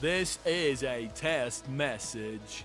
This is a test message.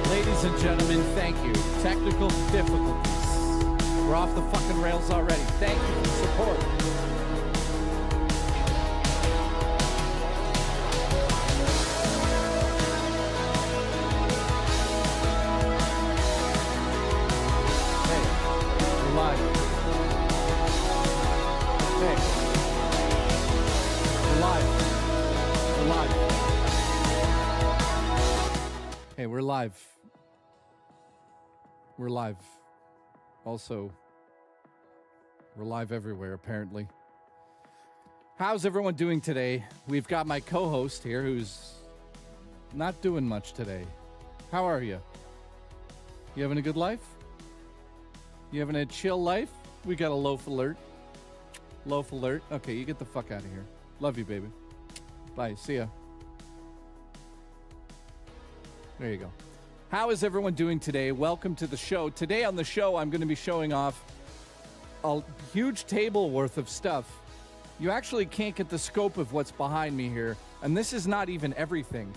Ladies and gentlemen, thank you. Technical difficulties. We're off the fucking rails already. Thank you for the support. Hey, we're live. Hey, we're live. We're live. Hey, we're live. live. We're live. Also, we're live everywhere, apparently. How's everyone doing today? We've got my co-host here who's not doing much today. How are you? You having a good life? You having a chill life? We got a loaf alert. Loaf alert. Okay, you get the fuck out of here. Love you, baby. Bye. See ya. There you go. How is everyone doing today? Welcome to the show. Today on the show, I'm going to be showing off a huge table worth of stuff. You actually can't get the scope of what's behind me here. And this is not even everything.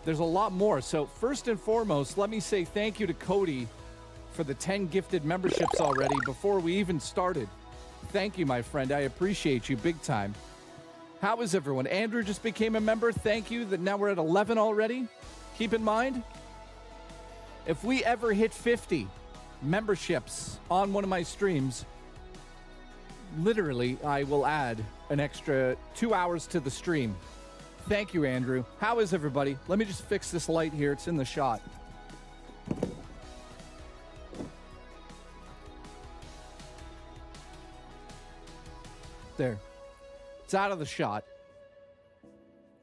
There's a lot more. So first and foremost, let me say thank you to Cody for the 10 gifted memberships already before we even started. Thank you, my friend. I appreciate you big time. How is everyone? Andrew just became a member. Thank you. That now we're at 11 already. Keep in mind, if we ever hit 50 memberships on one of my streams, literally, I will add an extra 2 hours to the stream. Thank you, Andrew. How is everybody? Let me just fix this light here. It's in the shot. There. It's out of the shot.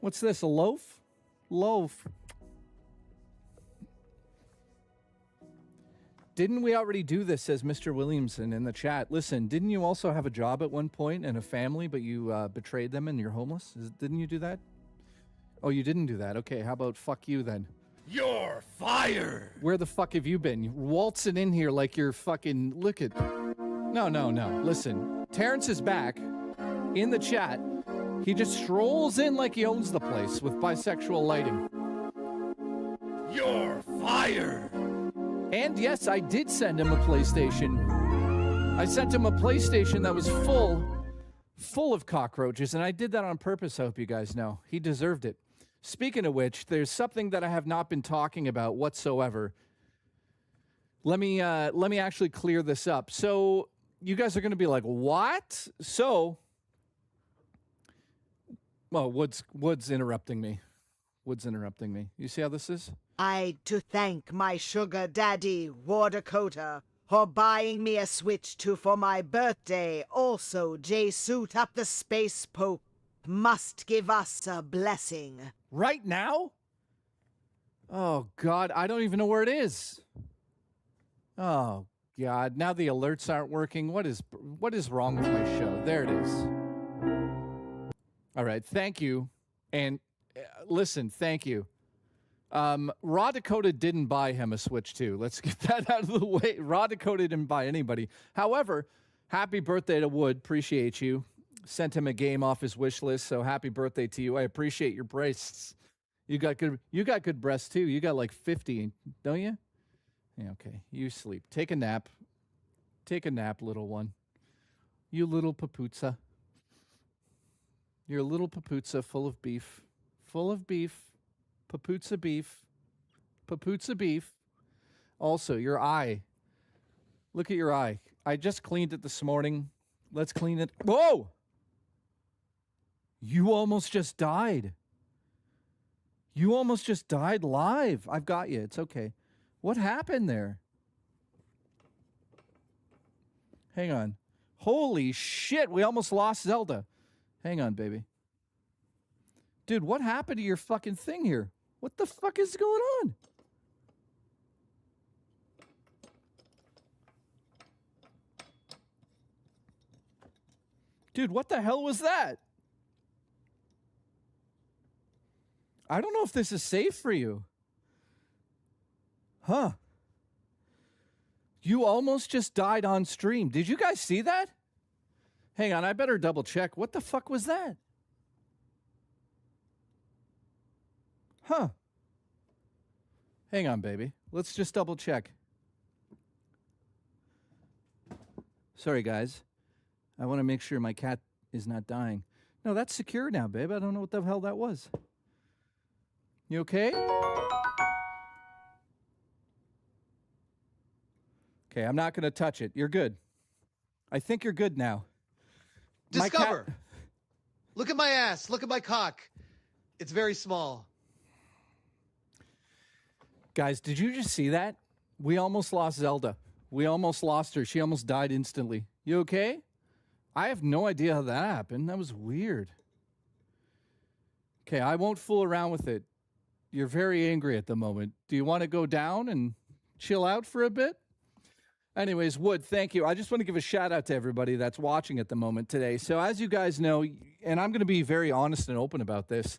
What's this, a loaf? Loaf. Didn't we already do this, says Mr. Williamson in the chat. Listen, didn't you also have a job at one point and a family, but you betrayed them and you're homeless? Didn't you do that? Oh, you didn't do that. Okay, how about fuck you then? You're fired! Where the fuck have you been? You're waltzing in here like you're fucking... Look at... No. Listen, Terrence is back in the chat. He just strolls in like he owns the place with bisexual lighting. You're fired! And yes, I did send him a PlayStation. I sent him a PlayStation that was full of cockroaches, and I did that on purpose, I hope you guys know. He deserved it. Speaking of which, there's something that I have not been talking about whatsoever. Let me actually clear this up. So you guys are going to be like, what? So, well, Wood's interrupting me. You see how this is? I'd to thank my sugar daddy, War Dakota, for buying me a Switch 2 for my birthday. Also, J-Suit up the Space Pope must give us a blessing. Right now? Oh, God, I don't even know where it is. Oh, God, now the alerts aren't working. What is wrong with my show? There it is. All right, thank you. And listen, thank you. Raw Dakota didn't buy him a Switch 2. Let's get that out of the way. Raw Dakota didn't buy anybody. However, happy birthday to Wood. Appreciate you. Sent him a game off his wish list, so happy birthday to you. I appreciate your breasts. You got good breasts too. You got like 50, don't you? Yeah, okay. You sleep. Take a nap. Take a nap, little one. You little papootsa. You're a little papootsa full of beef. Full of beef. Papootsa beef. Papootsa beef. Also, your eye. Look at your eye. I just cleaned it this morning. Let's clean it. Whoa! You almost just died. You almost just died live. I've got you. It's okay. What happened there? Hang on. Holy shit, we almost lost Zelda. Hang on, baby. Dude, what happened to your fucking thing here? What the fuck is going on? Dude, what the hell was that? I don't know if this is safe for you. Huh. You almost just died on stream. Did you guys see that? Hang on, I better double check. What the fuck was that? Huh. Hang on, baby. Let's just double check. Sorry, guys. I want to make sure my cat is not dying. No, that's secure now, babe. I don't know what the hell that was. You okay? Okay, I'm not going to touch it. You're good. I think you're good now. Discover. Look at my ass. Look at my cock. It's very small. Guys, did you just see that? We almost lost Zelda. We almost lost her. She almost died instantly. You okay? I have no idea how that happened. That was weird. Okay, I won't fool around with it. You're very angry at the moment. Do you want to go down and chill out for a bit? Anyways, Wood, thank you. I just want to give a shout out to everybody that's watching at the moment today. So as you guys know, and I'm going to be very honest and open about this,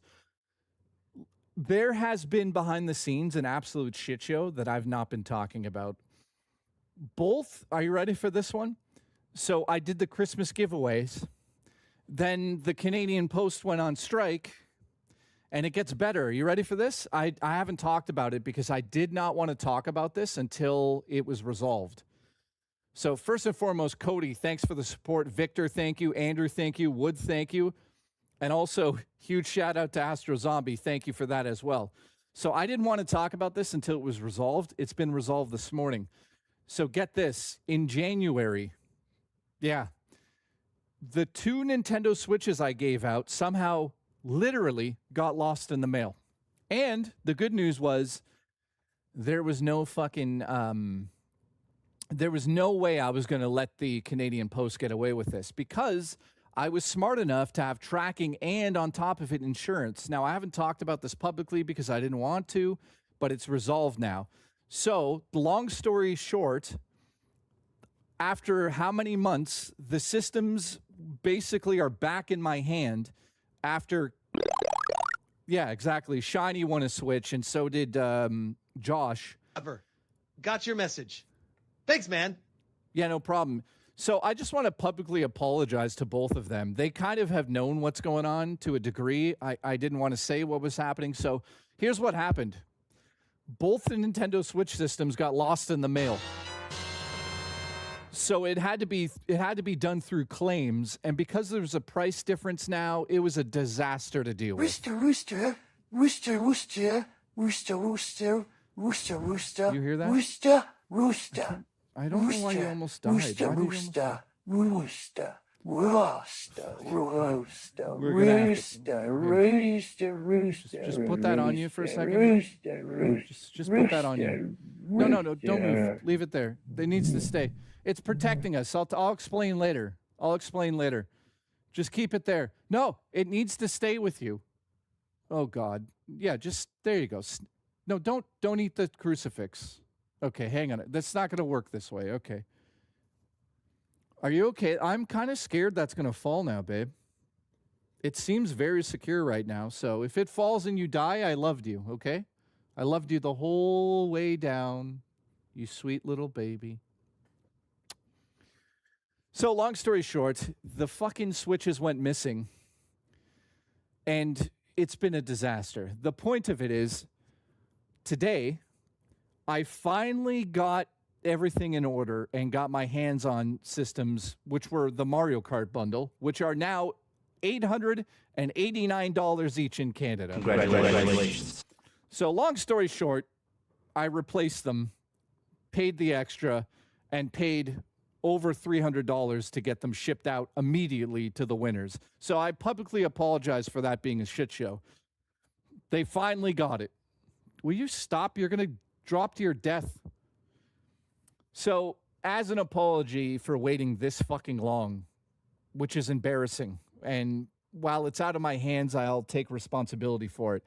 there has been behind the scenes an absolute shit show that I've not been talking about. Both, are you ready for this one? So I did the Christmas giveaways. Then the Canadian Post went on strike, and it gets better. Are you ready for this? I haven't talked about it because I did not want to talk about this until it was resolved. So first and foremost, Cody, thanks for the support. Victor, thank you. Andrew, thank you. Wood, thank you. And also, huge shout out to Astro Zombie. Thank you for that as well. So I didn't want to talk about this until it was resolved. It's been resolved this morning. So get this. In January, the 2 Nintendo Switches I gave out somehow literally got lost in the mail. And the good news was there was no fucking... there was no way I was going to let the Canadian Post get away with this because I was smart enough to have tracking and on top of it insurance. Now, I haven't talked about this publicly because I didn't want to, but it's resolved now. So, long story short, after how many months, the systems basically are back in my hand after... Yeah, exactly. Shiny won a Switch, and so did Josh. Got your message. Thanks, man. Yeah, no problem. So I just want to publicly apologize to both of them. They kind of have known what's going on to a degree. I didn't want to say what was happening. So here's what happened. Both the Nintendo Switch systems got lost in the mail. So it had to be done through claims, and because there's a price difference now, it was a disaster to deal with. Rooster, rooster, rooster, rooster, rooster, rooster, rooster, rooster. You hear that? Rooster, rooster. I don't know why you almost died. Rooster, Why did you rooster, rooster, rooster, rooster, We're gonna have to- rooster, rooster, rooster. Just put that on you for a second. Rooster, rooster. Just put that on you. No, don't move. Leave it there. It needs to stay. It's protecting us. I'll explain later. Just keep it there. No, it needs to stay with you. Oh God. Yeah, just there you go. No, don't eat the crucifix. Okay, hang on. That's not going to work this way. Okay. Are you okay? I'm kind of scared that's going to fall now, babe. It seems very secure right now. So if it falls and you die, I loved you, okay? I loved you the whole way down, you sweet little baby. So long story short, the fucking Switches went missing, and it's been a disaster. The point of it is, today, I finally got everything in order and got my hands on systems, which were the Mario Kart bundle, which are now $889 each in Canada. Congratulations. So long story short, I replaced them, paid the extra, and paid over $300 to get them shipped out immediately to the winners. So I publicly apologize for that being a shit show. They finally got it. Will you stop? You're going to drop to your death. So as an apology for waiting this fucking long, which is embarrassing, and while it's out of my hands, I'll take responsibility for it.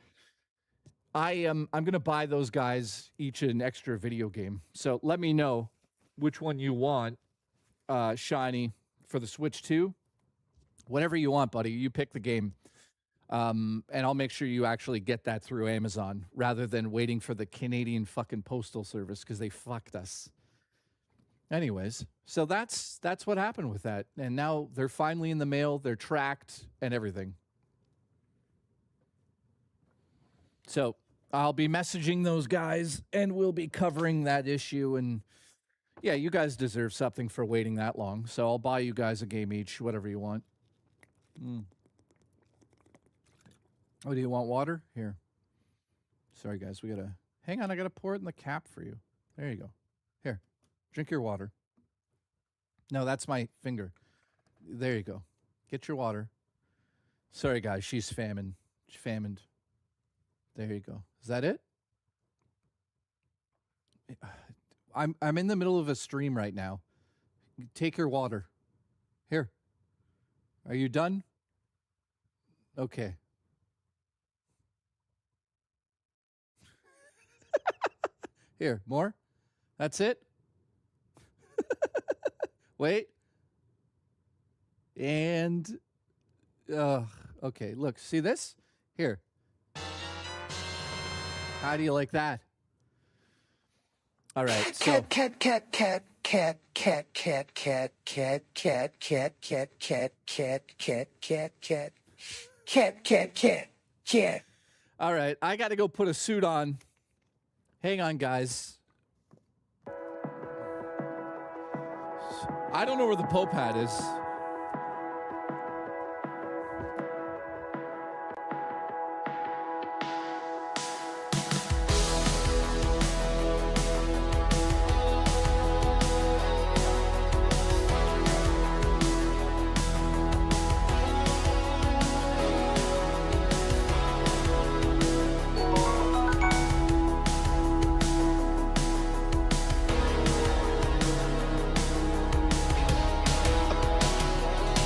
I'm going to buy those guys each an extra video game. So let me know which one you want. Shiny for the Switch 2. Whatever you want, buddy. You pick the game. And I'll make sure you actually get that through Amazon rather than waiting for the Canadian fucking postal service because they fucked us. Anyways, so that's what happened with that. And now they're finally in the mail. They're tracked and everything. So I'll be messaging those guys and we'll be covering that issue. And yeah, you guys deserve something for waiting that long. So I'll buy you guys a game each, whatever you want. Oh, do you want water? Here. Sorry, guys. Hang on. I got to pour it in the cap for you. There you go. Here. Drink your water. No, that's my finger. There you go. Get your water. Sorry, guys. She's famined. There you go. Is that it? I'm in the middle of a stream right now. Take your water. Here. Are you done? Okay. Here, more? That's it? Wait. And okay, look, see this? Here. How do you like that? All right. So Cat. all right, I got to go put a suit on. Hang on, guys. I don't know where the Pope hat is.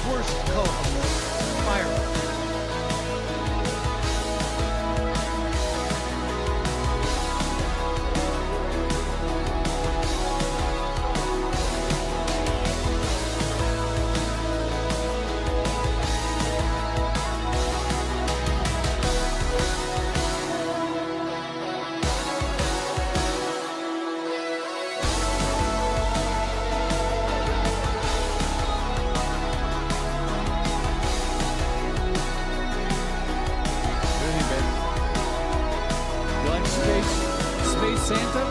Worst co-host. Fire. Good evening, babe. You like Space Santa?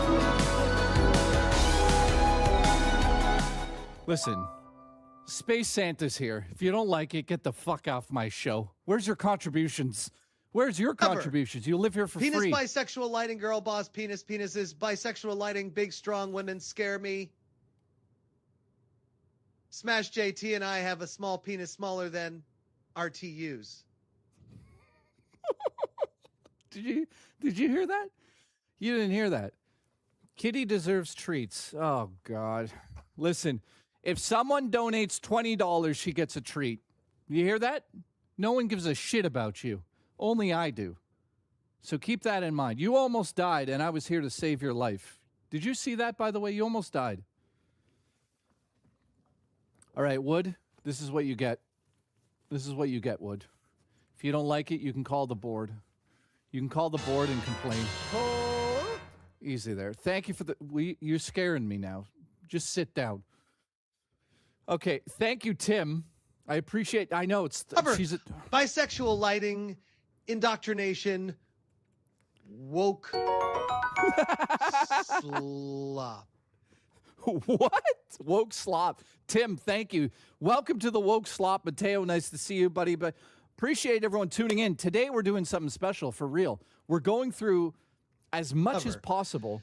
Listen, Space Santa's here. If you don't like it, get the fuck off my show. Where's your contributions? Where's your Cover. contributions? You live here for Penis free. bisexual lighting, girl boss penis penises. Bisexual lighting, big strong women scare me. Smash JT and I have a small penis smaller than RTUs. Did you hear that? You didn't hear that. Kitty deserves treats. Oh God. Listen, if someone donates $20, she gets a treat. You hear that? No one gives a shit about you. Only I do. So keep that in mind. You almost died, and I was here to save your life. Did you see that, by the way? You almost died. All right, Wood, this is what you get. This is what you get, Wood. If you don't like it, you can call the board. You can call the board and complain. Easy there. Thank you for the... you're scaring me now. Just sit down. Okay, thank you, Tim. I appreciate... I know it's... Cover. she's a... Bisexual lighting, indoctrination, woke slop. What? Woke slop. Tim, thank you. Welcome to the Woke Slop. Mateo, nice to see you, buddy. But appreciate everyone tuning in. Today we're doing something special for real. We're going through as much as Cover. possible.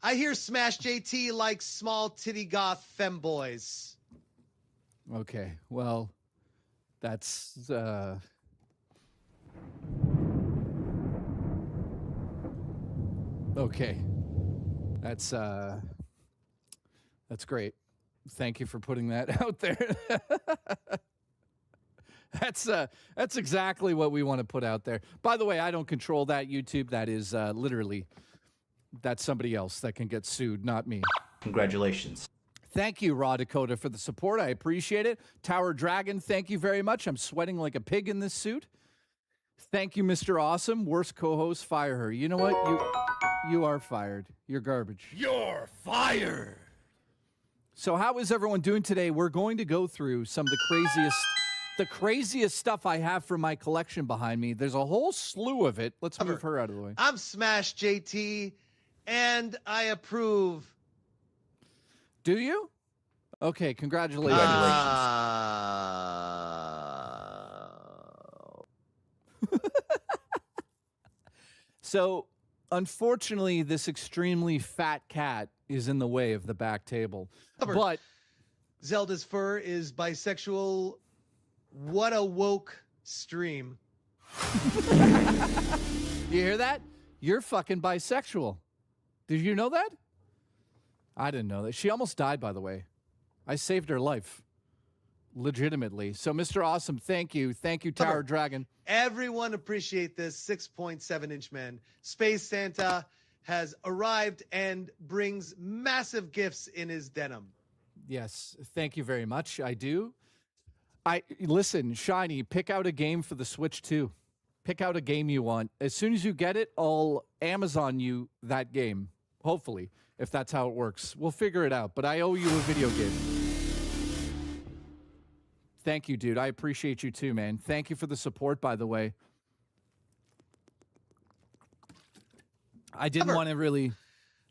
I hear Smash JT likes small titty goth femboys. Okay, well, that's okay. That's great. Thank you for putting that out there. That's exactly what we want to put out there. By the way, I don't control that YouTube. That is literally that's somebody else that can get sued, not me. Congratulations. Thank you, Raw Dakota, for the support. I appreciate it. Tower Dragon, thank you very much. I'm sweating like a pig in this suit. Thank you, Mr. Awesome. Worst co-host, fire her. You know what? You are fired. You're garbage. You're fired. So how is everyone doing today? We're going to go through some of the craziest stuff I have from my collection behind me. There's a whole slew of it. Let's move her out of the way. I'm Smash JT, and I approve. Do you? Okay, congratulations. So, unfortunately, this extremely fat cat is in the way of the back table. Cover. But Zelda's fur is bisexual. What a woke stream. you hear that? You're fucking bisexual. Did you know that? I didn't know that. She almost died, by the way. I saved her life. Legitimately. So, Mr. Awesome, thank you. Thank you, Tower Dragon. Everyone appreciate this 6.7-inch man. Space Santa has arrived and brings massive gifts in his denim. Yes, thank you very much. I do. Listen, Shiny, pick out a game for the Switch 2. Pick out a game you want. As soon as you get it, I'll Amazon you that game. Hopefully, if that's how it works. We'll figure it out, but I owe you a video game. Thank you, dude. I appreciate you too, man. Thank you for the support, by the way. I didn't want to really...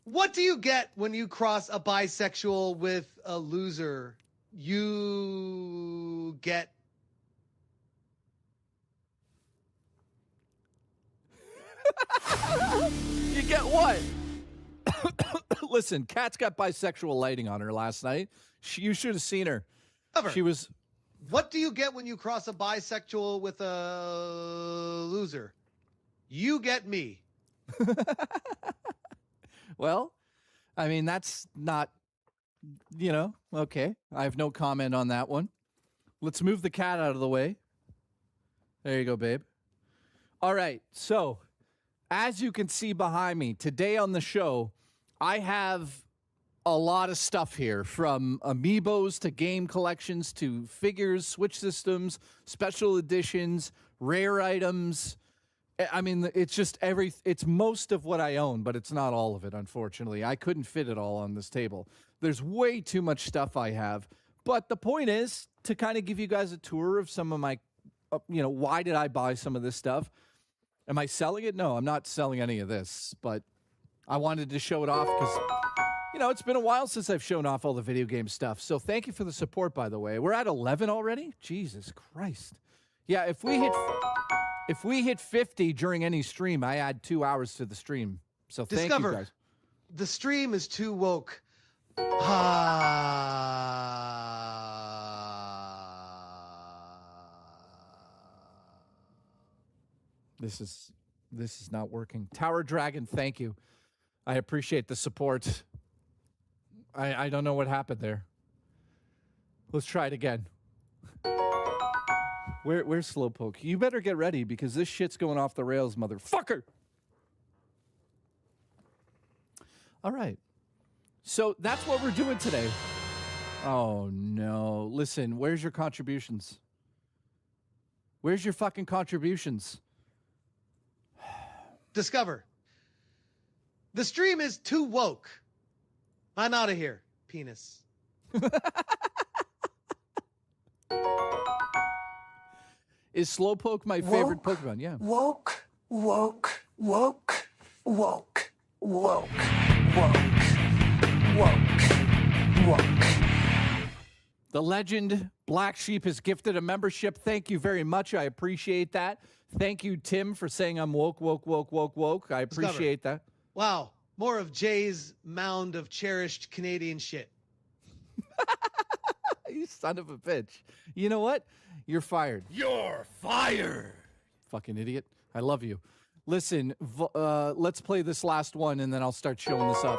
What do you get when you cross a bisexual with a loser? You get... You get what? Listen, Kat's got bisexual lighting on her last night. You should have seen her. She was... What do you get when you cross a bisexual with a loser? You get me. Well, I mean, that's not, okay. I have no comment on that one. Let's move the cat out of the way. There you go, babe. All right. So, as you can see behind me, today on the show, I have a lot of stuff here, from amiibos to game collections to figures, Switch systems, special editions, rare items. I mean, it's just it's most of what I own, but it's not all of it, unfortunately. I couldn't fit it all on this table. There's way too much stuff I have. But the point is to kind of give you guys a tour of some of my, why did I buy some of this stuff? Am I selling it? No, I'm not selling any of this, but I wanted to show it off because... it's been a while since I've shown off all the video game stuff. So thank you for the support, by the way. We're at 11 already? Jesus Christ. Yeah, if we hit 50 during any stream, I add 2 hours to the stream. So thank you guys. The stream is too woke. This is not working. Tower Dragon, thank you. I appreciate the support. I don't know what happened there. Let's try it again. Where's Slowpoke? You better get ready because this shit's going off the rails, motherfucker. All right. So that's what we're doing today. Oh, no. Listen, where's your contributions? Where's your fucking contributions? Discover. The stream is too woke. I'm out of here, penis. Is Slowpoke my favorite Pokemon? Yeah. Woke, woke, woke, woke, woke, woke, woke, woke. The legend Black Sheep has gifted a membership. Thank you very much. I appreciate that. Thank you, Tim, for saying I'm woke, woke, woke, woke, woke. I appreciate that. Wow. More of Jay's mound of cherished Canadian shit. You son of a bitch. You know what? You're fired. You're fired. Fucking idiot. I love you. Listen, let's play this last one, and then I'll start showing this off.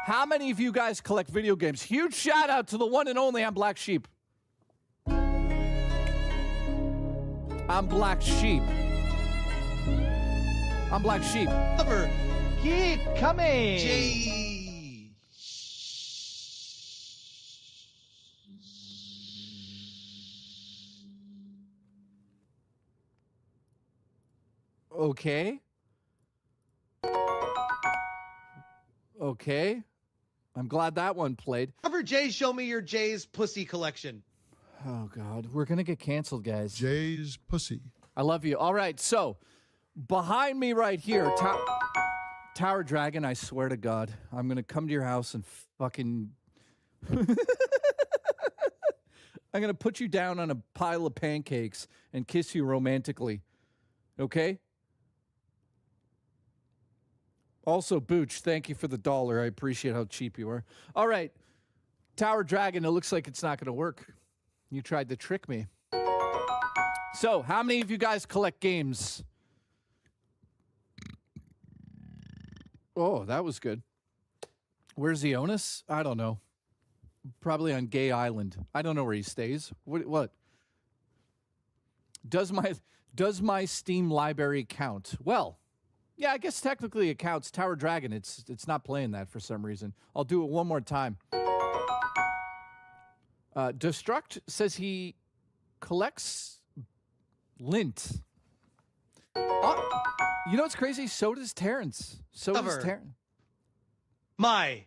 How many of you guys collect video games? Huge shout out to the one and only I'm Black Sheep. I'm Black Sheep. I'm Black Sheep. Cover. Keep coming. Jay. Okay. Okay. I'm glad that one played. Cover Jay, show me your Jay's pussy collection. Oh, God. We're going to get canceled, guys. Jay's pussy. I love you. All right. So, behind me right here, Tower Dragon, I swear to God, I'm going to come to your house and fucking... I'm going to put you down on a pile of pancakes and kiss you romantically. Okay? Also, Booch, thank you for the $1. I appreciate how cheap you are. All right. Tower Dragon, it looks like it's not going to work. You tried to trick me. So, how many of you guys collect games? Oh, that was good. Where's the onus? I don't know. Probably on Gay Island. I don't know where he stays. What? Does my Steam library count? Well, yeah, I guess technically it counts. Tower Dragon, it's not playing that for some reason. I'll do it one more time. Destruct says he collects lint. You know what's crazy? So does Terrence. So does Terrence. My.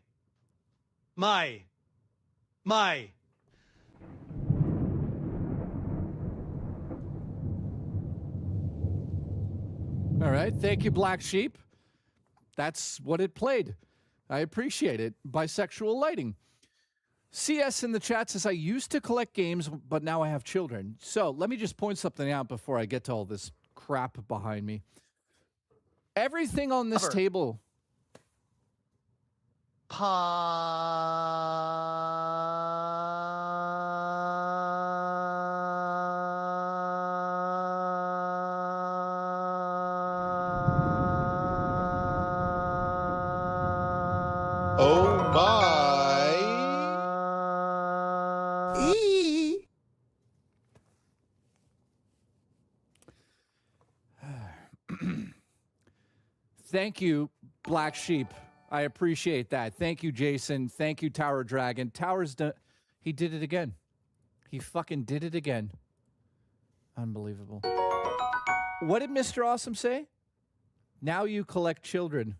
All right. Thank you, Black Sheep. That's what it played. I appreciate it. Bisexual lighting. CS in the chat says, I used to collect games, but now I have children. So let me just point something out before I get to all this crap behind me. Everything on this table. Oh my. Thank you, Black Sheep. I appreciate that. Thank you, Jason. Thank you, Tower Dragon. He did it again. He fucking did it again. Unbelievable. What did Mr. Awesome say? Now you collect children.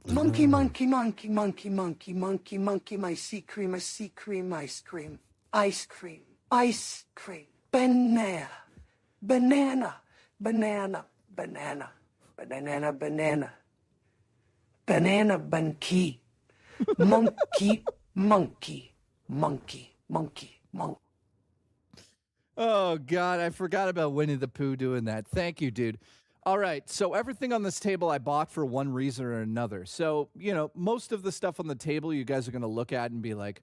Monkey, monkey, monkey, monkey, monkey, monkey, monkey, my sea cream, ice cream, ice cream, ice cream, ice cream, banana, banana, banana, banana, banana, banana, banana, monkey, monkey, monkey, monkey, monkey, monkey. Oh, God, I forgot about Winnie the Pooh doing that. Thank you, dude. All right, so everything on this table I bought for one reason or another. So, you know, most of the stuff on the table you guys are going to look at and be like,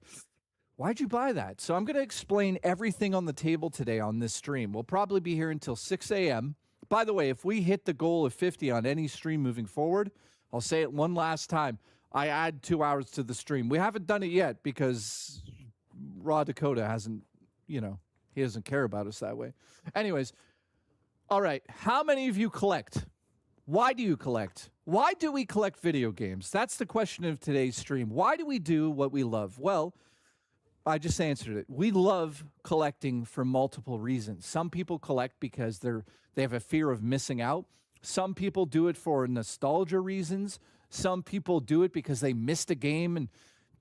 why'd you buy that? So I'm going to explain everything on the table today on this stream. We'll probably be here until 6 a.m. By the way, if we hit the goal of 50 on any stream moving forward, I'll say it one last time. I add 2 hours to the stream. We haven't done it yet because Raw Dakota hasn't, you know, he doesn't care about us that way. Anyways. All right, how many of you collect? Why do you collect? Why do we collect video games? That's the question of today's stream. Why do we do what we love? Well, I just answered it. We love collecting for multiple reasons. Some people collect because they have a fear of missing out. Some people do it for nostalgia reasons. Some people do it because they missed a game and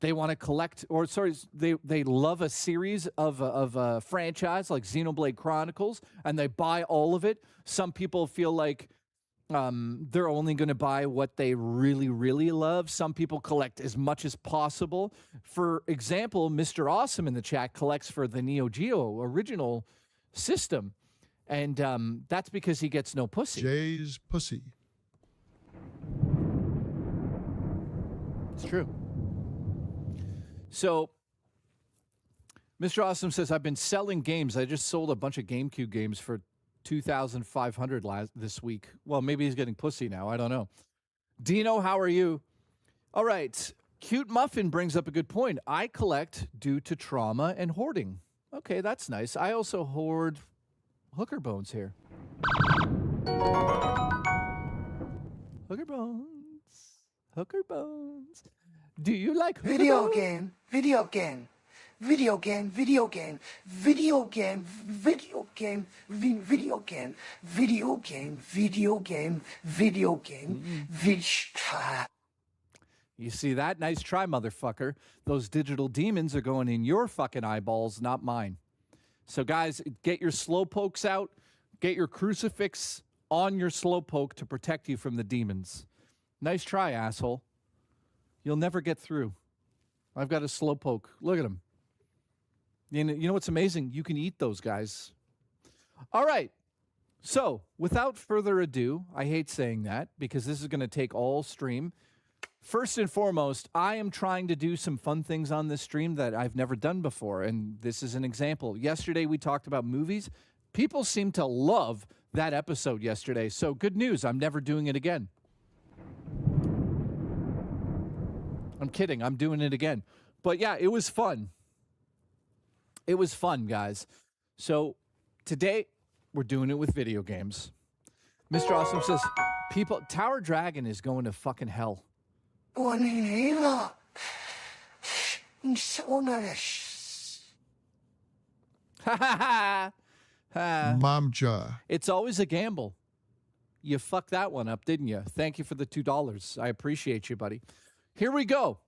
they want to collect, or sorry, they love a series of a franchise like Xenoblade Chronicles, and they buy all of it. Some people feel like they're only going to buy what they really, really love. Some people collect as much as possible. For example, Mr. Awesome in the chat collects for the Neo Geo original system, and that's because he gets no pussy. Jay's pussy. It's true. So, Mr. Awesome says, I've been selling games. I just sold a bunch of GameCube games for $2,500 this week. Well, maybe he's getting pussy now. I don't know. Dino, how are you? All right. Cute Muffin brings up a good point. I collect due to trauma and hoarding. Okay, that's nice. I also hoard hooker bones here. Hooker bones. Hooker bones. Do you like video game, video game, video game, video game, video game, video game, video game, video game, video game, video game, You see that? Nice try, motherfucker. Those digital demons are going in your fucking eyeballs, not mine. So, guys, get your slow pokes out. Get your crucifix on your slow poke to protect you from the demons. Nice try, asshole. You'll never get through. I've got a slow poke. Look at him. You know what's amazing? You can eat those guys. All right. So, without further ado, I hate saying that because this is going to take all stream. First and foremost, I am trying to do some fun things on this stream that I've never done before, and this is an example. Yesterday, we talked about movies. People seem to love that episode yesterday, so good news. I'm never doing it again. I'm kidding. I'm doing it again. But yeah, it was fun. It was fun, guys. So today we're doing it with video games. Mr. Awesome says, people, Tower Dragon is going to fucking hell. Mamja. It's always a gamble. You fucked that one up, didn't you? Thank you for the $2. I appreciate you, buddy. Here we go.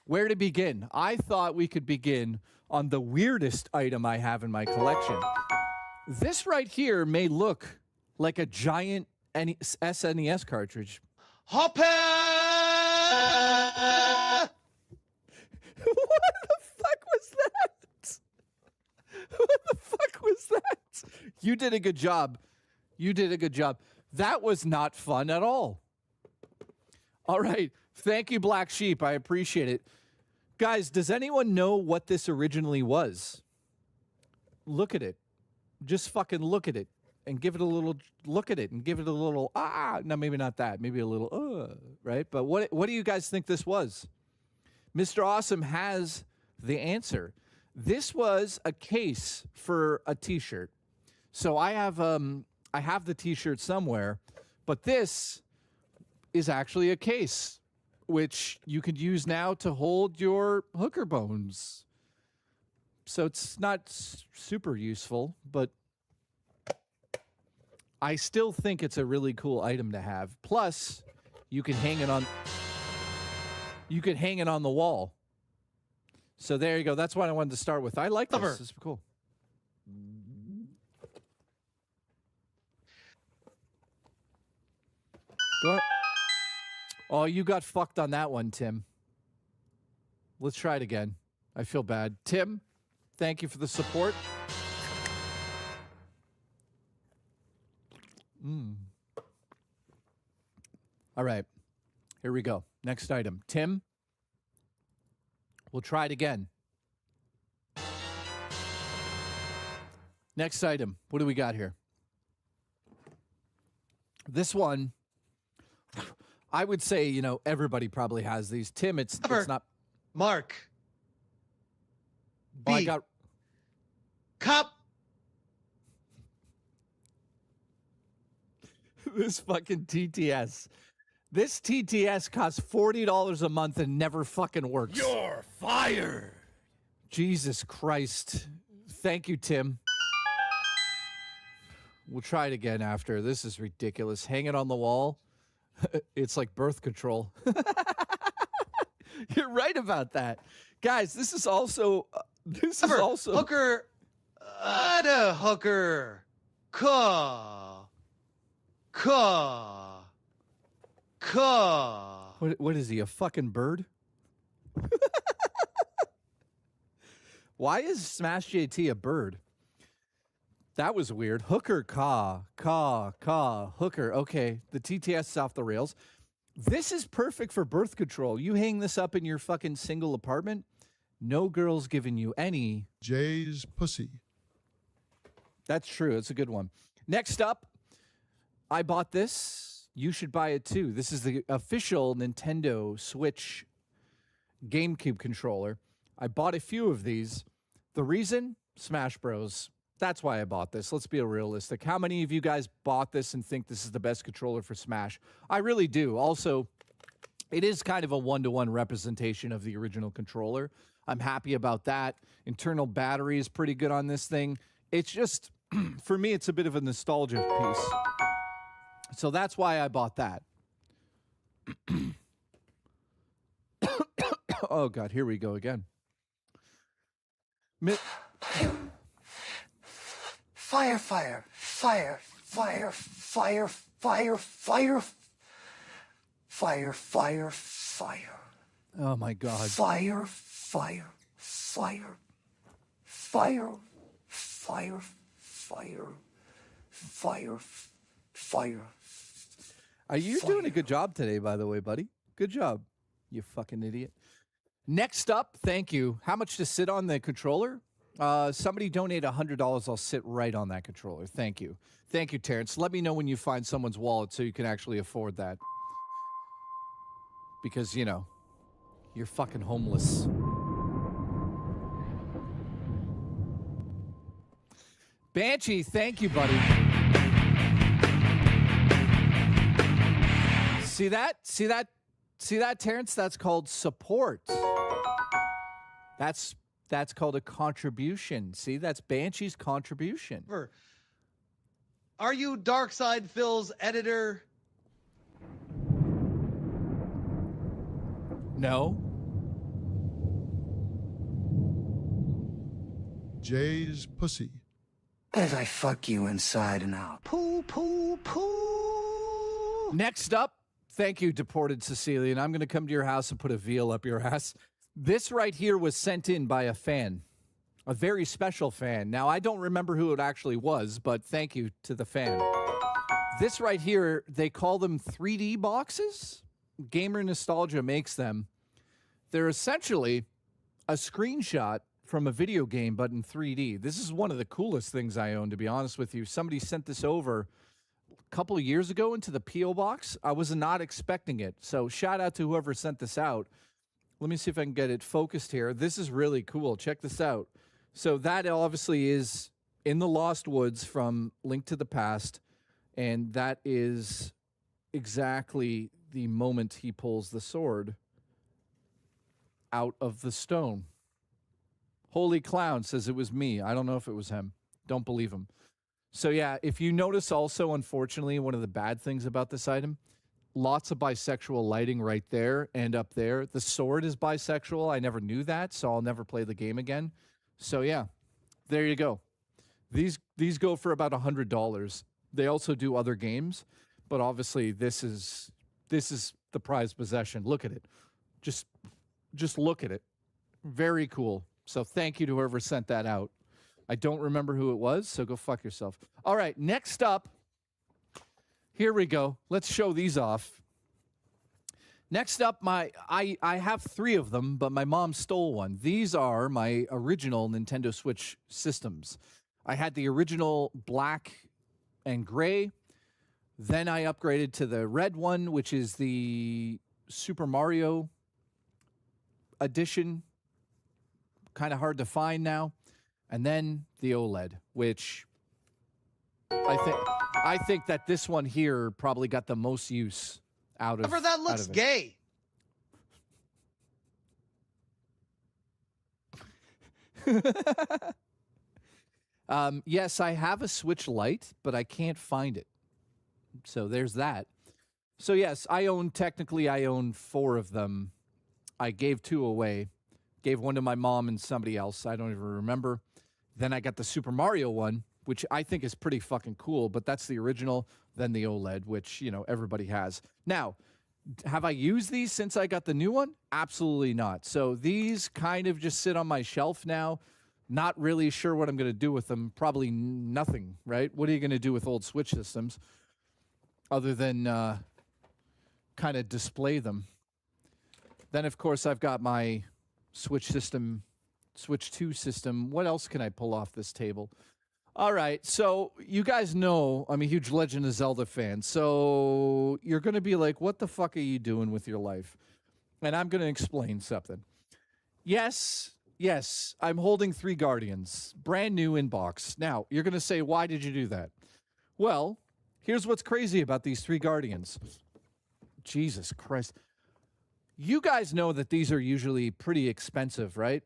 Where to begin? I thought we could begin on the weirdest item I have in my collection. This right here may look like a giant SNES cartridge. Hopper! What the fuck was that? What the fuck was that? You did a good job. You did a good job. That was not fun at all. All right. Thank you, Black Sheep. I appreciate it. Guys, does anyone know what this originally was? Look at it. Just fucking look at it and give it a little look at it and give it a little no, maybe not that. Maybe a little right? But what do you guys think this was? Mr. Awesome has the answer. This was a case for a t-shirt. So I have the t-shirt somewhere, but this is actually a case which you could use now to hold your hooker bones. So it's not super useful, but I still think it's a really cool item to have. Plus, you can hang it on the wall. So there you go. That's what I wanted to start with. I like this. This is cool. Go ahead. Oh, you got fucked on that one, Tim. Let's try it again. I feel bad. Tim, thank you for the support. All right. Here we go. Next item. Tim, we'll try it again. Next item. What do we got here? This one, I would say, everybody probably has these. Tim, it's not. Mark. B. Oh, I got. Cup. This fucking TTS. This TTS costs $40 a month and never fucking works. You're fired. Jesus Christ. Thank you, Tim. We'll try it again after. This is ridiculous. Hang it on the wall. It's like birth control. You're right about that. Guys, this is also hooker. Ada hooker. Caw. What is he, a fucking bird? Why is Smash JT a bird? That was weird. Hooker, hooker. Okay, the TTS is off the rails. This is perfect for birth control. You hang this up in your fucking single apartment, no girl's giving you any. Jay's pussy. That's true. It's a good one. Next up, I bought this. You should buy it too. This is the official Nintendo Switch GameCube controller. I bought a few of these. The reason? Smash Bros. That's why I bought this. Let's be realistic. How many of you guys bought this and think this is the best controller for Smash? I really do. Also, it is kind of a one-to-one representation of the original controller. I'm happy about that. Internal battery is pretty good on this thing. It's just, for me, it's a bit of a nostalgia piece. So that's why I bought that. Oh, God, here we go again. Fire, fire, fire, fire, fire, fire, fire, fire, fire, fire. Oh, my God. Fire, fire, fire, fire, fire, fire, fire, fire. Are you doing a good job today, by the way, buddy? Good job, you fucking idiot. Next up, thank you. How much to sit on the controller? Somebody donate $100. I'll sit right on that controller. Thank you. Thank you, Terrence. Let me know when you find someone's wallet so you can actually afford that. Because, you You're fucking homeless. Banshee, thank you, buddy. See that? See that? See that, Terrence? That's called support. That's called a contribution. See, that's Banshee's contribution. Are you Darkside Phil's editor? No. Jay's pussy. As I fuck you inside and out. Poo, poo, poo. Next up, thank you, deported Sicilian. I'm going to come to your house and put a veal up your ass. This right here was sent in by a fan, a very special fan. Now, I don't remember who it actually was, but thank you to the fan. This right here, they call them 3D boxes. Gamer Nostalgia makes them. They're essentially a screenshot from a video game, but in 3D. This is one of the coolest things I own, to be honest with you. Somebody sent this over a couple of years ago into the P.O. box. I was not expecting it. So shout out to whoever sent this out. Let me see if I can get it focused here. This is really cool. Check this out. So that obviously is in the Lost Woods from Link to the Past. And that is exactly the moment he pulls the sword out of the stone. Holy Clown says it was me. I don't know if it was him. Don't believe him. So yeah, if you notice also, unfortunately, one of the bad things about this item, lots of bisexual lighting right there and up there. The sword is bisexual. I never knew that, so I'll never play the game again. So yeah, there you go. These go for about $100. They also do other games, but obviously this is the prized possession. Look at it. Just look at it. Very cool. So thank you to whoever sent that out. I don't remember who it was, so go fuck yourself. All right, next up. Here we go. Let's show these off. Next up, I have 3 of them, but my mom stole one. These are my original Nintendo Switch systems. I had the original black and gray. Then I upgraded to the red one, which is the Super Mario edition. Kind of hard to find now. And then the OLED, which I think that this one here probably got the most use out of it. That looks gay. Yes, I have a Switch Lite, but I can't find it. So there's that. So yes, I own 4 of them. I gave 2 away. Gave one to my mom and somebody else. I don't even remember. Then I got the Super Mario one, which I think is pretty fucking cool, but that's the original. Then the OLED, which, you know, everybody has. Now, have I used these since I got the new one? Absolutely not. So these kind of just sit on my shelf now. Not really sure what I'm going to do with them. Probably nothing, right? What are you going to do with old Switch systems other than kind of display them? Then, of course, I've got my Switch system, Switch 2 system. What else can I pull off this table? All right, so you guys know I'm a huge Legend of Zelda fan. So you're going to be like, what the fuck are you doing with your life? And I'm going to explain something. Yes, I'm holding 3 Guardians, brand new in box. Now, you're going to say, why did you do that? Well, here's what's crazy about these 3 Guardians. Jesus Christ. You guys know that these are usually pretty expensive, right?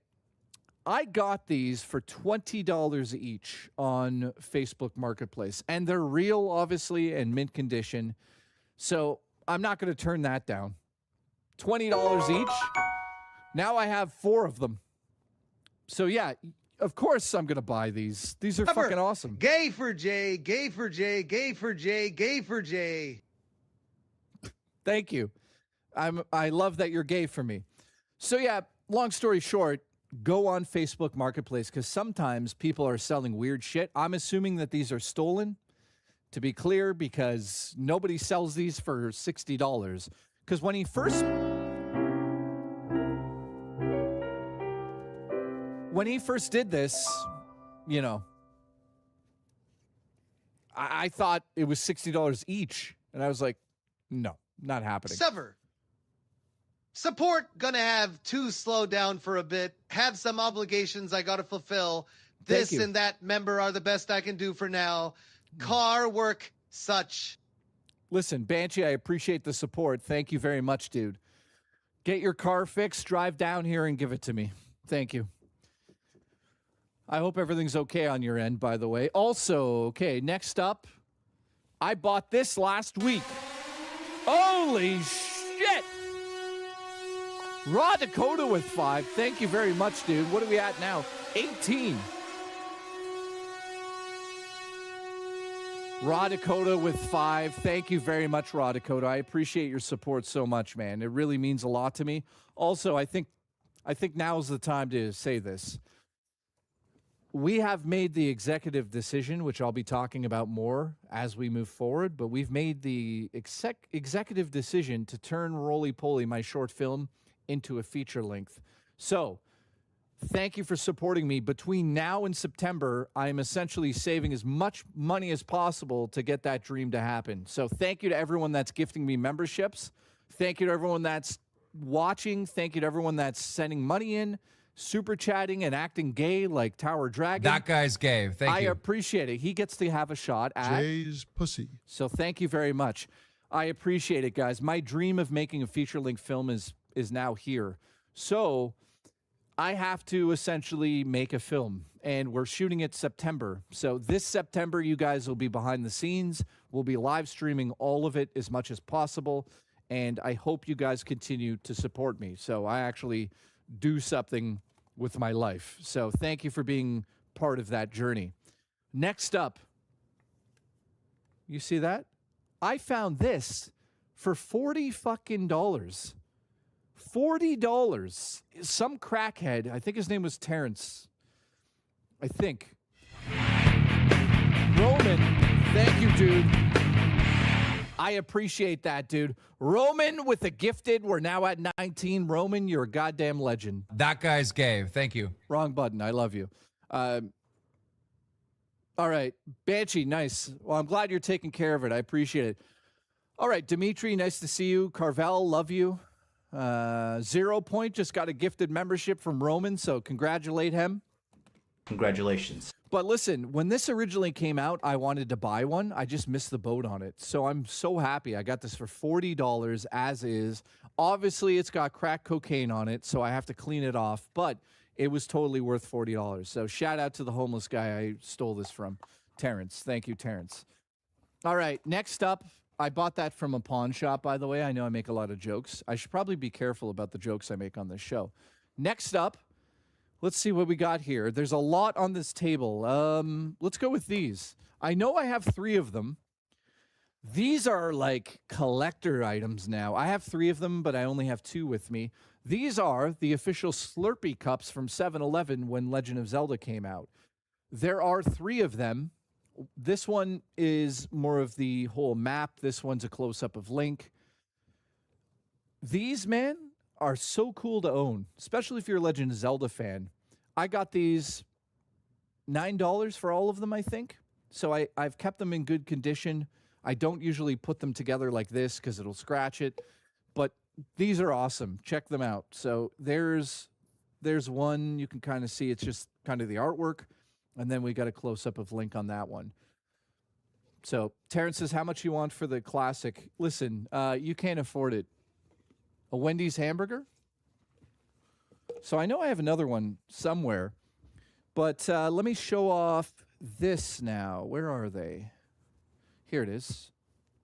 I got these for $20 each on Facebook Marketplace. And they're real, obviously, and mint condition. So I'm not going to turn that down. $20 each. Now I have 4 of them. So, yeah, of course I'm going to buy these. These are fucking awesome. Gay for Jay, gay for Jay, gay for Jay, gay for Jay. Thank you. I love that you're gay for me. So, yeah, long story short, go on Facebook Marketplace because sometimes people are selling weird shit. I'm assuming that these are stolen, to be clear, because nobody sells these for $60. Because when he first did this, you know, I thought it was $60 each. And I was like, no, not happening. Sever. Support gonna have to slow down for a bit. Have some obligations I gotta fulfill. This Thank you. and that member are the best I can do for now. Car work, such. Listen, Banshee, I appreciate the support. Thank you very much, dude. Get your car fixed, drive down here and give it to me. Thank you. I hope everything's okay on your end, by the way. Also, okay, next up, I bought this last week. Holy shit! Raw Dakota with 5. Thank you very much, dude. What are we at now? 18. Raw Dakota with 5. Thank you very much, Raw Dakota. I appreciate your support so much, man. It really means a lot to me. Also, I think now's the time to say this. We have made the executive decision, which I'll be talking about more as we move forward, but we've made the executive decision to turn Roly Poly, my short film, into a feature length. So, thank you for supporting me. Between now and September, I am essentially saving as much money as possible to get that dream to happen. So thank you to everyone that's gifting me memberships. Thank you to everyone that's watching. Thank you to everyone that's sending money in, super chatting, and acting gay like Tower Dragon. That guy's gay. Thank you. I appreciate it. He gets to have a shot at Jay's pussy. So thank you very much. I appreciate it, guys. My dream of making a feature-length film is now here. So I have to essentially make a film, and we're shooting it September. So this September, you guys will be behind the scenes. We'll be live streaming all of it as much as possible, and I hope you guys continue to support me. So I actually do something with my life. So thank you for being part of that journey. Next up, you see that? I found this for $40 fucking dollars. $40. Some crackhead, I think his name was Terrence. I think. Roman, thank you, dude. I appreciate that, dude. Roman with a gifted. We're now at 19. Roman, you're a goddamn legend. That guy's gay. Thank you. Wrong button. I love you. All right. Banshee, nice. Well, I'm glad you're taking care of it. I appreciate it. All right, Dimitri, nice to see you. Carvel, love you. 0 Point just got a gifted membership from Roman, so congratulate him. Congratulations. But listen, when this originally came out, I wanted to buy one. I just missed the boat on it. So I'm so happy. I got this for $40 as is. Obviously, it's got crack cocaine on it, so I have to clean it off. But it was totally worth $40. So shout out to the homeless guy I stole this from, Terrence. Thank you, Terrence. All right, next up, I bought that from a pawn shop, by the way. I know I make a lot of jokes. I should probably be careful about the jokes I make on this show. Next up, let's see what we got here. There's a lot on this table. Let's go with these. I know I have 3 of them. These are like collector items now. I have 3 of them, but I only have 2 with me. These are the official Slurpee cups from 7-Eleven when Legend of Zelda came out. There are 3 of them. This one is more of the whole map. This one's a close-up of Link. These, man, are so cool to own, especially if you're a Legend of Zelda fan. I got these $9 for all of them, I think. So I've kept them in good condition. I don't usually put them together like this because it'll scratch it. But these are awesome. Check them out. So there's one. You can kind of see it's just kind of the artwork. And then we got a close-up of Link on that one. So Terrence says, how much you want for the classic? Listen, you can't afford it. A Wendy's hamburger? So I know I have another one somewhere. But let me show off this now. Where are they? Here it is.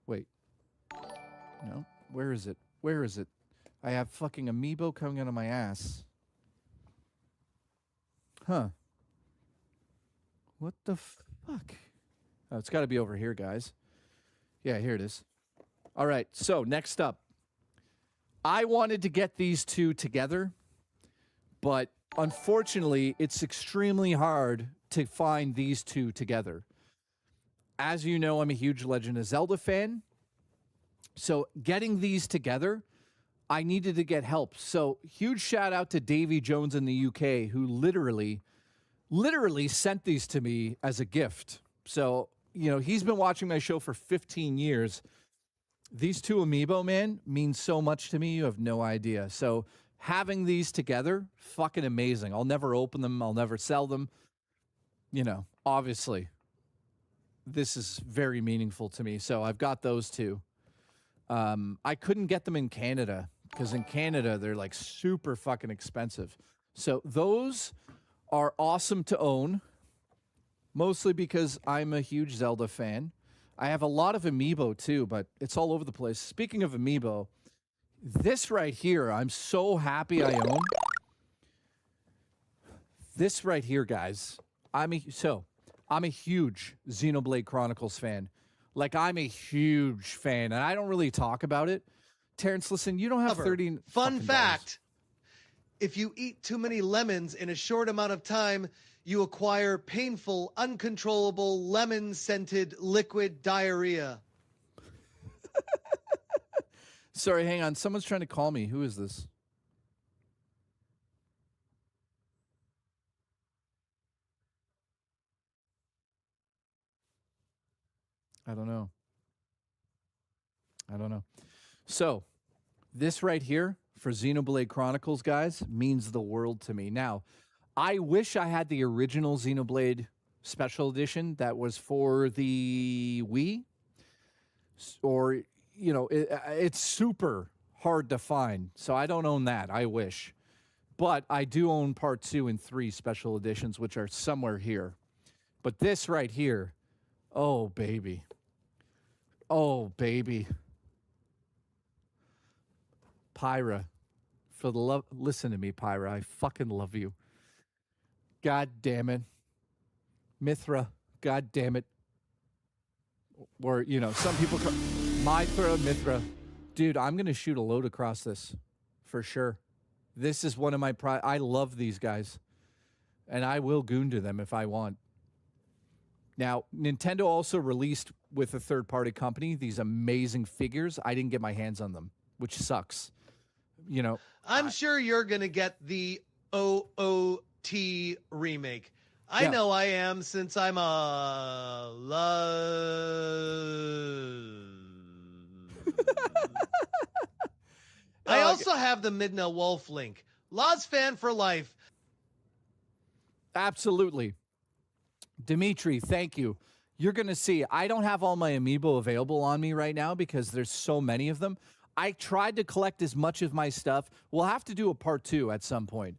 Wait. No. Where is it? Where is it? I have fucking amiibo coming out of my ass. Huh. What the fuck? Oh, it's got to be over here, guys. Yeah, here it is. All right, so next up. I wanted to get these 2 together, but unfortunately, it's extremely hard to find these 2 together. As you know, I'm a huge Legend of Zelda fan, so getting these together, I needed to get help. So huge shout out to Davy Jones in the UK, who literally sent these to me as a gift. So, you know, he's been watching my show for 15 years, These two amiibo, man, mean so much to me. You have no idea. So having these together, fucking amazing. I'll never open them. I'll never sell them. You know, obviously, this is very meaningful to me. So I've got those two. I couldn't get them in Canada because in Canada, they're like super fucking expensive. So those are awesome to own, mostly because I'm a huge Zelda fan. I have a lot of amiibo too, but it's all over the place. Speaking of amiibo, this right here, I'm so happy I own. This right here, guys. I'm a huge Xenoblade Chronicles fan. Like, I'm a huge fan, and I don't really talk about it. Terrence, listen, you don't have 30... Fun fact, if you eat too many lemons in a short amount of time, you acquire painful, uncontrollable, lemon-scented liquid diarrhea. Sorry, hang on. Someone's trying to call me. Who is this? I don't know. So, this right here for Xenoblade Chronicles, guys, means the world to me. Now, I wish I had the original Xenoblade Special Edition that was for the Wii. Or, you know, it's super hard to find. So I don't own that. I wish. But I do own Part 2 and 3 Special Editions, which are somewhere here. But this right here, oh, baby. Oh, baby. Pyra. For the love, listen to me, Pyra. I fucking love you. God damn it. Mithra. God damn it. Or, you know, some people call Mithra, Mithra. Dude, I'm going to shoot a load across this. For sure. This is one of my I love these guys. And I will goon to them if I want. Now, Nintendo also released with a third-party company these amazing figures. I didn't get my hands on them, which sucks. You know, I'm sure you're going to get the OOT remake. I know I am, since I'm a I also have the Midna Wolf link. Loz fan for life. Absolutely. Dimitri, thank you. You're going to see, I don't have all my amiibo available on me right now because there's so many of them. I tried to collect as much of my stuff. We'll have to do a part 2 at some point.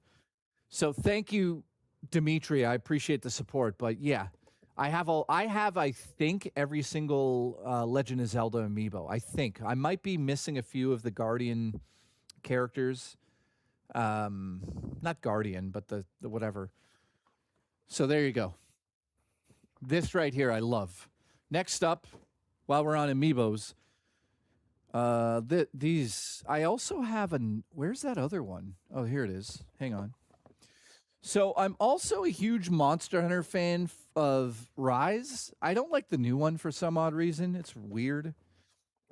So thank you, Dimitri. I appreciate the support. But yeah, I think, every single Legend of Zelda amiibo. I think. I might be missing a few of the Guardian characters. Not Guardian, but the whatever. So there you go. This right here I love. Next up, while we're on amiibos, these I also have where's that other one? Oh, here it is. Hang on. So I'm also a huge Monster Hunter fan of Rise. I don't like the new one for some odd reason. It's weird.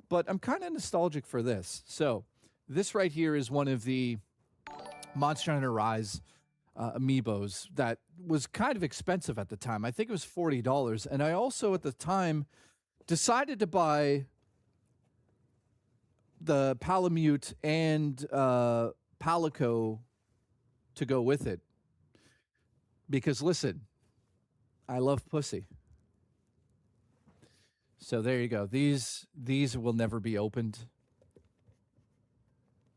But I'm kind of nostalgic for this. So this right here is one of the Monster Hunter Rise amiibos that was kind of expensive at the time. I think it was $40. And I also, at the time, decided to buy the Palamute and Palico to go with it. Because, listen, I love pussy. So there you go. These will never be opened.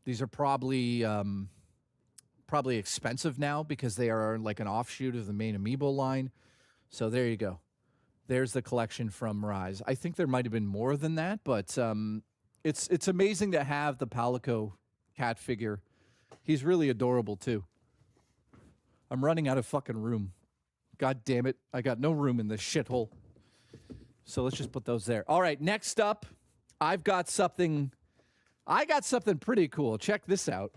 These are probably expensive now because they are like an offshoot of the main amiibo line. So there you go. There's the collection from Rise. I think there might have been more than that, but it's amazing to have the Palico cat figure. He's really adorable too. I'm running out of fucking room. God damn it. I got no room in this shithole. So let's just put those there. All right, next up, I got something pretty cool. Check this out.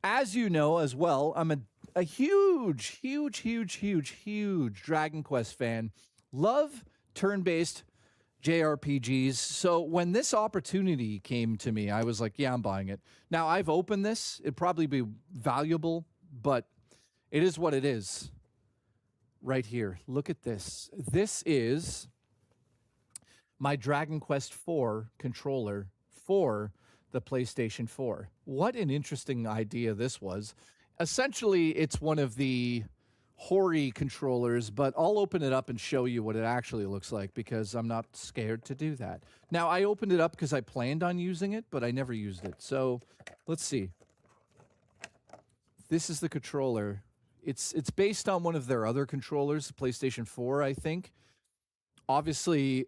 As you know as well, I'm a huge Dragon Quest fan. Love turn-based JRPGs. So when this opportunity came to me, I was like, yeah, I'm buying it. Now, I've opened this. It'd probably be valuable, but it is what it is. Right here. Look at this. This is my Dragon Quest IV controller for the PlayStation 4. What an interesting idea this was. Essentially, it's one of the Hori controllers, but I'll open it up and show you what it actually looks like because I'm not scared to do that. Now, I opened it up because I planned on using it, but I never used it. So let's see. This is the controller. It's based on one of their other controllers, the PlayStation 4, I think. Obviously,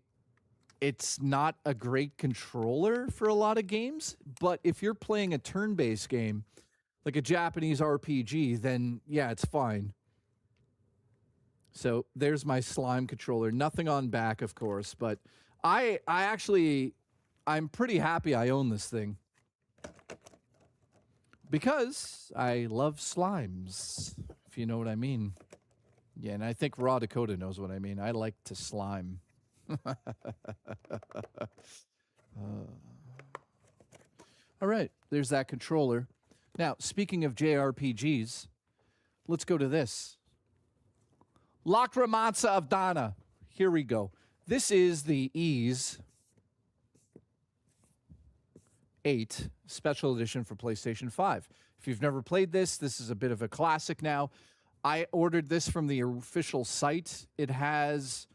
it's not a great controller for a lot of games, but if you're playing a turn-based game, like a Japanese RPG, then yeah, it's fine. So there's my slime controller. Nothing on back, of course, but I'm pretty happy I own this thing because I love slimes, if you know what I mean. Yeah, and I think Raw Dakota knows what I mean. I like to slime. All right, there's that controller. Now, speaking of JRPGs, let's go to this. Lacrimanza of Dana. Here we go. This is the Ys 8 Special Edition for PlayStation 5. If you've never played this, this is a bit of a classic now. I ordered this from the official site. It has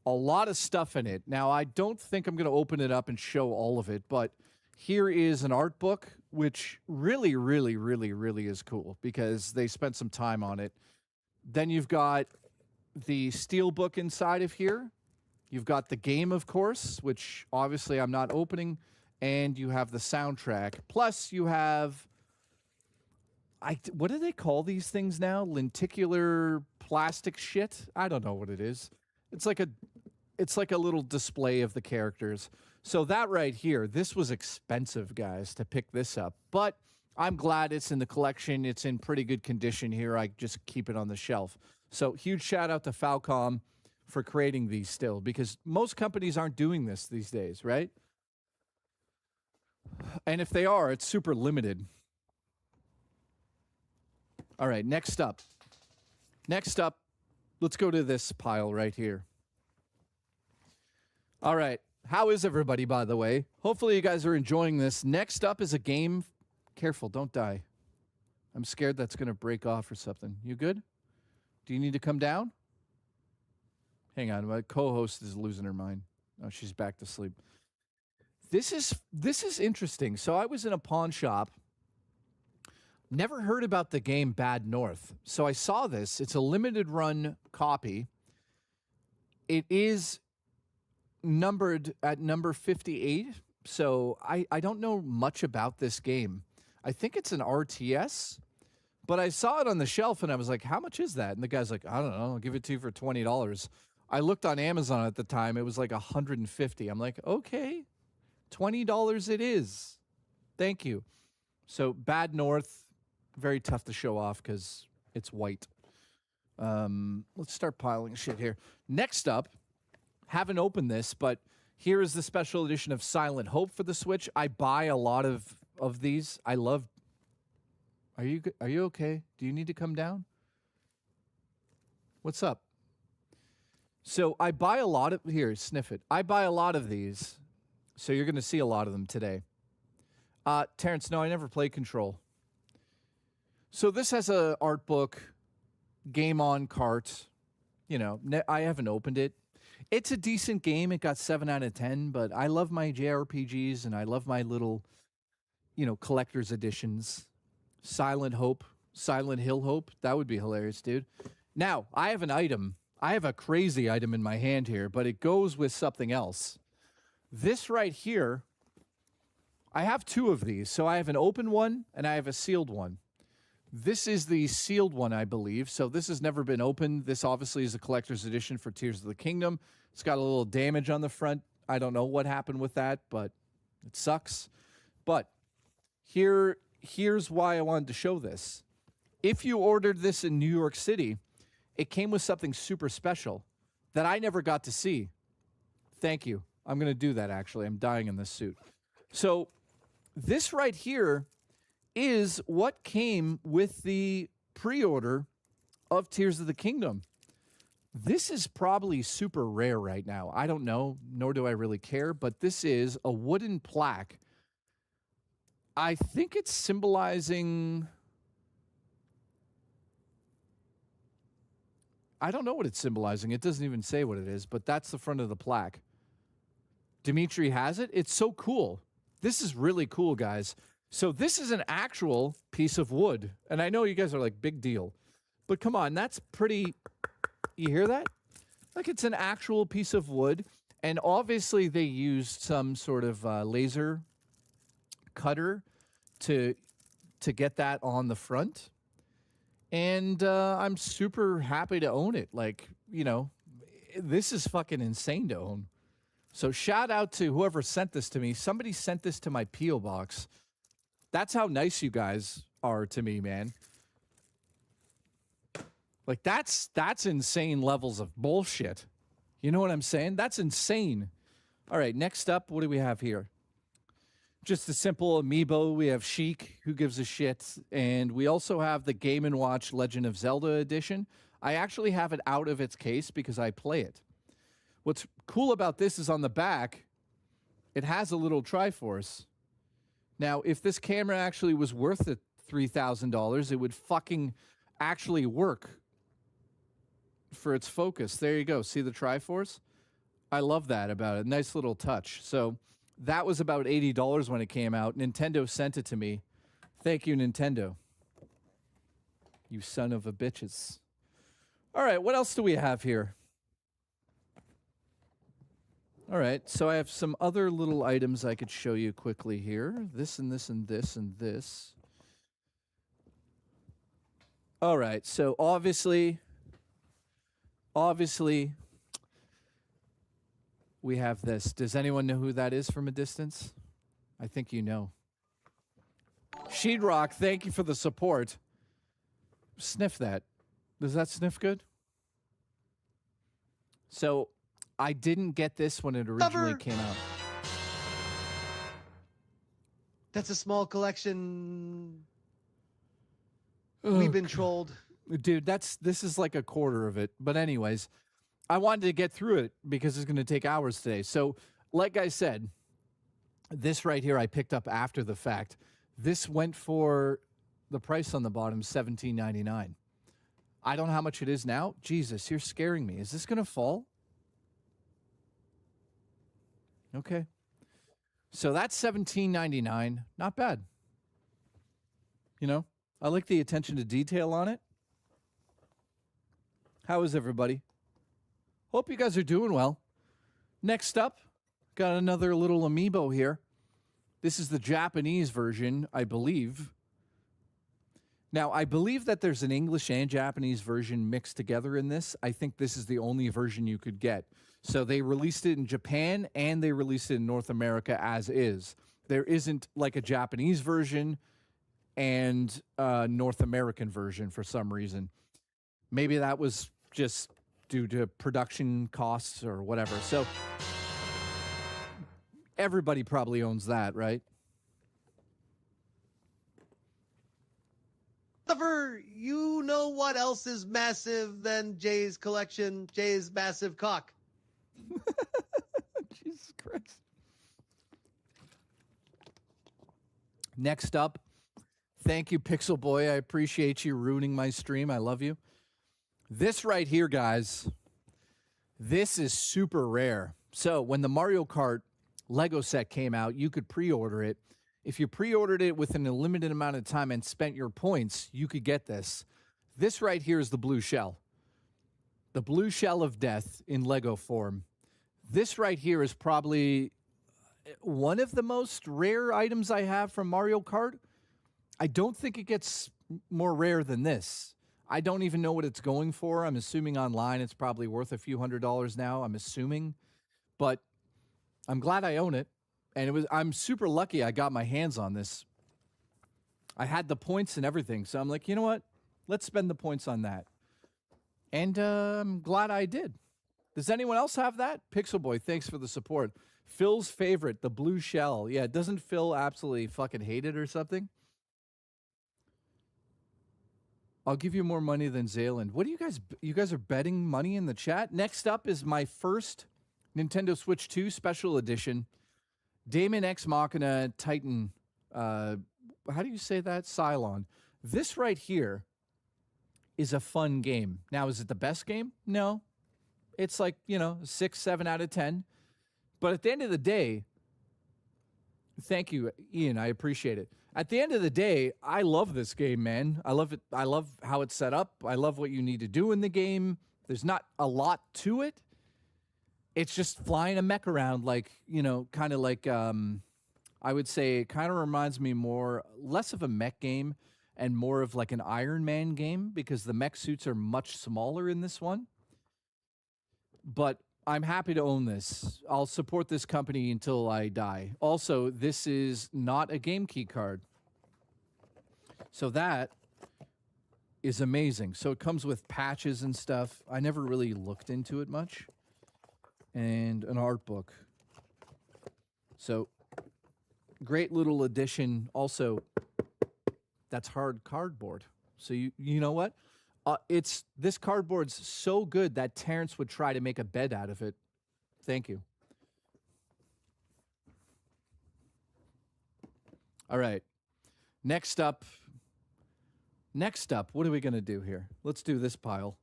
a lot of stuff in it. Now, I don't think I'm going to open it up and show all of it, but here is an art book, which really, really, really, really is cool because they spent some time on it. Then you've got the steel book inside of here. You've got the game, of course, which obviously I'm not opening, and you have the soundtrack. Plus, you have what do they call these things now? Lenticular plastic shit? I don't know what it is. It's like a little display of the characters. So that right here, this was expensive, guys, to pick this up. But I'm glad it's in the collection. It's in pretty good condition here. I just keep it on the shelf. So huge shout out to Falcom for creating these still, because most companies aren't doing this these days, right? And if they are, it's super limited. All right, next up. Next up, let's go to this pile right here. All right, how is everybody, by the way? Hopefully you guys are enjoying this. Next up is a game. Careful, don't die. I'm scared that's going to break off or something. You good? Do you need to come down? Hang on, my co-host is losing her mind. Oh, she's back to sleep. This is interesting. So I was in a pawn shop. Never heard about the game Bad North. So I saw this. It's a limited run copy. It is numbered at number 58. So I don't know much about this game. I think it's an RTS. But I saw it on the shelf and I was like, how much is that? And the guy's like, I don't know, I'll give it to you for $20. I looked on Amazon at the time. It was like $150. I'm like, okay, $20 it is. Thank you. So Bad North, very tough to show off because it's white. Let's start piling shit here. Next up, haven't opened this, but here is the special edition of Silent Hope for the Switch. I buy a lot of these. I love. Are you okay? Do you need to come down? What's up? So I buy a lot of, here, sniff it. I buy a lot of these, so you're going to see a lot of them today. Terrence, no, I never played Control. So this has a art book, game on cart. You know, I haven't opened it. It's a decent game. It got 7 out of 10, but I love my JRPGs and I love my little, collector's editions. Silent Hope, Silent Hill Hope. That would be hilarious, dude. Now, I have an item. I have a crazy item in my hand here, but it goes with something else. This right here, I have two of these. So I have an open one and I have a sealed one. This is the sealed one, I believe. So this has never been opened. This obviously is a collector's edition for Tears of the Kingdom. It's got a little damage on the front. I don't know what happened with that, but it sucks. But here's why I wanted to show this. If you ordered this in New York City, it came with something super special that I never got to see. Thank you. I'm going to do that, actually. I'm dying in this suit. So this right here is what came with the pre-order of Tears of the Kingdom. This is probably super rare right now. I don't know, nor do I really care, but this is a wooden plaque I think it's symbolizing... I don't know what it's symbolizing. It doesn't even say what it is, but that's the front of the plaque. Dimitri has it. It's so cool. This is really cool, guys. So this is an actual piece of wood. And I know you guys are like, big deal. But come on, that's pretty... You hear that? Like, it's an actual piece of wood. And obviously they used some sort of laser cutter to get that on the front. And I'm super happy to own it. Like, you know, this is fucking insane to own. So shout out to whoever sent this to me. Somebody sent this to my P.O. box. That's how nice you guys are to me, man. Like, that's insane levels of bullshit. You know what I'm saying? That's insane. All right, next up, what do we have here? Just a simple amiibo. We have Sheik, who gives a shit. And we also have the Game & Watch Legend of Zelda edition. I actually have it out of its case because I play it. What's cool about this is on the back, it has a little Triforce. Now, if this camera actually was worth the $3,000, it would fucking actually work for its focus. There you go. See the Triforce? I love that about it. Nice little touch. So that was about $80 when it came out. Nintendo sent it to me. Thank you, Nintendo. You son of a bitches. All right, what else do we have here? All right, so I have some other little items I could show you quickly here. This and this and this and this. All right, so obviously, we have this. Does anyone know who that is from a distance? I think you know. Sheetrock, thank you for the support. Sniff that. Does that sniff good? So, I didn't get this when it originally came out. That's a small collection. We've been trolled. Dude, this is like a quarter of it. But anyways, I wanted to get through it because it's going to take hours today. So, like I said, this right here I picked up after the fact. This went for the price on the bottom, $17.99. I don't know how much it is now. Jesus, you're scaring me. Is this going to fall? Okay. So that's $17.99. Not bad. You know, I like the attention to detail on it. How is everybody? Hope you guys are doing well. Next up, got another little amiibo here. This is the Japanese version, I believe. Now, I believe that there's an English and Japanese version mixed together in this. I think this is the only version you could get. So they released it in Japan and they released it in North America as is. There isn't like a Japanese version and a North American version for some reason. Maybe that was just due to production costs or whatever. So everybody probably owns that, right? However, you know what else is massive than Jay's collection? Jay's massive cock. Jesus Christ. Next up, thank you, Pixel Boy. I appreciate you ruining my stream. I love you. This right here, guys, this is super rare. So when the Mario Kart Lego set came out, you could pre-order it. If you pre-ordered it within a limited amount of time and spent your points, you could get this. This right here is the blue shell. The blue shell of death in Lego form. This right here is probably one of the most rare items I have from Mario Kart. I don't think it gets more rare than this. I don't even know what it's going for. I'm assuming online it's probably worth a few $100s now. I'm assuming. But I'm glad I own it. And I'm super lucky I got my hands on this. I had the points and everything. So I'm like, you know what? Let's spend the points on that. And I'm glad I did. Does anyone else have that? Pixel Boy, thanks for the support. Phil's favorite, the blue shell. Yeah, doesn't Phil absolutely fucking hate it or something? I'll give you more money than Zayland. What do you guys are betting money in the chat? Next up is my first Nintendo Switch 2 Special Edition Daemon X Machina Titan How do you say that? Cylon. This right here is a fun game. Now, is it the best game? No. It's like, 6, 7 out of 10. But at the end of the day, thank you, Ian. I appreciate it. At the end of the day, I love this game, man. I love it. I love how it's set up. I love what you need to do in the game. There's not a lot to it. It's just flying a mech around like, kind of like, I would say it kind of reminds me less of a mech game and more of like an Iron Man game because the mech suits are much smaller in this one. But I'm happy to own this. I'll support this company until I die. Also, this is not a game key card. So that is amazing. So it comes with patches and stuff. I never really looked into it much. And an art book. So great little addition. Also, that's hard cardboard. So you know what? This cardboard's so good that Terrence would try to make a bed out of it. Thank you. All right. Next up, what are we going to do here? Let's do this pile.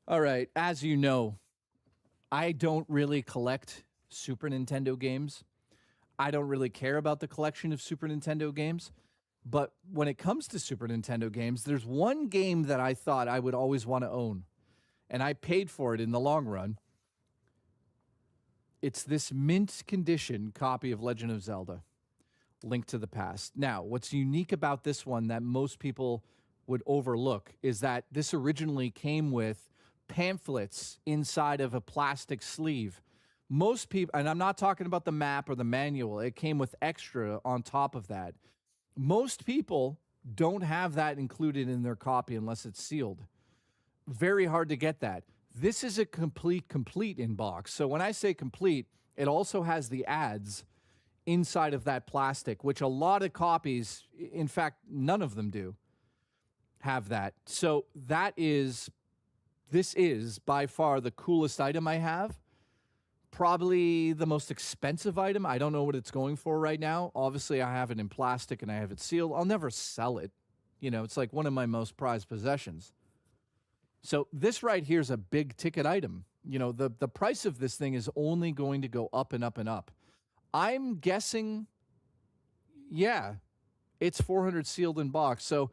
All right. As you know, I don't really collect Super Nintendo games. I don't really care about the collection of Super Nintendo games. But when it comes to Super Nintendo games, there's one game that I thought I would always want to own. And I paid for it in the long run. It's this mint condition copy of Legend of Zelda, Link to the Past. Now, what's unique about this one that most people would overlook is that this originally came with pamphlets inside of a plastic sleeve. Most people, and I'm not talking about the map or the manual, it came with extra on top of that. Most people don't have that included in their copy unless it's sealed. Very hard to get that. This is a complete in box. So when I say complete, it also has the ads inside of that plastic, which a lot of copies, in fact, none of them do have that. So this is by far the coolest item I have. Probably the most expensive item. I don't know what it's going for right now. Obviously, I have it in plastic and I have it sealed. I'll never sell it. It's like one of my most prized possessions. So this right here is a big ticket item. The price of this thing is only going to go up and up and up. I'm guessing, yeah, it's 400 sealed in box. So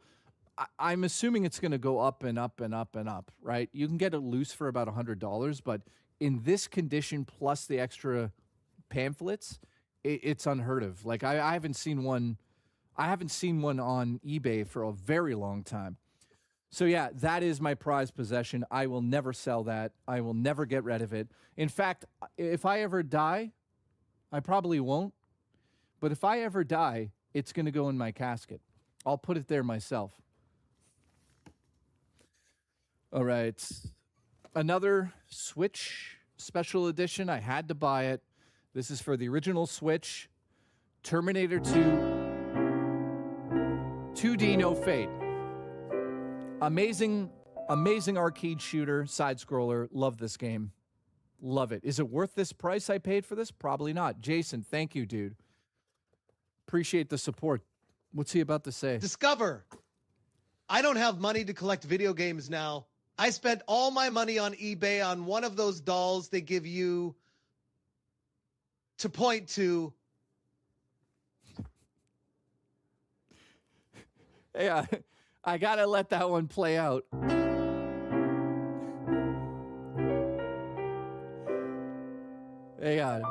I'm assuming it's going to go up and up and up and up, right? You can get it loose for about $100, but in this condition, plus the extra pamphlets, it's unheard of. Like I haven't seen one. I haven't seen one on eBay for a very long time. So yeah, that is my prized possession. I will never sell that. I will never get rid of it. In fact, if I ever die, I probably won't. But if I ever die, it's going to go in my casket. I'll put it there myself. All right. Another Switch special edition. I had to buy it. This is for the original Switch. Terminator 2. 2D No Fate. Amazing arcade shooter, side scroller. Love this game. Love it. Is it worth this price I paid for this? Probably not. Jason, thank you, dude. Appreciate the support. What's he about to say? Discover. I don't have money to collect video games now. I spent all my money on eBay on one of those dolls they give you to point to. Yeah, I gotta let that one play out. Hang on.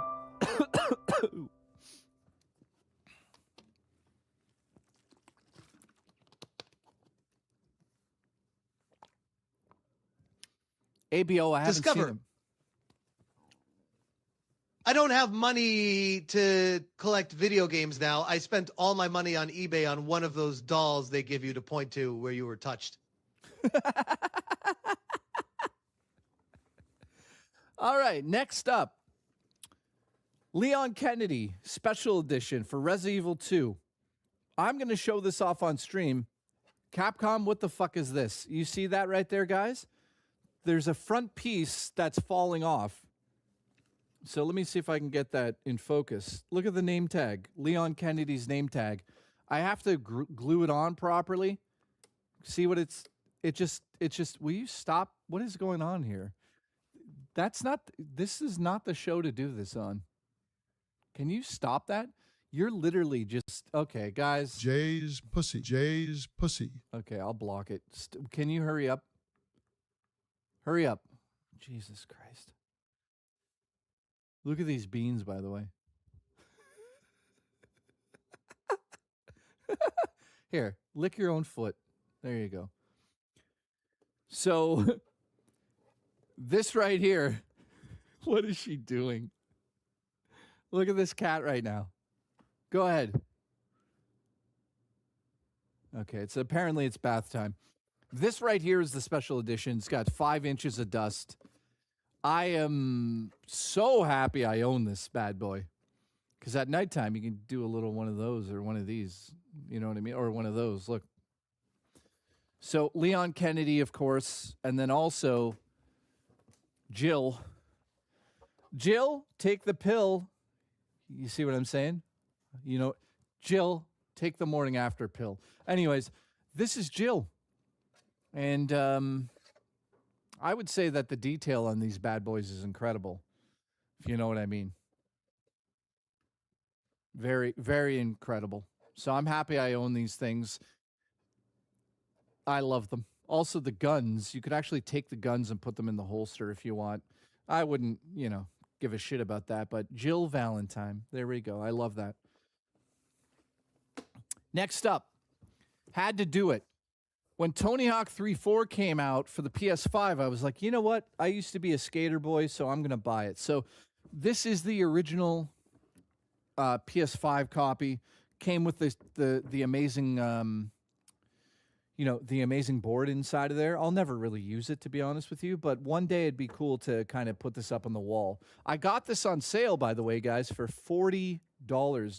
ABO, I haven't Discover. seen him. I don't have money to collect video games now. I spent all my money on eBay on one of those dolls they give you to point to where you were touched. All right, next up. Leon Kennedy, special edition for Resident Evil 2. I'm going to show this off on stream. Capcom, what the fuck is this? You see that right there, guys? There's a front piece that's falling off. So let me see if I can get that in focus. Look at the name tag, Leon Kennedy's name tag. I have to glue it on properly. See what it just, will you stop? What is going on here? This is not the show to do this on. Can you stop that? You're literally just, okay, guys. Jay's pussy. Jay's pussy. Okay, I'll block it. Can you hurry up? Hurry up. Jesus Christ. Look at these beans, by the way. Here, lick your own foot. There you go. So, this right here, what is she doing? Look at this cat right now. Go ahead. Okay, apparently it's bath time. This right here is the special edition. It's got 5 inches of dust. I am so happy I own this bad boy. Because at nighttime, you can do a little one of those or one of these. You know what I mean? Or one of those. Look. So, Leon Kennedy, of course. And then also, Jill. Jill, take the pill. You see what I'm saying? You know, Jill, take the morning after pill. Anyways, this is Jill. And I would say that the detail on these bad boys is incredible, if you know what I mean. Very, very incredible. So I'm happy I own these things. I love them. Also, the guns. You could actually take the guns and put them in the holster if you want. I wouldn't, give a shit about that. But Jill Valentine. There we go. I love that. Next up. Had to do it. When Tony Hawk 3.4 came out for the PS5, I was like, you know what? I used to be a skater boy, so I'm going to buy it. So this is the original PS5 copy. Came with the amazing, the amazing board inside of there. I'll never really use it, to be honest with you, but one day it'd be cool to kind of put this up on the wall. I got this on sale, by the way, guys, for $40.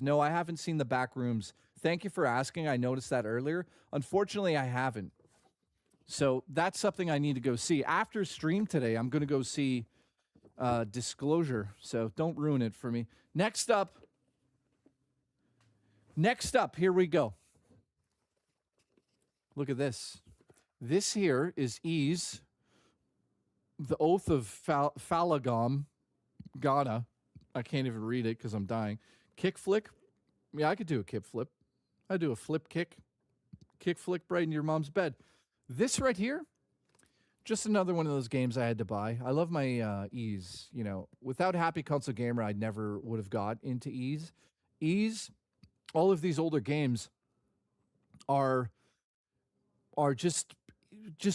No, I haven't seen the back rooms. Thank you for asking. I noticed that earlier. Unfortunately, I haven't. So that's something I need to go see. After stream today, I'm going to go see Disclosure. So don't ruin it for me. Next up, here we go. Look at this. This here is Ease, the Oath of Falagom, Ghana. I can't even read it because I'm dying. Kick flick. Yeah, I could do a kick flip. I do a flip kick. Kick flick right in your mom's bed. This right here, just another one of those games I had to buy. I love my Ease. Without Happy Console Gamer, I never would have got into Ease. Ease, all of these older games are just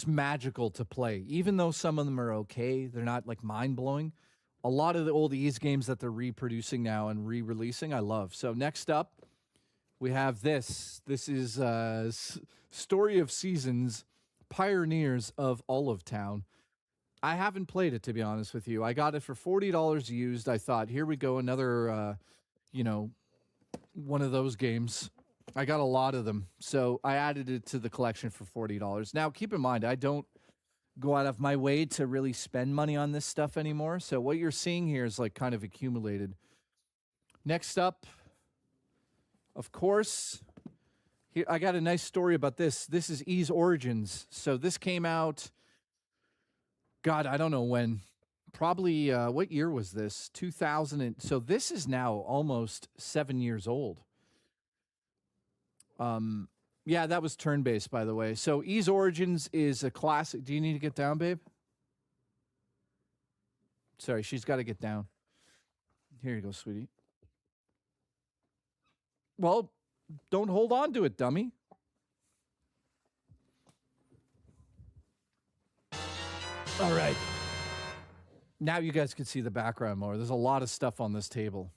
magical to play. Even though some of them are okay, they're not like mind-blowing. A lot of the old Ease games that they're reproducing now and re-releasing, I love. So next up, we have this. This is Story of Seasons, Pioneers of Olive Town. I haven't played it, to be honest with you. I got it for $40 used. I thought, here we go, another, one of those games. I got a lot of them, so I added it to the collection for $40. Now, keep in mind, I don't go out of my way to really spend money on this stuff anymore, so what you're seeing here is like kind of accumulated. Next up, of course, here I got a nice story about this. This is Ease Origins. So this came out, God, I don't know when. Probably, what year was this? 2000. So this is now almost 7 years old. Yeah, that was turn-based, by the way. So Ease Origins is a classic. Do you need to get down, babe? Sorry, she's got to get down. Here you go, sweetie. Well, don't hold on to it, dummy. All right. Now you guys can see the background more. There's a lot of stuff on this table.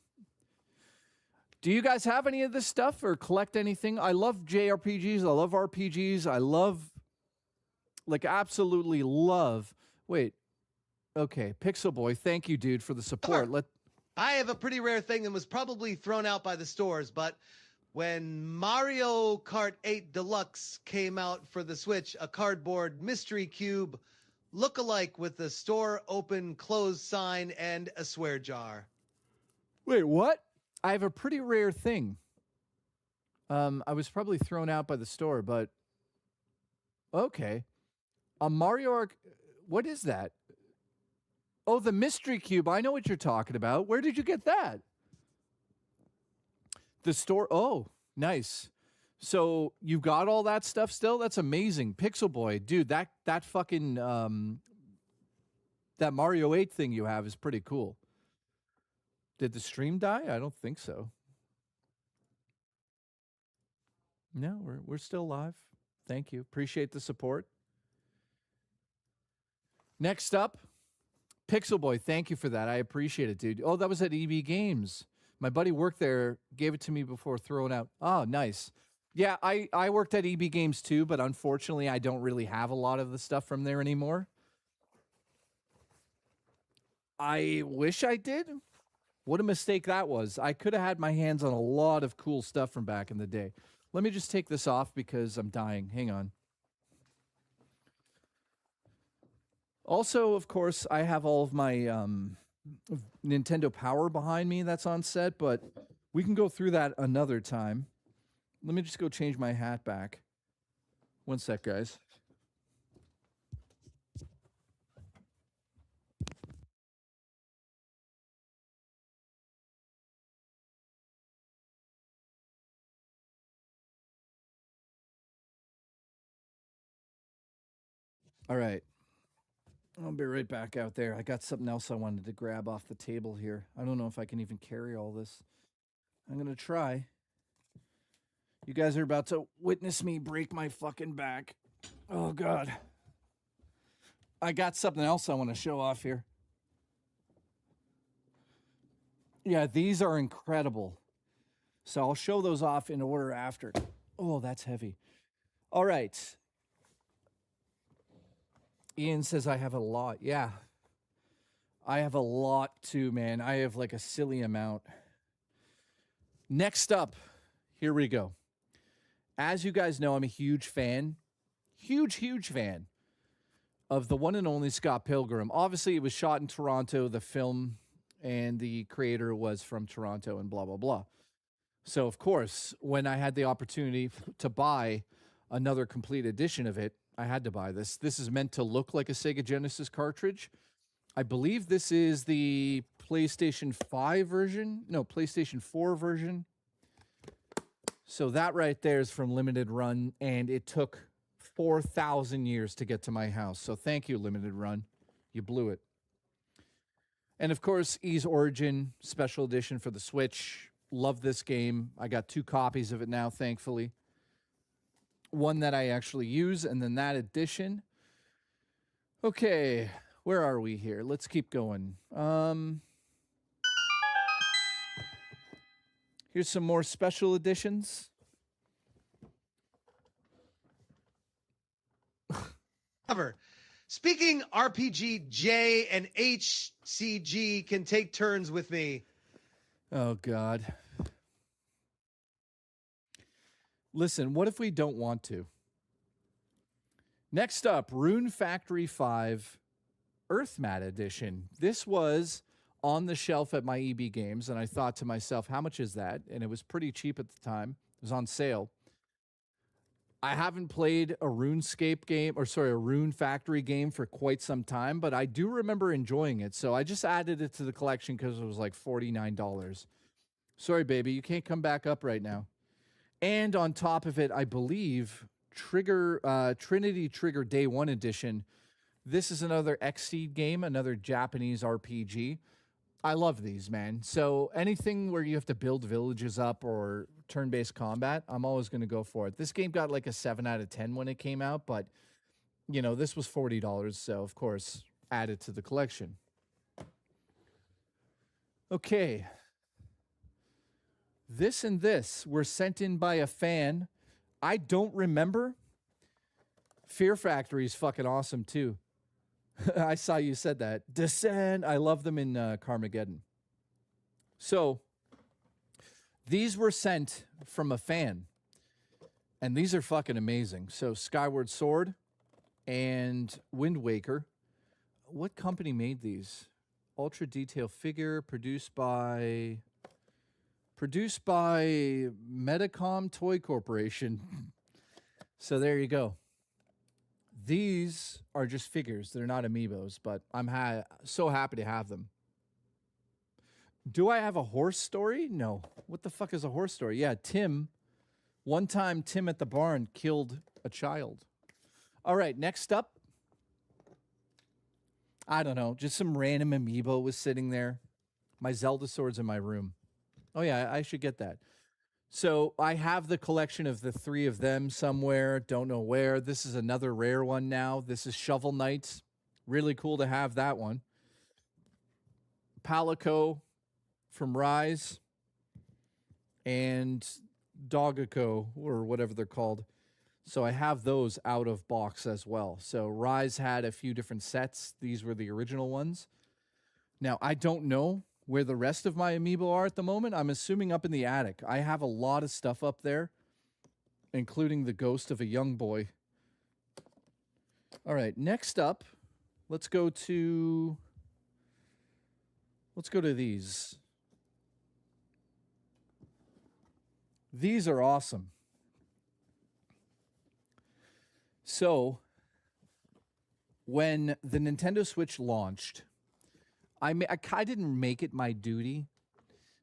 Do you guys have any of this stuff or collect anything? I love JRPGs. I love RPGs. I love, absolutely love. Wait. Okay. Pixel Boy, thank you, dude, for the support. I have a pretty rare thing that was probably thrown out by the stores, but when Mario Kart 8 Deluxe came out for the Switch, a cardboard mystery cube look-alike with the store open close sign and a swear jar. Wait, what? I have a pretty rare thing. I was probably thrown out by the store, but okay. A Mario Arc. What is that? Oh, the mystery cube. I know what you're talking about. Where did you get that? The store. Oh, nice. So you got all that stuff still? That's amazing. Pixel Boy, dude, that fucking that Mario 8 thing you have is pretty cool. Did the stream die? I don't think so. No, we're still live. Thank you. Appreciate the support. Next up, Pixel Boy, thank you for that. I appreciate it, dude. Oh, that was at EB Games. My buddy worked there, gave it to me before throwing out. Oh, nice. Yeah, I worked at EB Games too, but unfortunately I don't really have a lot of the stuff from there anymore. I wish I did. What a mistake that was. I could have had my hands on a lot of cool stuff from back in the day. Let me just take this off because I'm dying. Hang on. Also, of course, I have all of my Nintendo Power behind me that's on set, but we can go through that another time. Let me just go change my hat back. One sec, guys. All right. I'll be right back out there. I got something else I wanted to grab off the table here. I don't know if I can even carry all this. I'm going to try. You guys are about to witness me break my fucking back. Oh, God. I got something else I want to show off here. Yeah, these are incredible. So I'll show those off in order after. Oh, that's heavy. All right. Ian says I have a lot. Yeah. I have a lot too, man. I have like a silly amount. Next up, here we go. As you guys know, I'm a huge fan, huge fan of the one and only Scott Pilgrim. Obviously, it was shot in Toronto, the film, and the creator was from Toronto and blah, blah, blah. So, of course, when I had the opportunity to buy another complete edition of it, I had to buy this. This is meant to look like a Sega Genesis cartridge. I believe this is the PlayStation 5 version. No, PlayStation 4 version. So that right there is from Limited Run, and it took 4,000 years to get to my house. So thank you, Limited Run. You blew it. And of course, Ys Origin Special Edition for the Switch. Love this game. I got 2 copies of it now, thankfully. One that I actually use, and then that edition. Okay, where are we here? Let's keep going. Here's some more special editions. Speaking RPG, J and HCG can take turns with me. Oh, God. Listen, what if we don't want to? Next up, Rune Factory 5 Earthmat Edition. This was on the shelf at my EB Games, and I thought to myself, how much is that? And it was pretty cheap at the time. It was on sale. I haven't played a RuneScape game, a Rune Factory game for quite some time, but I do remember enjoying it. So I just added it to the collection because it was like $49. Sorry, baby, you can't come back up right now. And on top of it, I believe Trinity Trigger Day 1 Edition. This is another Xseed game, another Japanese RPG. I love these, man. So anything where you have to build villages up or turn-based combat, I'm always going to go for it. This game got like a 7 out of 10 when it came out, but, you know, this was $40, so, of course, add it to the collection. Okay. This and this were sent in by a fan. I don't remember. Fear Factory is fucking awesome, too. I saw you said that. Descend. I love them in Carmageddon. So, these were sent from a fan. And these are fucking amazing. So, Skyward Sword and Wind Waker. what company made these? Ultra detail figure produced by Medicom Toy Corporation. So there you go. These are just figures. They're not amiibos, but I'm so happy to have them. Do I have a horse story? No. What the fuck is a horse story? Yeah, Tim. One time, Tim at the barn killed a child. All right, next up. I don't know. Just some random amiibo was sitting there. My Zelda sword's in my room. Oh, yeah, I should get that. So I have the collection of the 3 of them somewhere. Don't know where. This is another rare one now. This is Shovel Knight. Really cool to have that one. Palico from Rise. And Dogako, or whatever they're called. So I have those out of box as well. So Rise had a few different sets. These were the original ones. Now, I don't know where the rest of my amiibo are at the moment. I'm assuming up in the attic. I have a lot of stuff up there, including the ghost of a young boy. All right, next up, let's go to these. These are awesome. So, when the Nintendo Switch launched, I didn't make it my duty,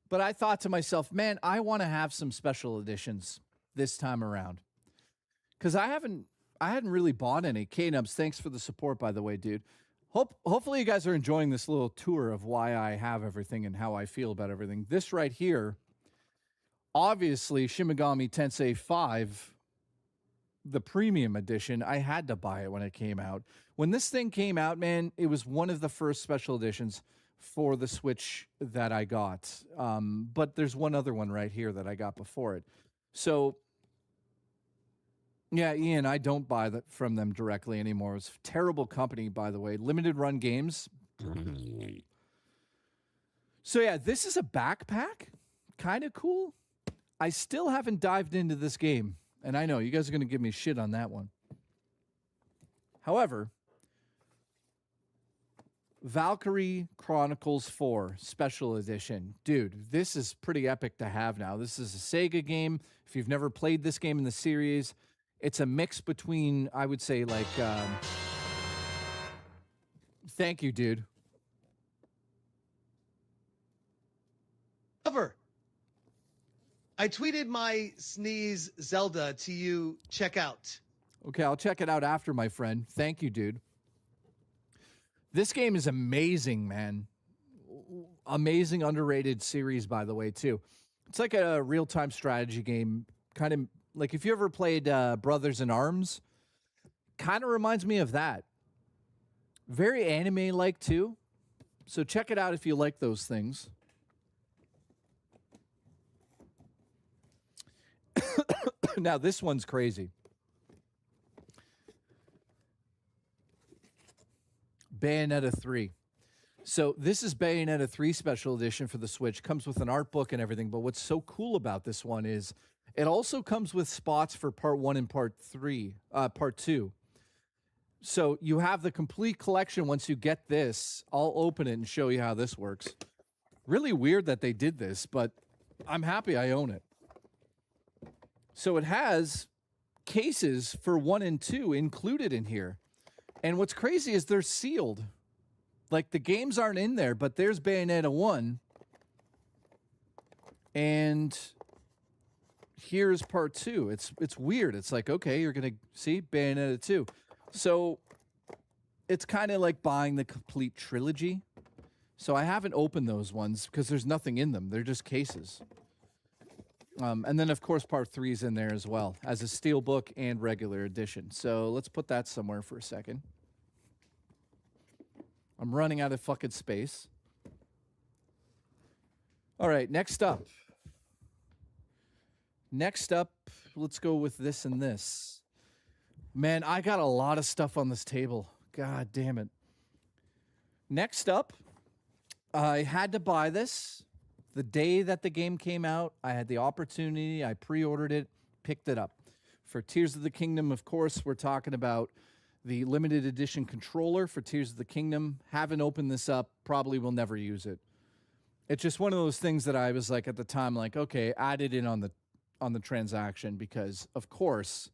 but I thought to myself, man, I want to have some special editions this time around. Because I hadn't really bought any. K-Nubs, thanks for the support, by the way, dude. Hopefully you guys are enjoying this little tour of why I have everything and how I feel about everything. This right here, obviously, Shin Megami Tensei 5, the premium edition, I had to buy it when it came out. When this thing came out, man, it was one of the first special editions for the Switch that I got. But there's one other one right here that I got before it. So, yeah, Ian, I don't buy that from them directly anymore. It's a terrible company, by the way. Limited run games. So, yeah, this is a backpack. Kind of cool. I still haven't dived into this game. And I know you guys are going to give me shit on that one. However, Valkyrie Chronicles 4 Special Edition. Dude, this is pretty epic to have now. This is a Sega game. If you've never played this game in the series, it's a mix between, I would say, like... Thank you, dude. Cover. I tweeted my sneeze Zelda to you. Check out. Okay, I'll check it out after, my friend. Thank you, dude. This game is amazing, man. Amazing, underrated series, by the way, too. It's like a real-time strategy game. Kind of like if you ever played Brothers in Arms, kind of reminds me of that. Very anime-like, too. So check it out if you like those things. Now, this one's crazy. Bayonetta 3. So this is Bayonetta 3 Special Edition for the Switch. Comes with an art book and everything. But what's so cool about this one is it also comes with spots for Part 1 and Part 2. So you have the complete collection once you get this. I'll open it and show you how this works. Really weird that they did this, but I'm happy I own it. So it has cases for 1 and 2 included in here. And what's crazy is they're sealed. Like, the games aren't in there, but there's Bayonetta 1. And here's Part 2. It's weird. It's like, okay, you're going to see Bayonetta 2. So it's kind of like buying the complete trilogy. So I haven't opened those ones because there's nothing in them. They're just cases. And then, of course, Part 3 is in there as well as a steelbook and regular edition. So let's put that somewhere for a second. I'm running out of fucking space. All right, next up. Next up, let's go with this and this. Man, I got a lot of stuff on this table. God damn it. Next up, I had to buy this. The day that the game came out, I had the opportunity. I pre-ordered it, picked it up. For Tears of the Kingdom, of course, we're talking about the limited edition controller for Tears of the Kingdom. Haven't opened this up. Probably will never use it. It's just one of those things that I was like at the time, like, okay, add it in on the transaction because, of course,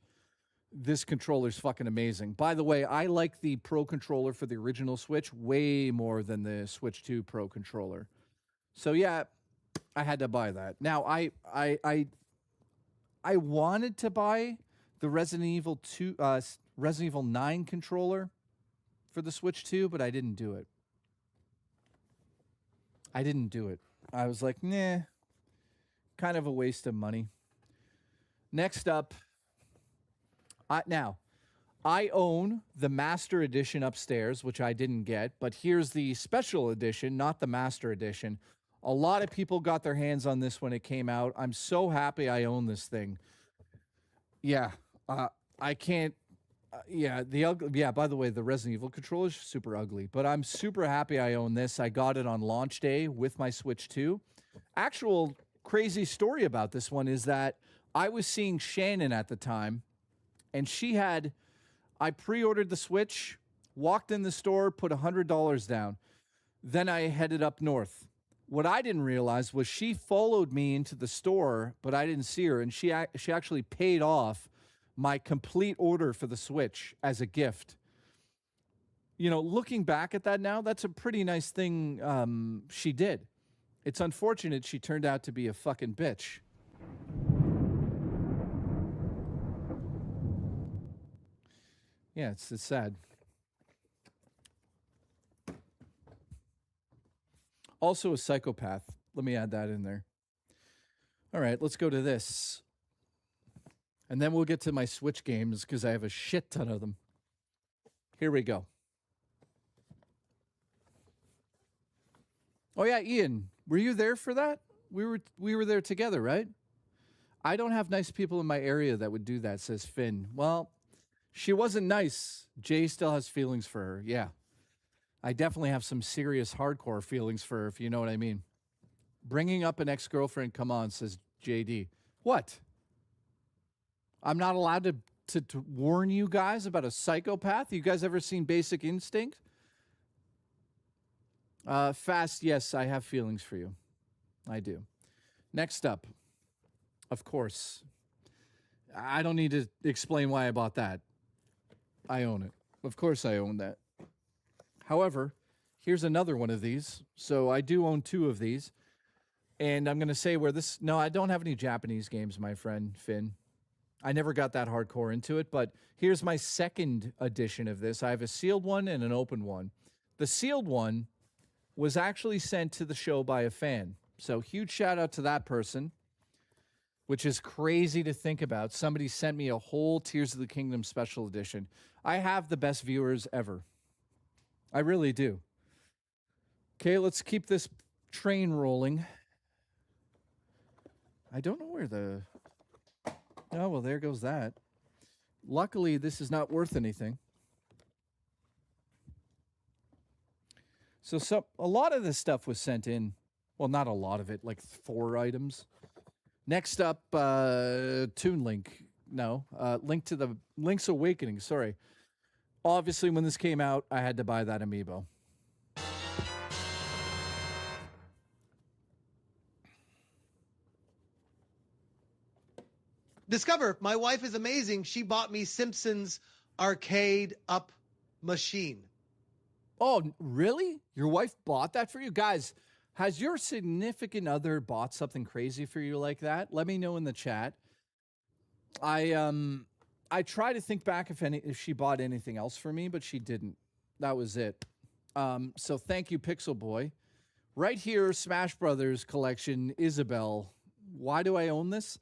this controller's fucking amazing. By the way, I like the Pro controller for the original Switch way more than the Switch 2 Pro controller. So yeah, I had to buy that. Now I wanted to buy the Resident Evil 9 controller for the Switch 2, but I didn't do it. I was like, nah, kind of a waste of money. Next up, I own the Master Edition upstairs, which I didn't get, but here's the Special Edition, not the Master Edition. A lot of people got their hands on this when it came out. I'm so happy I own this thing. Yeah, I can't. By the way, the Resident Evil controller is super ugly, but I'm super happy I own this. I got it on launch day with my Switch 2. Actual crazy story about this one is that I was seeing Shannon at the time, and I pre-ordered the Switch, walked in the store, put $100 down. Then I headed up north. What I didn't realize was she followed me into the store, but I didn't see her, and she actually paid off my complete order for the Switch as a gift. You know, looking back at that now, that's a pretty nice thing she did. It's unfortunate she turned out to be a fucking bitch. Yeah, it's sad. Also a psychopath. Let me add that in there. All right, let's go to this. And then we'll get to my Switch games because I have a shit ton of them. Here we go. Oh yeah, Ian, were you there for that? We were there together, right? I don't have nice people in my area that would do that, says Finn. Well, she wasn't nice. Jay still has feelings for her. Yeah. I definitely have some serious hardcore feelings for her, if you know what I mean. Bringing up an ex-girlfriend, come on, says JD. What? I'm not allowed to warn you guys about a psychopath? You guys ever seen Basic Instinct? Fast, yes, I have feelings for you. I do. Next up, of course, I don't need to explain why I bought that. I own it. Of course I own that. However, here's another one of these. So I do own two of these. And I'm going to say where this... No, I don't have any Japanese games, my friend Finn. I never got that hardcore into it, but here's my second edition of this. I have a sealed one and an open one. The sealed one was actually sent to the show by a fan. So huge shout out to that person, which is crazy to think about. Somebody sent me a whole Tears of the Kingdom special edition. I have the best viewers ever. I really do. Okay, let's keep this train rolling. I don't know where the... Oh, well, there goes that. Luckily, this is not worth anything. So a lot of this stuff was sent in. Well, not a lot of it, like 4 items. Next up, Toon Link. No, Link's Awakening, sorry. Obviously, when this came out, I had to buy that amiibo. Discover, my wife is amazing. She bought me Simpsons arcade up machine. Oh, really? Your wife bought that for you? Guys, has your significant other bought something crazy for you like that? Let me know in the chat. I try to think back if she bought anything else for me, but she didn't. That was it. So thank you, Pixel Boy. Right here, Smash Brothers collection, Isabelle. Why do I own this?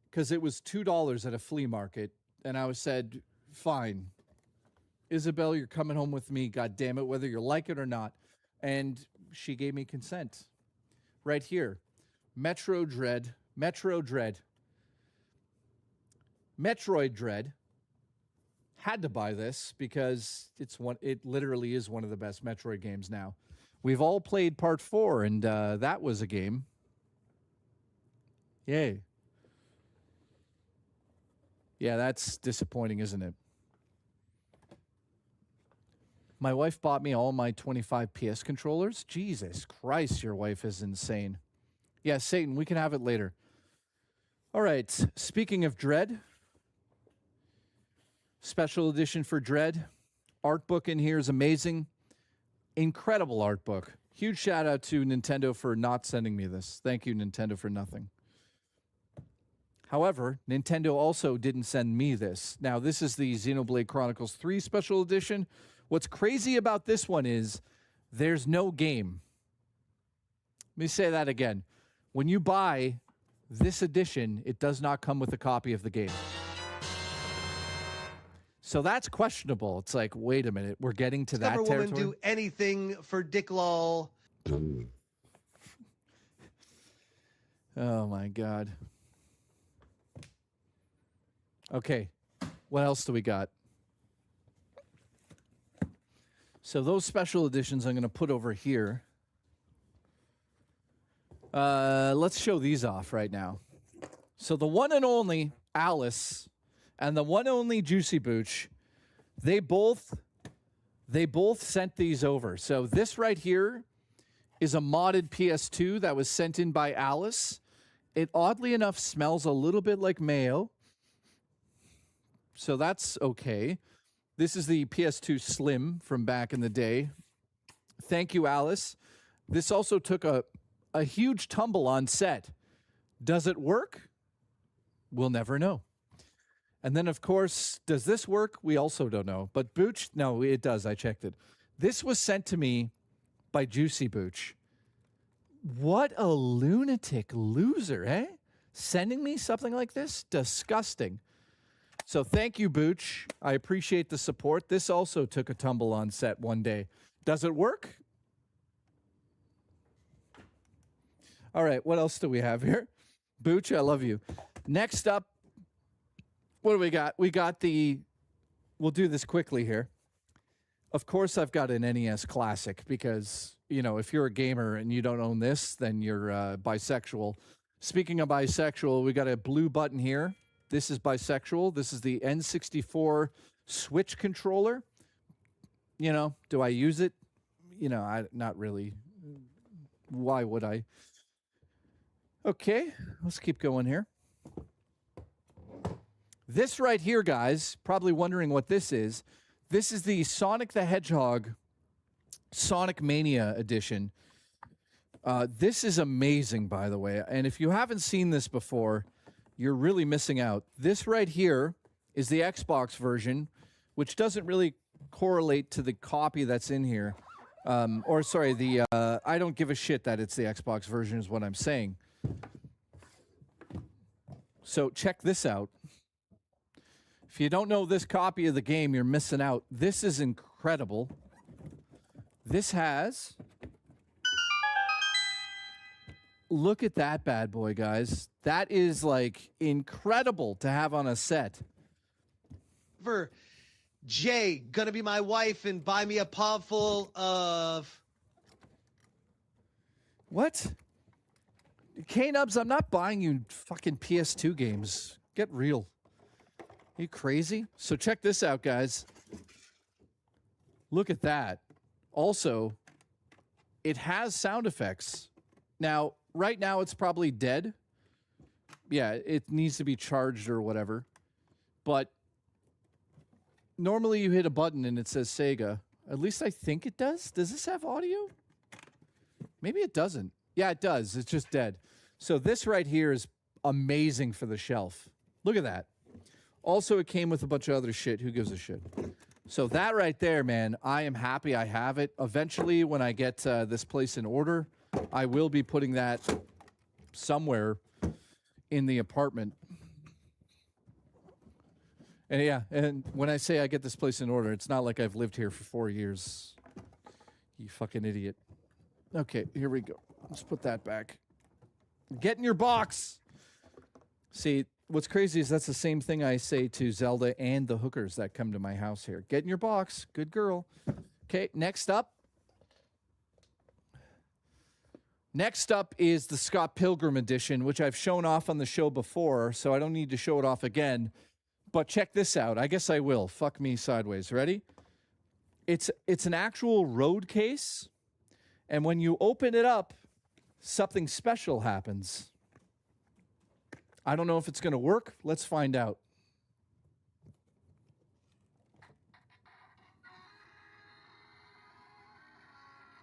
Because it was $2 at a flea market, and I said, fine. Isabelle, you're coming home with me, God damn it, whether you like it or not. And she gave me consent. Right here, Metroid Dread. Had to buy this because it literally is one of the best Metroid games now. We've all played Part 4, and that was a game. Yay. Yeah, that's disappointing, isn't it? My wife bought me all my 25 PS controllers. Jesus Christ, your wife is insane. Yeah, Satan, we can have it later. All right, speaking of Dread, special edition for Dread. Art book in here is amazing. Incredible art book. Huge shout out to Nintendo for not sending me this. Thank you, Nintendo, for nothing. However, Nintendo also didn't send me this. Now, this is the Xenoblade Chronicles 3 special edition. What's crazy about this one is there's no game. Let me say that again. When you buy this edition, it does not come with a copy of the game. So that's questionable. It's like, wait a minute, we're getting to that territory. Woman do anything for Dick Lol. Oh my God. Okay, what else do we got? So those special editions I'm going to put over here. Let's show these off right now. So the one and only Alice and the one and only Juicy Booch, they both sent these over. So this right here is a modded PS2 that was sent in by Alice. It oddly enough smells a little bit like mayo. So that's okay. This is the PS2 Slim from back in the day. Thank you, Alice. This also took a huge tumble on set. Does it work? We'll never know. And then, of course, does this work? We also don't know. But Booch, no, it does. I checked it. This was sent to me by Juicy Booch. What a lunatic loser, eh? Sending me something like this? Disgusting. So thank you, Booch. I appreciate the support. This also took a tumble on set one day. Does it work? All right, what else do we have here? Booch, I love you. Next up, what do we got? We got we'll do this quickly here. Of course, I've got an NES Classic because, you know, if you're a gamer and you don't own this, then you're bisexual. Speaking of bisexual, we got a blue button here. This is bisexual. This is the N64 Switch controller. You know, do I use it? You know, not really. Why would I? Okay, let's keep going here. This right here, guys, probably wondering what this is. This is the Sonic the Hedgehog Sonic Mania edition. This is amazing, by the way. And if you haven't seen this before, you're really missing out. This right here is the Xbox version, which doesn't really correlate to the copy that's in here. Or sorry, I don't give a shit that it's the Xbox version is what I'm saying. So check this out. If you don't know this copy of the game, you're missing out. This is incredible. This has... Look at that bad boy, guys. That is, like, incredible to have on a set. For Jay, gonna be my wife and buy me a pod full of... What? K-Nubs, I'm not buying you fucking PS2 games. Get real. Are you crazy? So check this out, guys. Look at that. Also, it has sound effects. Now, right now it's probably dead. Yeah, it needs to be charged or whatever. But normally you hit a button and it says Sega. At least I think it does. Does this have audio? Maybe it doesn't. Yeah, it does. It's just dead. So this right here is amazing for the shelf. Look at that. Also, it came with a bunch of other shit. Who gives a shit? So that right there, man, I am happy I have it. Eventually, when I get this place in order, I will be putting that somewhere in the apartment. And yeah, and when I say I get this place in order, it's not like I've lived here for 4 years. You fucking idiot. Okay, here we go. Let's put that back. Get in your box. See, what's crazy is that's the same thing I say to Zelda and the hookers that come to my house here. Get in your box. Good girl. Okay, next up. Next up is the Scott Pilgrim edition, which I've shown off on the show before, so I don't need to show it off again. But check this out. I guess I will. Fuck me sideways. Ready? It's an actual road case, and when you open it up, something special happens. I don't know if it's going to work. Let's find out.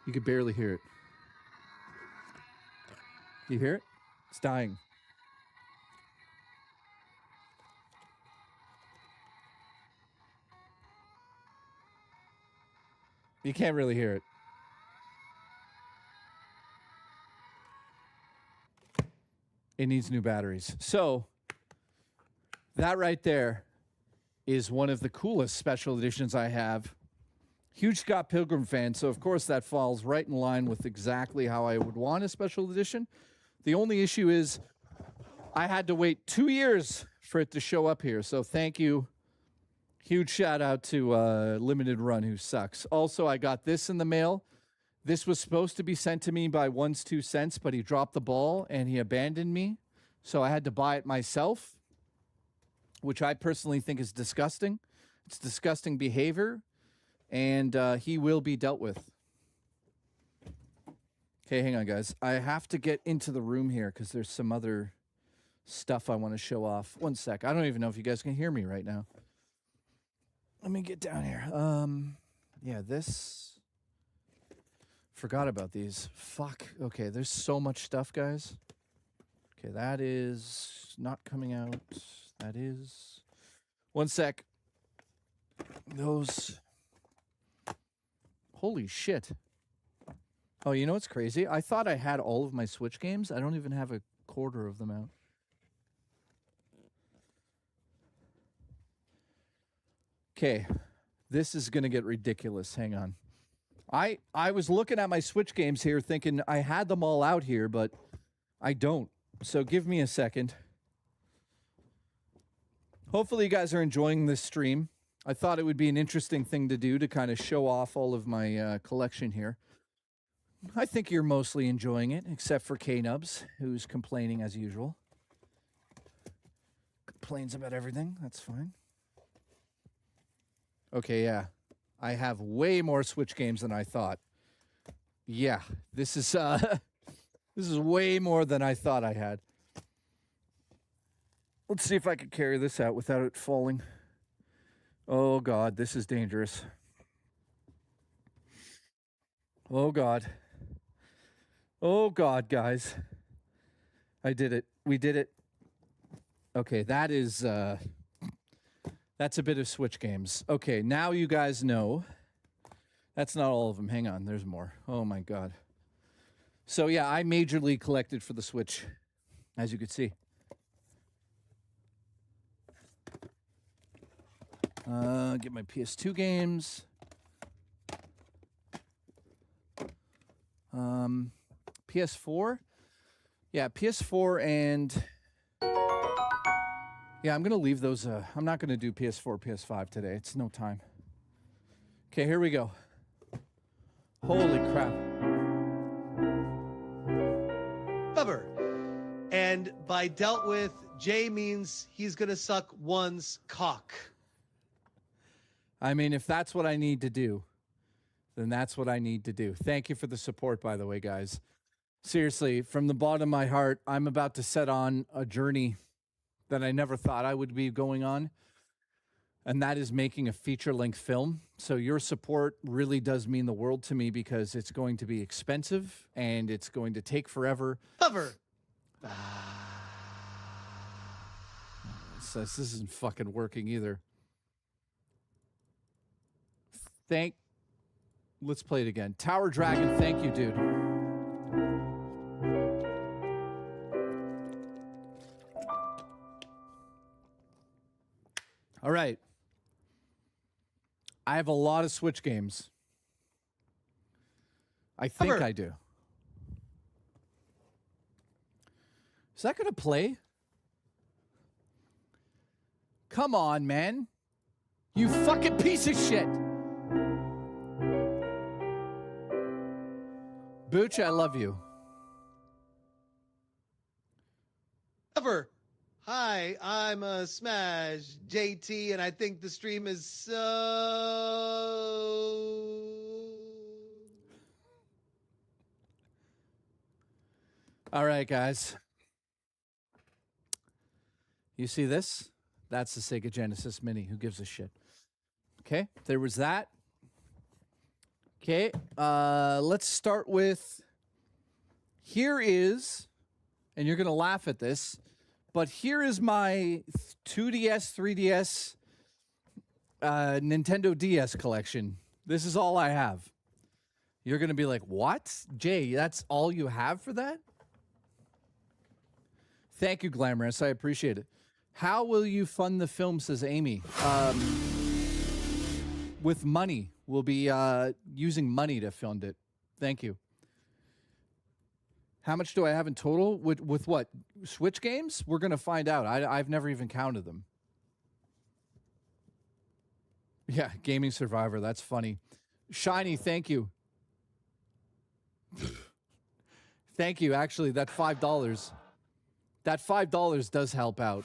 You could barely hear it. You hear it? It's dying. You can't really hear it. It needs new batteries. So that right there is one of the coolest special editions I have. Huge Scott Pilgrim fan, so of course that falls right in line with exactly how I would want a special edition. The only issue is I had to wait 2 years for it to show up here, so thank you. Huge shout out to Limited Run, who sucks. Also, I got this in the mail. This was supposed to be sent to me by One's 2 Cents, but he dropped the ball and he abandoned me, so I had to buy it myself, which I personally think is disgusting. It's disgusting behavior. And he will be dealt with. Okay, hang on, guys. I have to get into the room here because there's some other stuff I want to show off. One sec. I don't even know if you guys can hear me right now. Let me get down here. Yeah, this. Forgot about these. Fuck. Okay, there's so much stuff, guys. Okay, that is not coming out. That is. One sec. Those. Holy shit. Oh, you know what's crazy? I thought I had all of my Switch games. I don't even have a quarter of them out. Okay. This is going to get ridiculous. Hang on. I was looking at my Switch games here thinking I had them all out here, but I don't. So give me a second. Hopefully you guys are enjoying this stream. I thought it would be an interesting thing to do to kind of show off all of my collection here. I think you're mostly enjoying it, except for K-Nubs, who's complaining as usual. Complains about everything. That's fine. Okay, yeah. I have way more Switch games than I thought. Yeah, this is way more than I thought I had. Let's see if I can carry this out without it falling. Oh, God, this is dangerous. Oh, God. Oh, God, guys. I did it. We did it. Okay, that is, that's a bit of Switch games. Okay, now you guys know. That's not all of them. Hang on, there's more. Oh, my God. So, yeah, I majorly collected for the Switch, as you could see. Get my PS2 games. PS4. Yeah, PS4 and... Yeah, I'm going to leave those... I'm not going to do PS4, PS5 today. It's no time. Okay, here we go. Holy crap. Cover. And by dealt with, Jay means he's going to suck one's cock. I mean, if that's what I need to do, then that's what I need to do. Thank you for the support, by the way, guys. Seriously, from the bottom of my heart, I'm about to set on a journey that I never thought I would be going on, and that is making a feature-length film. So your support really does mean the world to me because it's going to be expensive, and it's going to take forever. Cover. This isn't fucking working either. Let's play it again. Tower Dragon, thank you, dude. All right. I have a lot of Switch games. I think I do. Is that going to play? Come on, man. You fucking piece of shit. Booch, I love you. Cover. Hi, I'm Smash JT, and I think the stream is so All right, guys. You see this? That's the Sega Genesis Mini. Who gives a shit? Okay, there was that. Okay, let's start with, here is, and you're going to laugh at this, but here is my 2DS, 3DS, Nintendo DS collection. This is all I have. You're going to be like, what? Jay, that's all you have for that? Thank you, Glamorous. I appreciate it. How will you fund the film, says Amy. With money. We'll be using money to fund it. Thank you. How much do I have in total? With what? Switch games? We're going to find out. I've never even counted them. Yeah, Gaming Survivor. That's funny. Shiny, thank you. Thank you. Actually, that $5. That $5 does help out.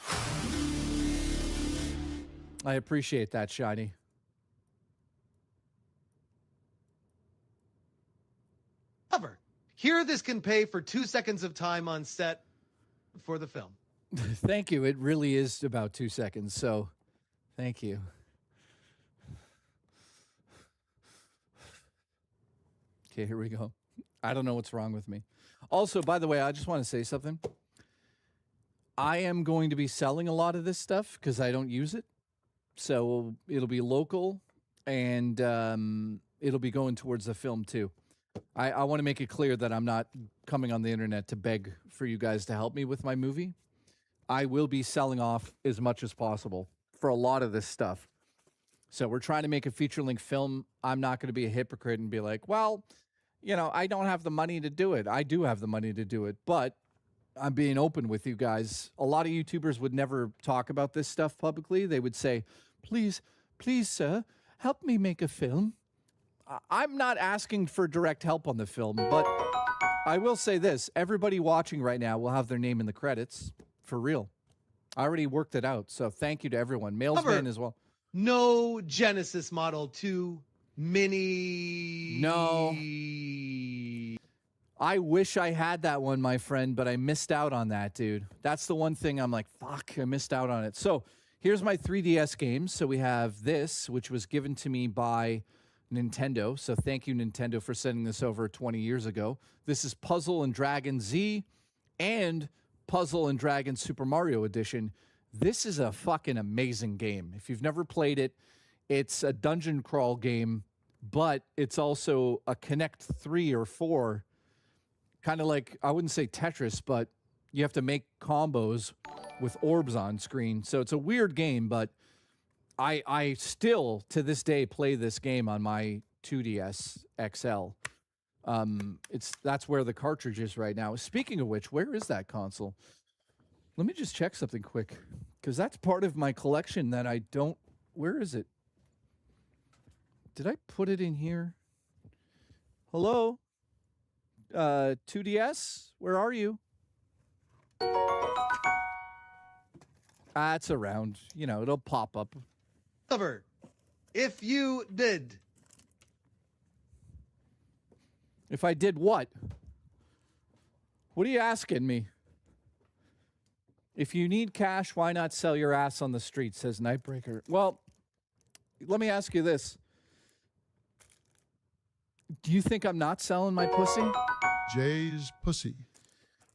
I appreciate that, Shiny. Cover. Here, this can pay for 2 seconds of time on set for the film. Thank you. It really is about 2 seconds, so thank you. Okay, here we go. I don't know what's wrong with me. Also, by the way, I just want to say something. I am going to be selling a lot of this stuff because I don't use it. So it'll be local, and it'll be going towards the film, too. I want to make it clear that I'm not coming on the internet to beg for you guys to help me with my movie. I will be selling off as much as possible for a lot of this stuff. So we're trying to make a feature-length film. I'm not going to be a hypocrite and be like, well, you know, I don't have the money to do it. I do have the money to do it, but I'm being open with you guys. A lot of YouTubers would never talk about this stuff publicly. They would say, please, sir, help me make a film. I'm not asking for direct help on the film, but I will say this. Everybody watching right now will have their name in the credits, for real. I already worked it out, so thank you to everyone. Mailsman as well. No Genesis Model 2 Mini. No. I wish I had that one, my friend, but I missed out on that, dude. That's the one thing I'm like, fuck, I missed out on it. So here's my 3DS games. So we have this, which was given to me by Nintendo. So thank you, Nintendo, for sending this over 20 years ago. This is Puzzle and Dragon Z and Puzzle and Dragon Super Mario Edition. This is a fucking amazing game. If you've never played it, it's a dungeon crawl game, but it's also a Connect 3 or 4, kind of like, I wouldn't say Tetris, but you have to make combos with orbs on screen. So it's a weird game, but I still, to this day, play this game on my 2DS XL. That's where the cartridge is right now. Speaking of which, where is that console? Let me just check something quick, because that's part of my collection that I don't... Where is it? Did I put it in here? Hello? 2DS? Where are you? It's around. You know, it'll pop up. Cover. If you did. If I did what? What are you asking me? If you need cash, why not sell your ass on the street, says Nightbreaker. Well, let me ask you this. Do you think I'm not selling my pussy? Jay's pussy.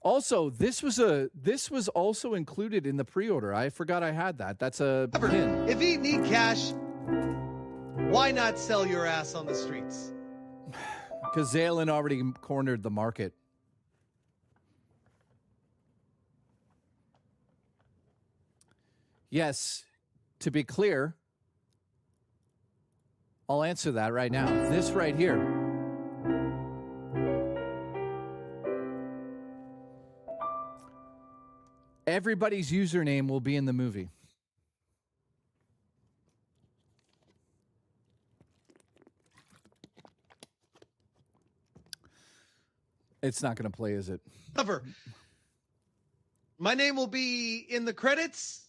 Also, this was also included in the pre-order. I forgot I had that. That's a pin. If you need cash, why not sell your ass on the streets? Because Zalen already cornered the market. Yes, to be clear, I'll answer that right now. This right here. Everybody's username will be in the movie. It's not going to play, is it? Cover. My name will be in the credits.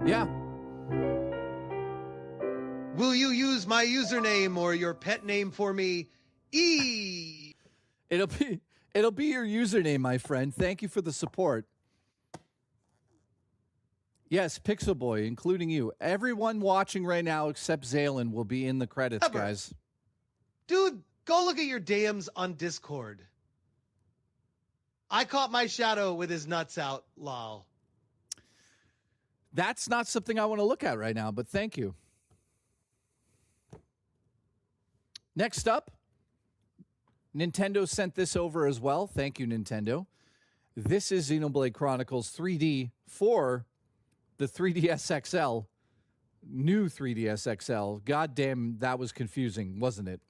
Yeah. Will you use my username or your pet name for me? It'll be your username, my friend. Thank you for the support. Yes, Pixel Boy, including you. Everyone watching right now except Zalen will be in the credits, guys. Dude, go look at your DMs on Discord. I caught my shadow with his nuts out, lol. That's not something I want to look at right now, but thank you. Next up, Nintendo sent this over as well. Thank you, Nintendo. This is Xenoblade Chronicles 3D for the 3DS XL, new 3DS XL. God damn, that was confusing, wasn't it?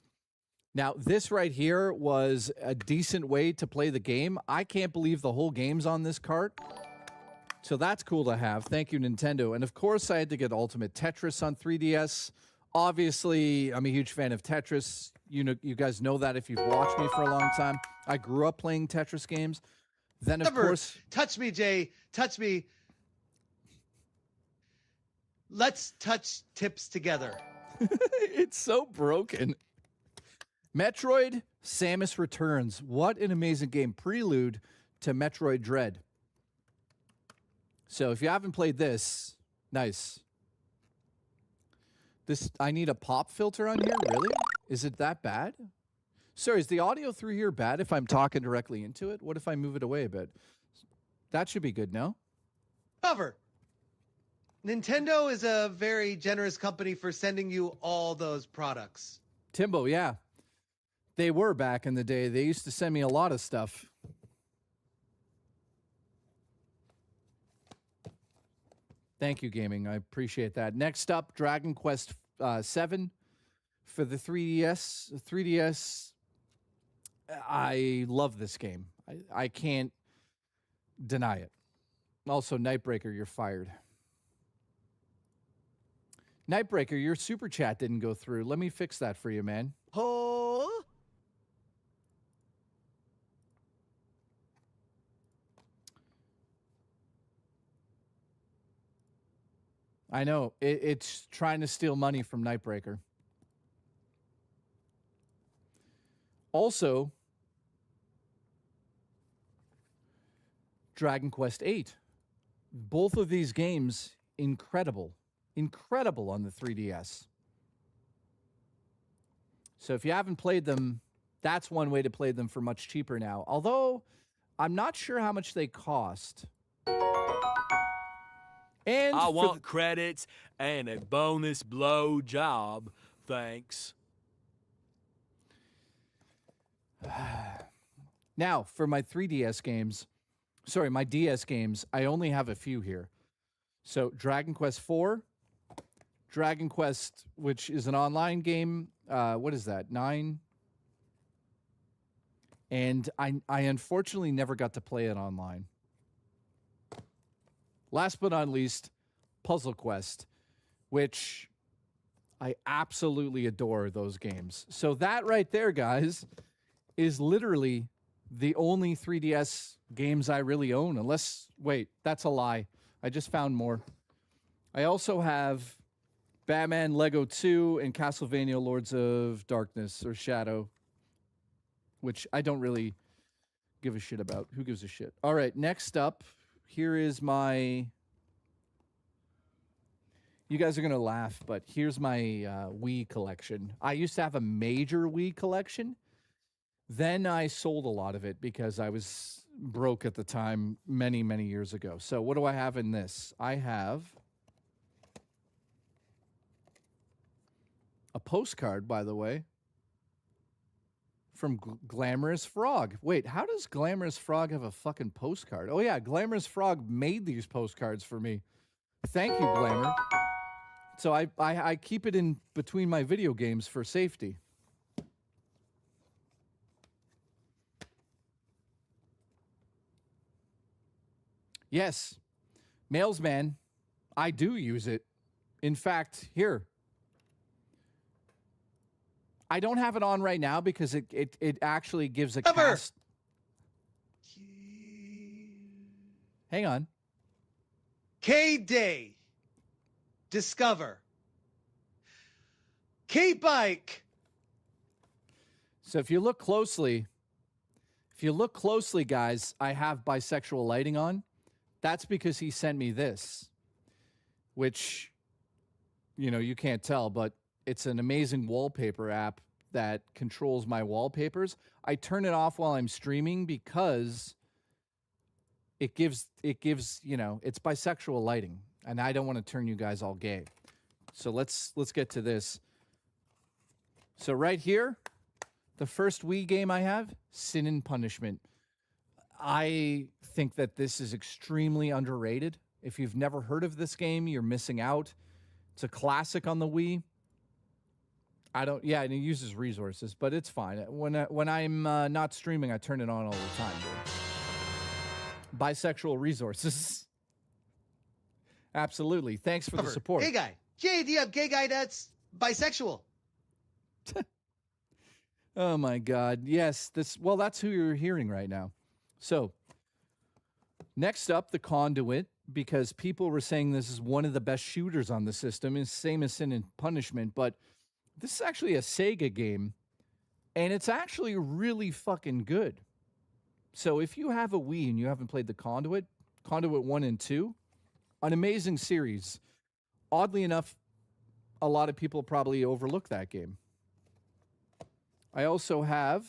Now, this right here was a decent way to play the game. I can't believe the whole game's on this cart. So that's cool to have. Thank you, Nintendo. And of course, I had to get Ultimate Tetris on 3DS. Obviously, I'm a huge fan of Tetris. You guys know that if you've watched me for a long time. I grew up playing Tetris games. Then, of course... Touch me, Jay. Touch me. Let's touch tips together. It's so broken. Metroid Samus Returns. What an amazing game. Prelude to Metroid Dread. So if you haven't played this, nice. I need a pop filter on here? Really? Is it that bad? Sorry, is the audio through here bad if I'm talking directly into it? What if I move it away a bit? That should be good, no? Cover. Nintendo is a very generous company for sending you all those products. Timbo, yeah. They were back in the day. They used to send me a lot of stuff. Thank you, gaming. I appreciate that. Next up, Dragon Quest 7 for the 3DS. 3DS, I love this game. I can't deny it. Also, Nightbreaker, you're fired. Nightbreaker, your super chat didn't go through. Let me fix that for you, man. Oh. I know. It's trying to steal money from Nightbreaker. Also, Dragon Quest 8. Both of these games, incredible. Incredible on the 3DS. So if you haven't played them, that's one way to play them for much cheaper now. Although, I'm not sure how much they cost. And I want credits and a bonus blow job. Thanks. Now, for my 3DS games, sorry, my DS games, I only have a few here. So, Dragon Quest 4, Dragon Quest, which is an online game, what is that, 9? And I unfortunately never got to play it online. Last but not least, Puzzle Quest, which I absolutely adore those games. So that right there, guys, is literally the only 3DS games I really own. Unless, wait, that's a lie. I just found more. I also have Batman Lego 2 and Castlevania Lords of Darkness or Shadow, which I don't really give a shit about. Who gives a shit? All right, next up, here is my... You guys are going to laugh, but here's my Wii collection. I used to have a major Wii collection. Then I sold a lot of it because I was broke at the time many, many years ago. So what do I have in this? I have a postcard, by the way, from Glamorous Frog. Wait, how does Glamorous Frog have a fucking postcard? Oh, yeah, Glamorous Frog made these postcards for me. Thank you, Glamour. So I keep it in between my video games for safety. Yes, Mailsman, I do use it. In fact, here. I don't have it on right now because it actually gives a cast. Hang on. K-Day. Discover. K-Bike. So if you look closely, If you look closely, guys, I have bisexual lighting on. That's because he sent me this, which, you know, you can't tell, but it's an amazing wallpaper app that controls my wallpapers. I turn it off while I'm streaming because it gives, you know, it's bisexual lighting, and I don't want to turn you guys all gay. So let's get to this. So right here, the first Wii game I have, Sin and Punishment. I think that this is extremely underrated. If you've never heard of this game, you're missing out. It's a classic on the Wii. Yeah, and it uses resources, but it's fine. When I'm not streaming, I turn it on all the time, dude. Bisexual resources. Absolutely. Thanks for the support. Gay guy. Jay, do you have gay guy that's bisexual? Oh my God. Yes, that's who you're hearing right now. So, next up, the Conduit, because people were saying this is one of the best shooters on the system. It's same as Sin and Punishment, but this is actually a Sega game, and it's actually really fucking good. So if you have a Wii and you haven't played the Conduit 1 and 2, an amazing series. Oddly enough, a lot of people probably overlook that game. I also have,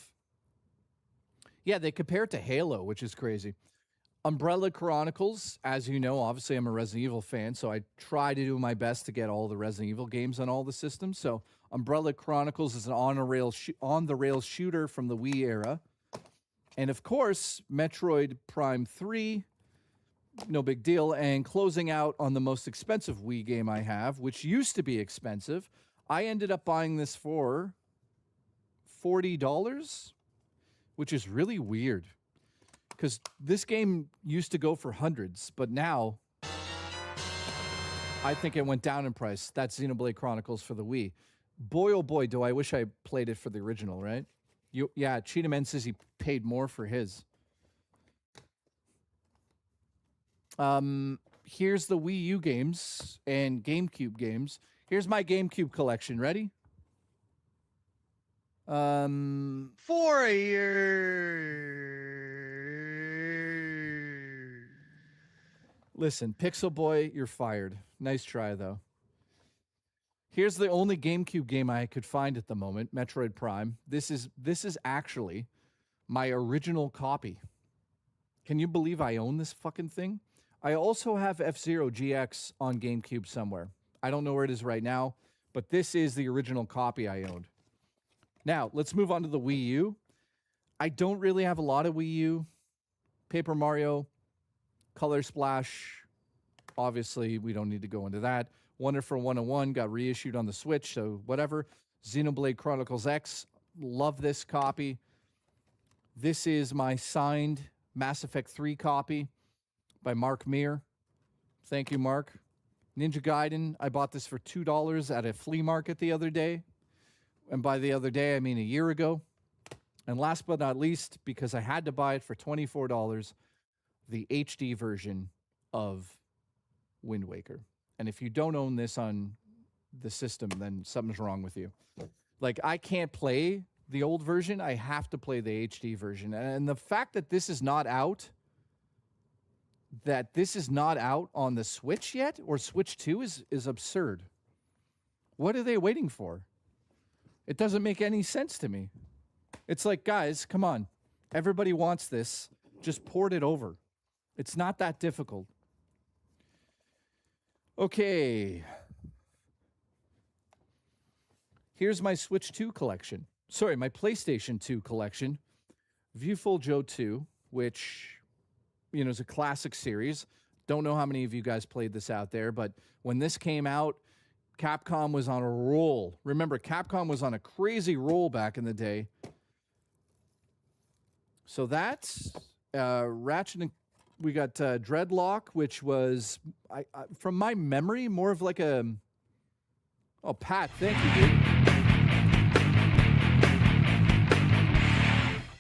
they compare it to Halo, which is crazy. Umbrella Chronicles, as you know, obviously I'm a Resident Evil fan, so I try to do my best to get all the Resident Evil games on all the systems. So Umbrella Chronicles is an on-the-rails shooter from the Wii era. And of course, Metroid Prime 3, no big deal. And closing out on the most expensive Wii game I have, which used to be expensive, I ended up buying this for $40, which is really weird. Because this game used to go for hundreds, but now I think it went down in price. That's Xenoblade Chronicles for the Wii. Boy, oh boy, do I wish I played it for the original, right? Cheetah Man says he paid more for his. Here's the Wii U games and GameCube games. Here's my GameCube collection. Ready? For a year. Listen, Pixel Boy, you're fired. Nice try, though. Here's the only GameCube game I could find at the moment, Metroid Prime. This is actually my original copy. Can you believe I own this fucking thing? I also have F-Zero GX on GameCube somewhere. I don't know where it is right now, but this is the original copy I owned. Now, let's move on to the Wii U. I don't really have a lot of Wii U. Paper Mario, Color Splash. Obviously, we don't need to go into that. Wonderful 101 got reissued on the Switch, so whatever. Xenoblade Chronicles X. Love this copy. This is my signed Mass Effect 3 copy by Mark Meir. Thank you, Mark. Ninja Gaiden. I bought this for $2 at a flea market the other day. And by the other day, I mean a year ago. And last but not least, because I had to buy it for $24, the HD version of Wind Waker. And if you don't own this on the system, then something's wrong with you. Like, I can't play the old version. I have to play the HD version. And the fact that this is not out, on the Switch yet, or Switch 2, is absurd. What are they waiting for? It doesn't make any sense to me. It's like, guys, come on. Everybody wants this. Just port it over. It's not that difficult. Okay. Here's my Switch 2 collection. Sorry, my PlayStation 2 collection. Viewful Joe 2, which, you know, is a classic series. Don't know how many of you guys played this out there, but when this came out, Capcom was on a roll. Remember, Capcom was on a crazy roll back in the day. So that's Ratchet and we got Dreadlock, which was, from my memory, more of like a... Oh, Pat, thank you, dude.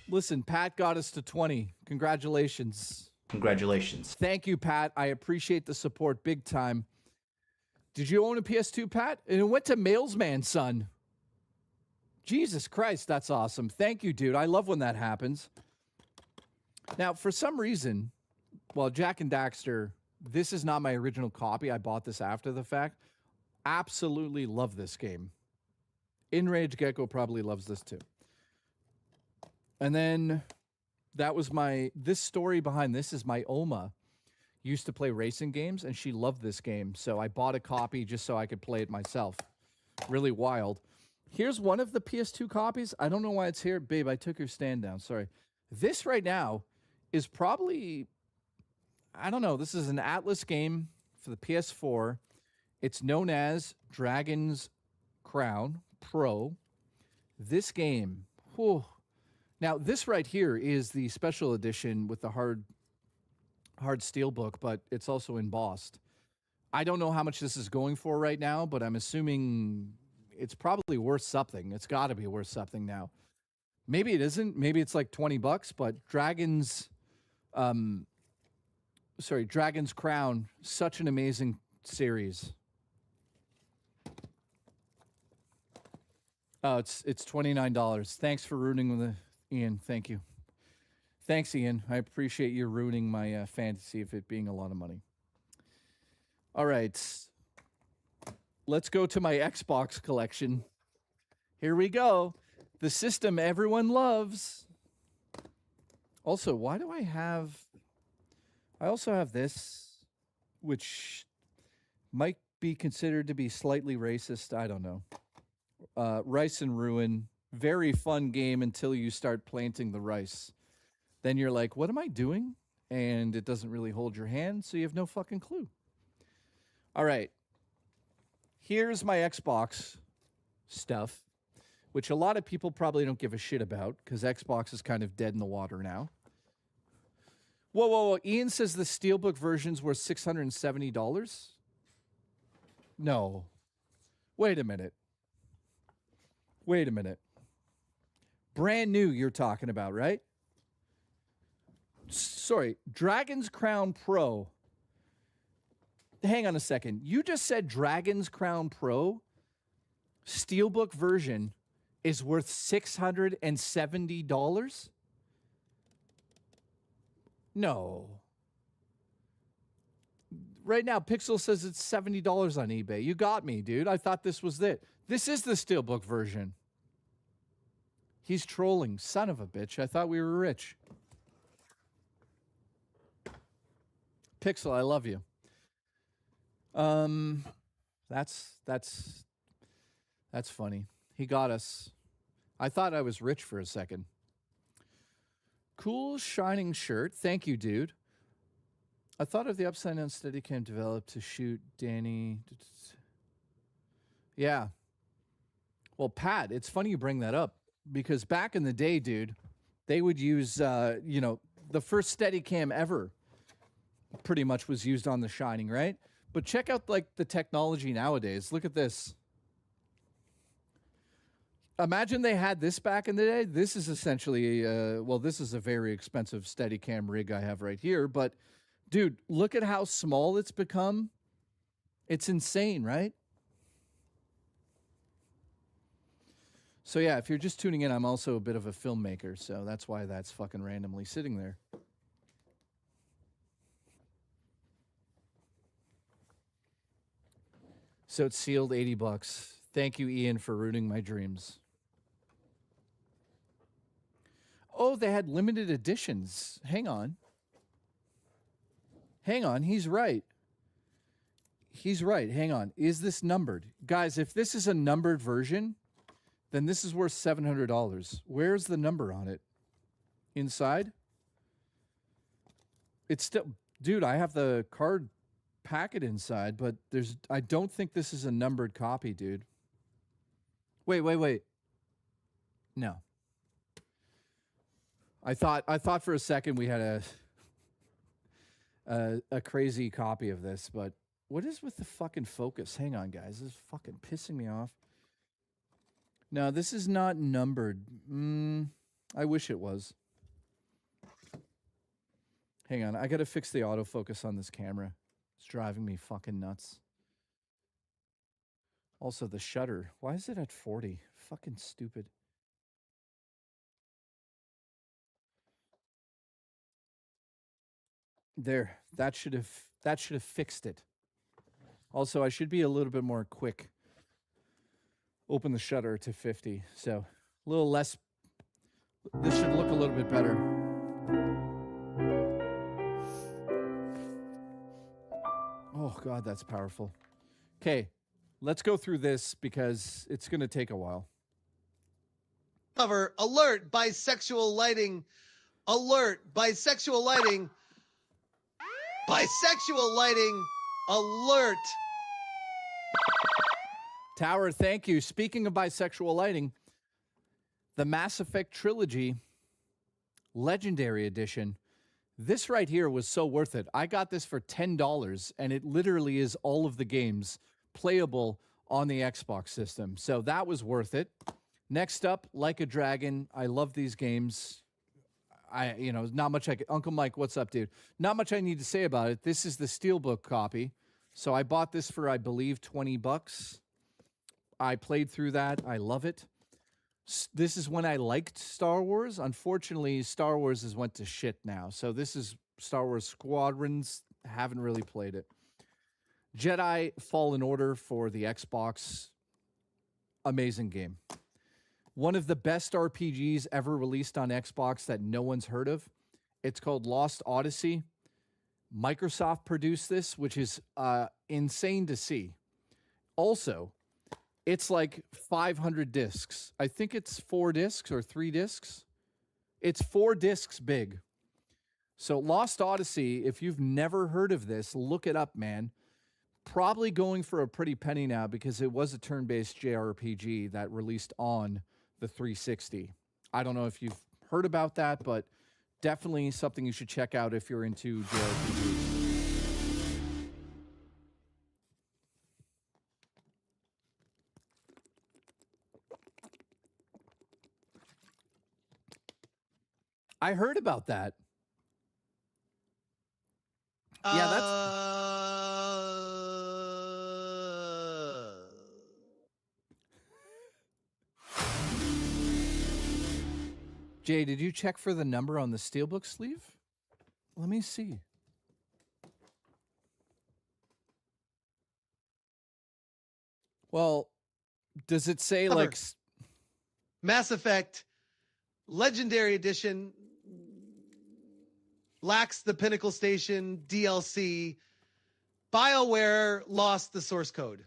Listen, Pat got us to 20. Congratulations. Congratulations. Thank you, Pat. I appreciate the support big time. Did you own a PS2, Pat? And it went to Mailsman, son. Jesus Christ, that's awesome. Thank you, dude. I love when that happens. Now, for some reason, well, Jack and Daxter, this is not my original copy. I bought this after the fact. Absolutely love this game. Enraged Gecko probably loves this too. And then that was this story behind this is my Oma used to play racing games, and she loved this game. So I bought a copy just so I could play it myself. Really wild. Here's one of the PS2 copies. I don't know why it's here. Babe, I took your stand down. Sorry. This right now is probably, I don't know, this is an Atlas game for the PS4. It's known as Dragon's Crown Pro. This game, whew. Now this right here is the special edition with the hard steelbook, but it's also embossed. I don't know how much this is going for right now, but I'm assuming it's probably worth something. It's got to be worth something now. Maybe it isn't. Maybe it's like $20, but Dragon's Crown, such an amazing series. Oh, it's $29. Thanks for ruining the Ian. Thank you. Thanks, Ian. I appreciate you ruining my fantasy of it being a lot of money. All right. Let's go to my Xbox collection. Here we go. The system everyone loves. Also, why do I also have this, which might be considered to be slightly racist. I don't know. Rice and Ruin. Very fun game until you start planting the rice. Then you're like, what am I doing? And it doesn't really hold your hand, so you have no fucking clue. All right. Here's my Xbox stuff, which a lot of people probably don't give a shit about because Xbox is kind of dead in the water now. Whoa. Ian says the Steelbook versions were $670? No. Wait a minute. Brand new you're talking about, right? Sorry, Dragon's Crown Pro. Hang on a second. You just said Dragon's Crown Pro Steelbook version is worth $670? No. Right now, Pixel says it's $70 on eBay. You got me, dude. I thought this was it. This is the Steelbook version. He's trolling. Son of a bitch. I thought we were rich. Pixel, I love you. That's funny. He got us. I thought I was rich for a second. Cool shining shirt. Thank you, dude. I thought of the upside down Steadicam developed to shoot Danny. Yeah. Well, Pat, it's funny you bring that up because back in the day, dude, they would use, the first Steadicam ever pretty much was used on The Shining, right? But check out like the technology nowadays. Look at this. Imagine they had this back in the day. This is essentially, this is a very expensive Steadicam rig I have right here. But, dude, look at how small it's become. It's insane, right? So, yeah, if you're just tuning in, I'm also a bit of a filmmaker. So that's why that's fucking randomly sitting there. So it's sealed $80. Thank you, Ian, for ruining my dreams. Oh, they had limited editions. Hang on. He's right. Hang on. Is this numbered? Guys, if this is a numbered version, then this is worth $700. Where's the number on it? Inside? It's still... Dude, I have the card packet inside, but I don't think this is a numbered copy, dude. Wait. No. I thought for a second we had a crazy copy of this, but what is with the fucking focus? Hang on, guys. This is fucking pissing me off. No, this is not numbered. I wish it was. Hang on. I got to fix the autofocus on this camera. It's driving me fucking nuts. Also, the shutter. Why is it at 40? Fucking stupid. There. That should have fixed it. Also, I should be a little bit more quick. Open the shutter to 50. So, a little less. This should look a little bit better. Oh, God, that's powerful. Okay, let's go through this because it's going to take a while. Cover, alert, bisexual lighting. Alert, bisexual lighting. Bisexual lighting. Alert. Tower, thank you. Speaking of bisexual lighting, the Mass Effect Trilogy Legendary Edition. This right here was so worth it. I got this for $10, and it literally is all of the games playable on the Xbox system. So that was worth it. Next up, Like a Dragon. I love these games. Not much Uncle Mike, what's up, dude? Not much I need to say about it. This is the Steelbook copy. So I bought this for, I believe, $20. I played through that. I love it. This is when I liked Star Wars. Unfortunately, Star Wars has went to shit now. So this is Star Wars Squadrons. Haven't really played it. Jedi Fallen Order for the Xbox. Amazing game. One of the best RPGs ever released on Xbox that no one's heard of. It's called Lost Odyssey. Microsoft produced this, which is insane to see. Also, it's like 500 discs. I think it's 4 discs or 3 discs. It's 4 discs big. So Lost Odyssey, if you've never heard of this, look it up, man. Probably going for a pretty penny now because it was a turn-based JRPG that released on the 360. I don't know if you've heard about that, but definitely something you should check out if you're into JRPGs. I heard about that. Yeah, that's... Jay, did you check for the number on the Steelbook sleeve? Let me see. Well, does it say Cover. like... Mass Effect Legendary Edition lacks the Pinnacle Station DLC. BioWare lost the source code.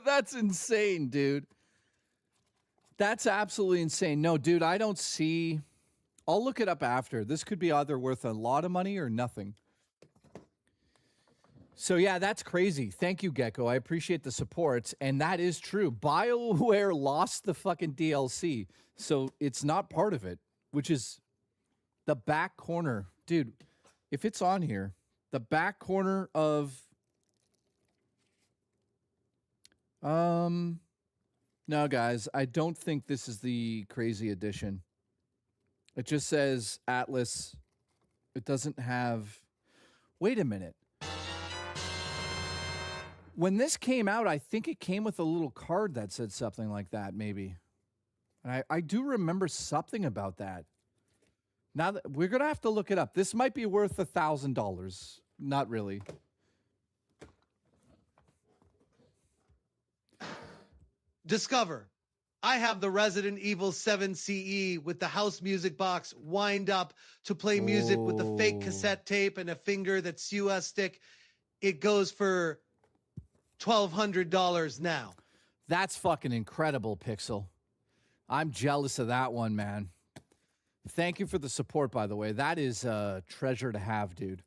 That's insane, dude. That's absolutely insane. No, dude, I don't see... I'll look it up after. This could be either worth a lot of money or nothing. So, yeah, that's crazy. Thank you, Gecko. I appreciate the support. And that is true. BioWare lost the fucking DLC. So it's not part of it, which is the back corner. Dude, if it's on here, the back corner of... No, guys, I don't think this is the crazy edition. It just says Atlas. It doesn't have... Wait a minute. When this came out, I think it came with a little card that said something like that, maybe. And I do remember something about that. Now that we're going to have to look it up. This might be worth $1,000. Not really. Discover. I have the Resident Evil 7 CE with the house music box wind up to play music with the fake cassette tape and a finger that's US stick. It goes for $1,200 now. That's fucking incredible, Pixel. I'm jealous of that one, man. Thank you for the support, by the way. That is a treasure to have, dude.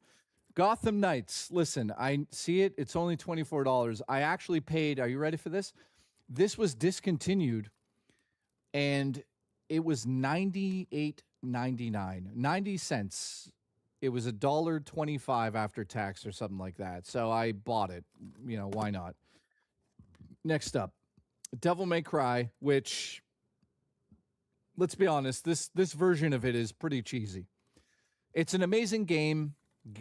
Gotham Knights. Listen, I see it. It's only $24. I actually paid... Are you ready for this? This was discontinued, and it was $98.99. 90 cents. It was $1.25 after tax or something like that. So I bought it. You know, why not? Next up, Devil May Cry, which, let's be honest, this version of it is pretty cheesy. It's an amazing game,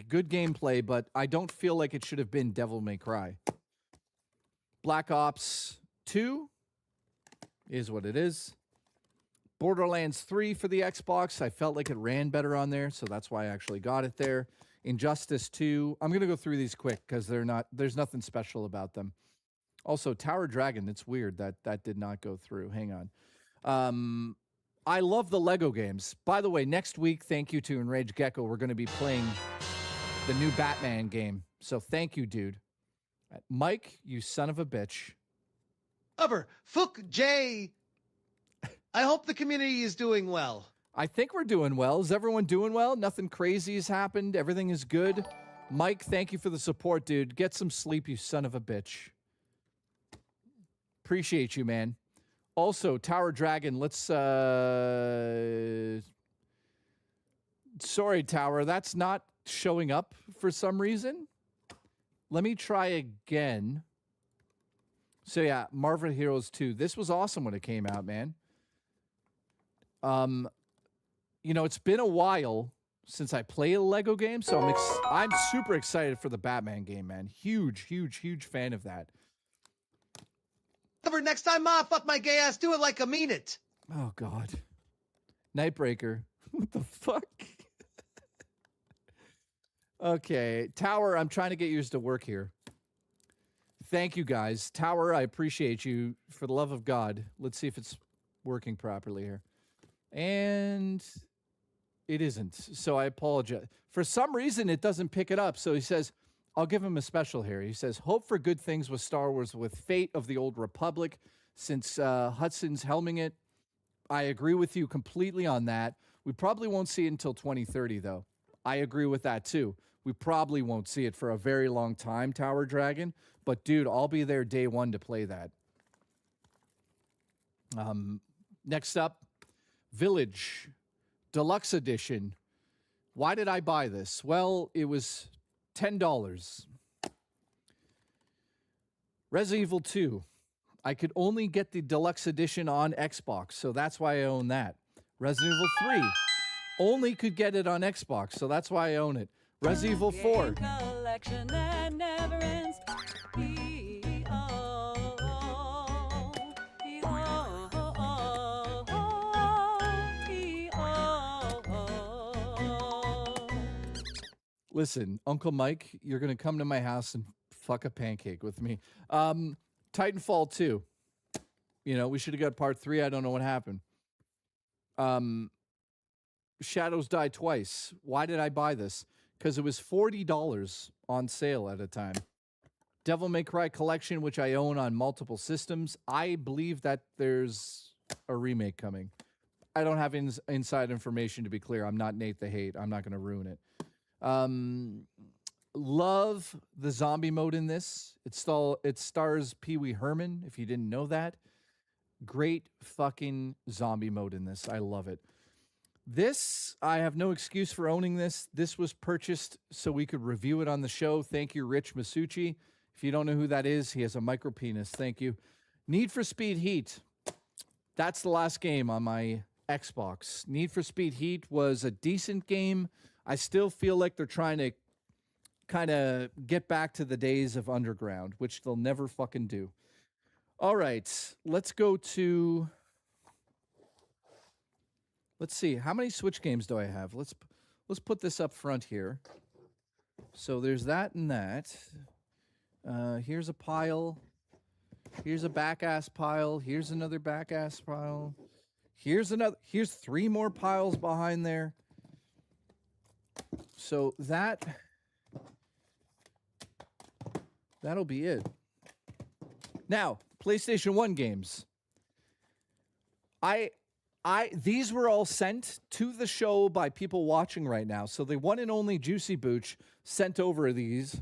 good gameplay, but I don't feel like it should have been Devil May Cry. Black Ops 2 is what it is. Borderlands 3 for the Xbox. I felt like it ran better on there, so that's why I actually got it there. Injustice 2. I'm going to go through these quick because there's nothing special about them. Also, Tower Dragon, it's weird that did not go through. Hang on. I love the Lego games. By the way, next week, thank you to Enraged Gecko, we're going to be playing the new Batman game. So thank you, dude. Mike, you son of a bitch. Fuck Jay. I hope the community is doing well. I think we're doing well. Is everyone doing well? Nothing crazy has happened. Everything is good. Mike, thank you for the support, dude. Get some sleep, you son of a bitch. Appreciate you, man. Also, Tower Dragon, let's... Sorry, Tower, that's not showing up for some reason. Let me try again. So, yeah, Marvel Heroes 2. This was awesome when it came out, man. You know, it's been a while since I played a Lego game, so I'm super excited for the Batman game, man. Huge fan of that. Next time, fuck my gay ass. Do it like I mean it. Oh, God. Nightbreaker. What the fuck? Okay, Tower, I'm trying to get yours to work here. Thank you, guys. Tower, I appreciate you. For the love of God. Let's see if it's working properly here. And it isn't, so I apologize. For some reason, it doesn't pick it up, so he says, I'll give him a special here. He says, hope for good things with Star Wars with Fate of the Old Republic, since Hudson's helming it. I agree with you completely on that. We probably won't see it until 2030, though. I agree with that, too. We probably won't see it for a very long time, Tower Dragon. But, dude, I'll be there day one to play that. Next up, Village Deluxe Edition. Why did I buy this? Well, it was $10. Resident Evil 2. I could only get the Deluxe Edition on Xbox, so that's why I own that. Resident Evil 3. Only could get it on Xbox, so that's why I own it. Resident Evil 4. Collection that never ends. Listen, Uncle Mike, you're going to come to my house and fuck a pancake with me. Titanfall 2. You know, we should have got part 3. I don't know what happened. Shadows Die Twice. Why did I buy this? Because it was $40 on sale at a time. Devil May Cry Collection, which I own on multiple systems. I believe that there's a remake coming. I don't have inside information, to be clear. I'm not Nate the Hate. I'm not going to ruin it. Love the zombie mode in this. It stars Pee Wee Herman, if you didn't know that. Great fucking zombie mode in this. I love it. This, I have no excuse for owning this. This was purchased so we could review it on the show. Thank you, Rich Masucci. If you don't know who that is, he has a micro penis. Thank you. Need for Speed Heat. That's the last game on my Xbox. Need for Speed Heat was a decent game. I still feel like they're trying to kind of get back to the days of Underground, which they'll never fucking do. All right, let's go to... Let's see, how many Switch games do I have? Let's put this up front here. So there's that and that. Here's a pile. Here's a back-ass pile. Here's another back-ass pile. Here's 3 more piles behind there. So that'll be it. Now, PlayStation 1 games. These were all sent to the show by people watching right now. So the one and only Juicy Booch sent over these.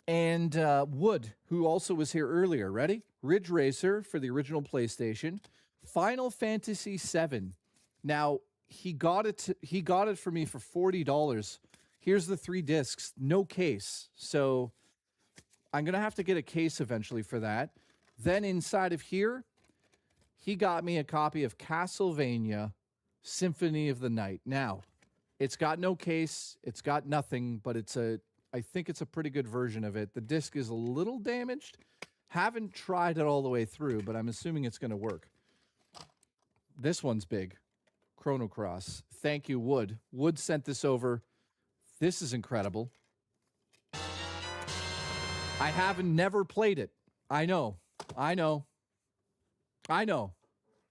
And Wood, who also was here earlier. Ready? Ridge Racer for the original PlayStation. Final Fantasy VII. Now, he got it for me for $40. Here's the 3 discs, no case. So I'm going to have to get a case eventually for that. Then inside of here, he got me a copy of Castlevania Symphony of the Night. Now, it's got no case, it's got nothing, but I think it's a pretty good version of it. The disc is a little damaged. Haven't tried it all the way through, but I'm assuming it's going to work. This one's big. Chrono Cross. Thank you, Wood. Wood sent this over. This is incredible. I haven't never played it. I know.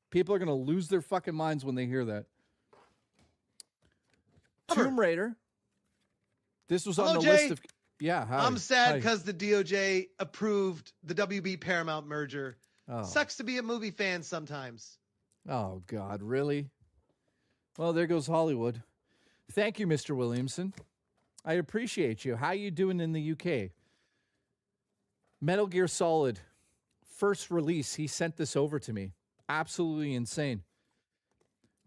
People are going to lose their fucking minds when they hear that. Tomb Raider. This was on the Jay. list of... Yeah, hi. I'm sad Hi. because the DOJ approved the WB Paramount merger. Oh. Sucks to be a movie fan sometimes. Oh, God, really? Well, there goes Hollywood. Thank you, Mr. Williamson. I appreciate you. How you doing in the UK? Metal Gear Solid, first release. He sent this over to me. Absolutely insane.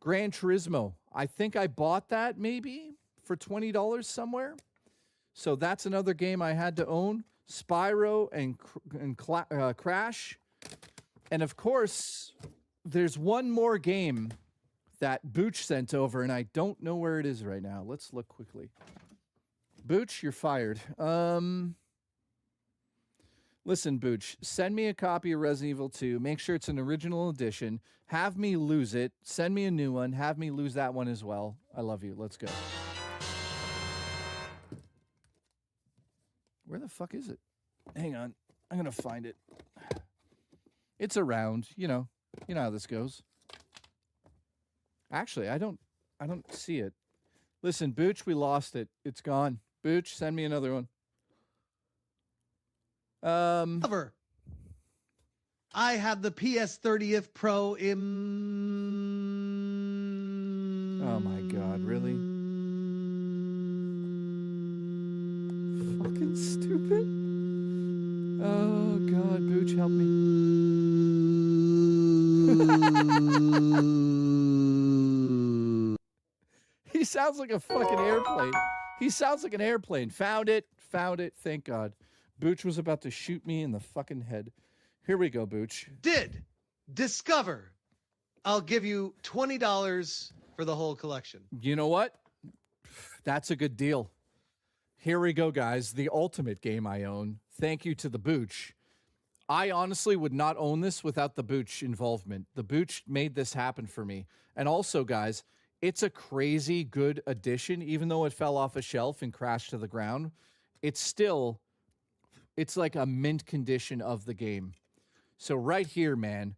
Gran Turismo. I think I bought that maybe for $20 somewhere. So that's another game I had to own. Spyro and Crash. And of course, there's one more game that Booch sent over, and I don't know where it is right now. Let's look quickly. Booch, you're fired. Listen, Booch, send me a copy of Resident Evil 2. Make sure it's an original edition. Have me lose it. Send me a new one. Have me lose that one as well. I love you. Let's go. Where the fuck is it? Hang on. I'm going to find it. It's around. You know how this goes. Actually, I don't see it. Listen, Booch, we lost it. It's gone. Booch, send me another one. Cover. I have the PS30th Pro in. Oh my God, really? Fucking stupid. Oh God, Booch, help me. He sounds like a fucking airplane. He sounds like an airplane. Found it. Thank God. Booch was about to shoot me in the fucking head. Here we go, Booch. Discover. I'll give you $20 for the whole collection. You know what? That's a good deal. Here we go, guys. The ultimate game I own. Thank you to the Booch. I honestly would not own this without the Booch involvement. The Booch made this happen for me. And also, guys, it's a crazy good addition. Even though it fell off a shelf and crashed to the ground, it's like a mint condition of the game. So right here, man,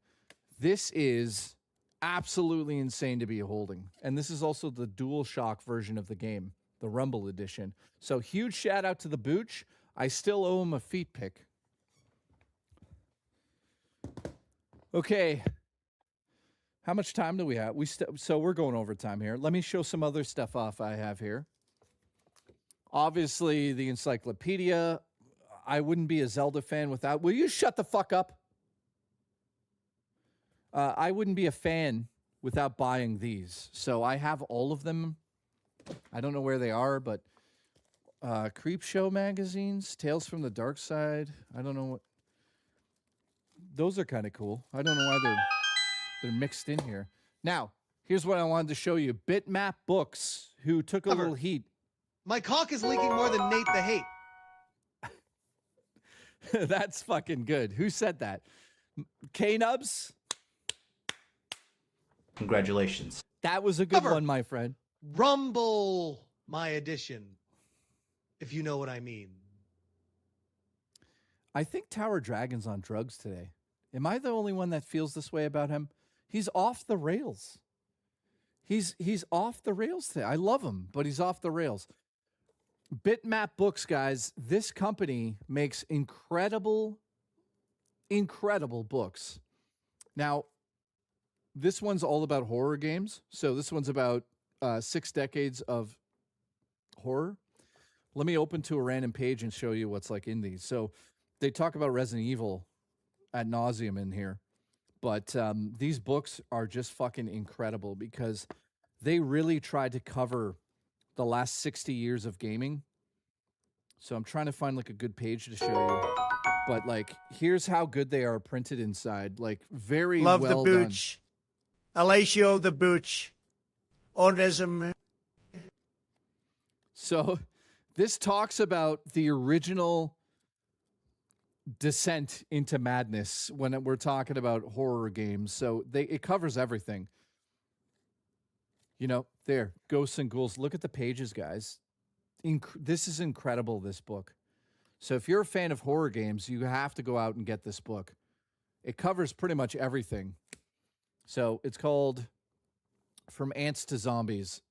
this is absolutely insane to be holding. And this is also the DualShock version of the game, the Rumble edition. So huge shout out to the Booch. I still owe him a feet pick. Okay. How much time do we have? So we're going over time here. Let me show some other stuff off I have here. Obviously, the encyclopedia. I wouldn't be a Zelda fan without... Will you shut the fuck up? I wouldn't be a fan without buying these. So I have all of them. I don't know where they are, but... Creep Show magazines, Tales from the Dark Side. I don't know what... Those are kind of cool. I don't know why they're mixed in here. Now, here's what I wanted to show you. Bitmap Books, who took a little heat. My cock is leaking more than Nate the Hate. That's fucking good. Who said that? K-Nubs? Congratulations. That was a good one, my friend. Rumble, my edition. If you know what I mean. I think Tower Dragon's on drugs today. Am I the only one that feels this way about him? He's off the rails. He's off the rails today. I love him, but he's off the rails. Bitmap Books, guys, this company makes incredible books. Now, this one's all about horror games. So this one's about 6 decades of horror. Let me open to a random page and show you what's like in these. So they talk about Resident Evil ad nauseum in here. But these books are just fucking incredible because they really tried to cover the last 60 years of gaming. So I'm trying to find like a good page to show you. But like, here's how good they are printed inside. Like, very well done. Love the Booch. Alessio the Booch. Autism. So this talks about the original descent into madness when we're talking about horror games. So it covers everything. You know, there, Ghosts and Ghouls. Look at the pages, guys. This is incredible, this book. So if you're a fan of horror games, you have to go out and get this book. It covers pretty much everything. So it's called From Ants to Zombies.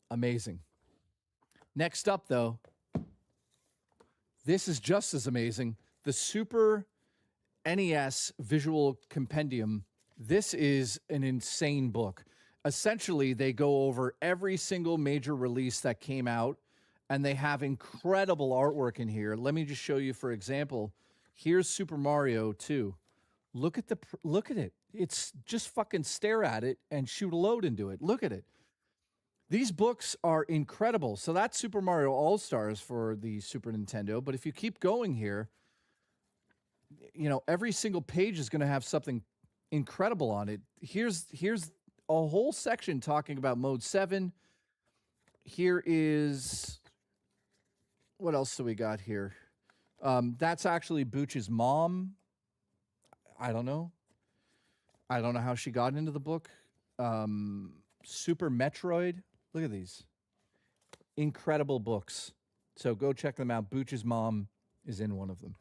Amazing. Next up, though, this is just as amazing. The Super NES Visual Compendium. This is an insane book. Essentially, they go over every single major release that came out, and they have incredible artwork in here. Let me just show you, for example, here's Super Mario 2. Look at it. It's just fucking stare at it and shoot a load into it. Look at it. These books are incredible. So that's Super Mario All-Stars for the Super Nintendo. But if you keep going here, you know, every single page is going to have something incredible on it. Here's a whole section talking about Mode 7. Here is... What else do we got here? That's actually Booch's mom. I don't know. I don't know how she got into the book. Super Metroid. Look at these. Incredible books. So go check them out. Booch's mom is in one of them.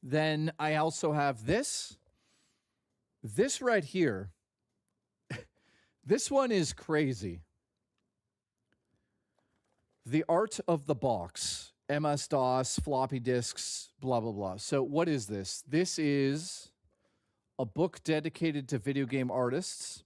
Then I also have this. This right here. This one is crazy. The Art of the Box. MS-DOS, floppy disks, blah, blah, blah. So what is this? This is a book dedicated to video game artists.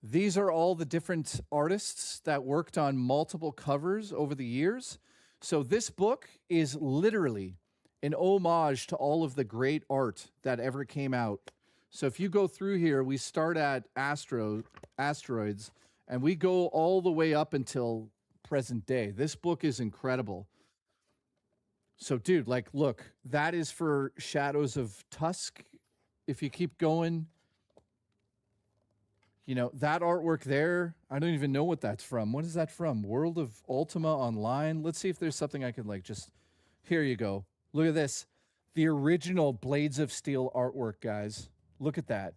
These are all the different artists that worked on multiple covers over the years. So this book is literally an homage to all of the great art that ever came out. So if you go through here, we start at Asteroids, and we go all the way up until present day. This book is incredible. So, dude, like, look, that is for Shadows of Tusk. If you keep going, you know, that artwork there, I don't even know what that's from. What is that from? World of Ultima Online? Let's see if there's something I could, like, just... Here you go. Look at this. The original Blades of Steel artwork, guys. Look at that.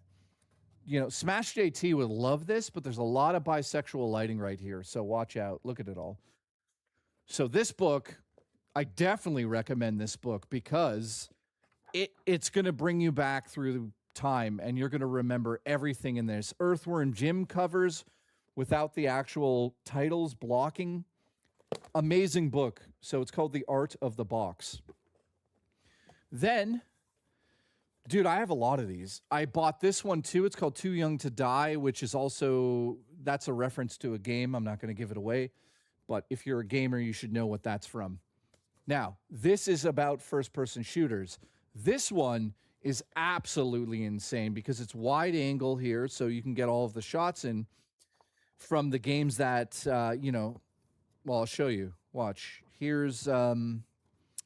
You know, Smash JT would love this, but there's a lot of bisexual lighting right here, so watch out. Look at it all. So this book, I definitely recommend this book because it's going to bring you back through time, and you're going to remember everything in this. Earthworm Jim covers without the actual titles blocking. Amazing book. So it's called The Art of the Box. Then... Dude, I have a lot of these. I bought this one too. It's called Too Young to Die, which is also, that's a reference to a game. I'm not going to give it away. But if you're a gamer, you should know what that's from. Now, this is about first-person shooters. This one is absolutely insane because it's wide angle here, so you can get all of the shots in from the games that, you know, well, I'll show you. Watch. Here's...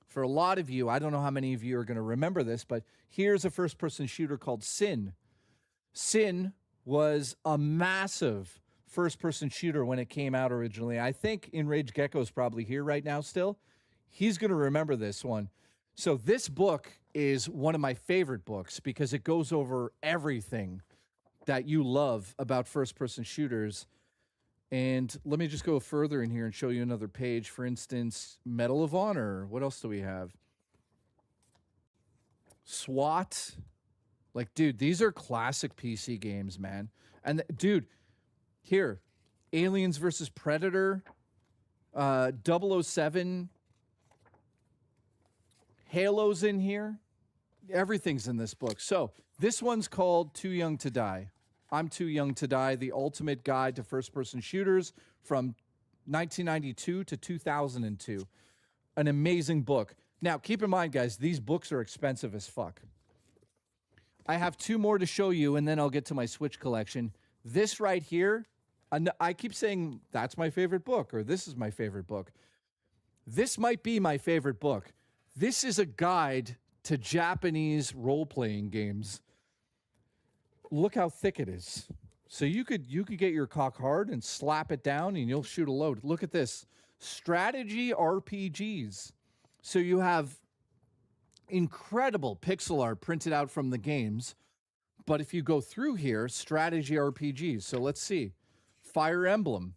For a lot of you, I don't know how many of you are going to remember this, but here's a first-person shooter called Sin. Sin was a massive first-person shooter when it came out originally. I think Enraged Gecko's probably here right now still. He's going to remember this one. So this book is one of my favorite books because it goes over everything that you love about first-person shooters. And let me just go further in here and show you another page. For instance, Medal of Honor. What else do we have? SWAT. Like, dude, these are classic PC games, man. And, dude, here. Aliens versus Predator. 007. Halo's in here. Everything's in this book. So, this one's called Too Young to Die. I'm Too Young to Die, the ultimate guide to first-person shooters from 1992 to 2002. An amazing book. Now, keep in mind, guys, these books are expensive as fuck. I have two more to show you, and then I'll get to my Switch collection. This right here, I keep saying that's my favorite book, or this is my favorite book. This might be my favorite book. This is a guide to Japanese role-playing games. Look how thick it is. So you could get your cock hard and slap it down and you'll shoot a load. Look at this. Strategy RPGs. So you have incredible pixel art printed out from the games. But if you go through here, strategy RPGs. So let's see. Fire Emblem.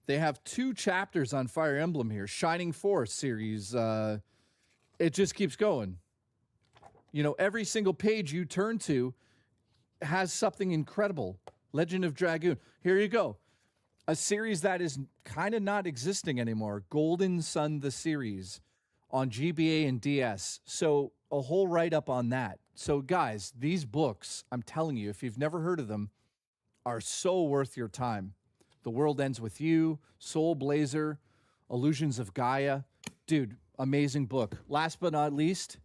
They have 2 chapters on Fire Emblem here. Shining Force series. It just keeps going. You know, every single page you turn to has something incredible. Legend of Dragoon. Here you go. A series that is kind of not existing anymore. Golden Sun, the series on GBA and DS. So a whole write-up on that. So guys, these books, I'm telling you, if you've never heard of them, are so worth your time. The World Ends With You, Soul Blazer, Illusions of Gaia. Dude, amazing book. Last but not least,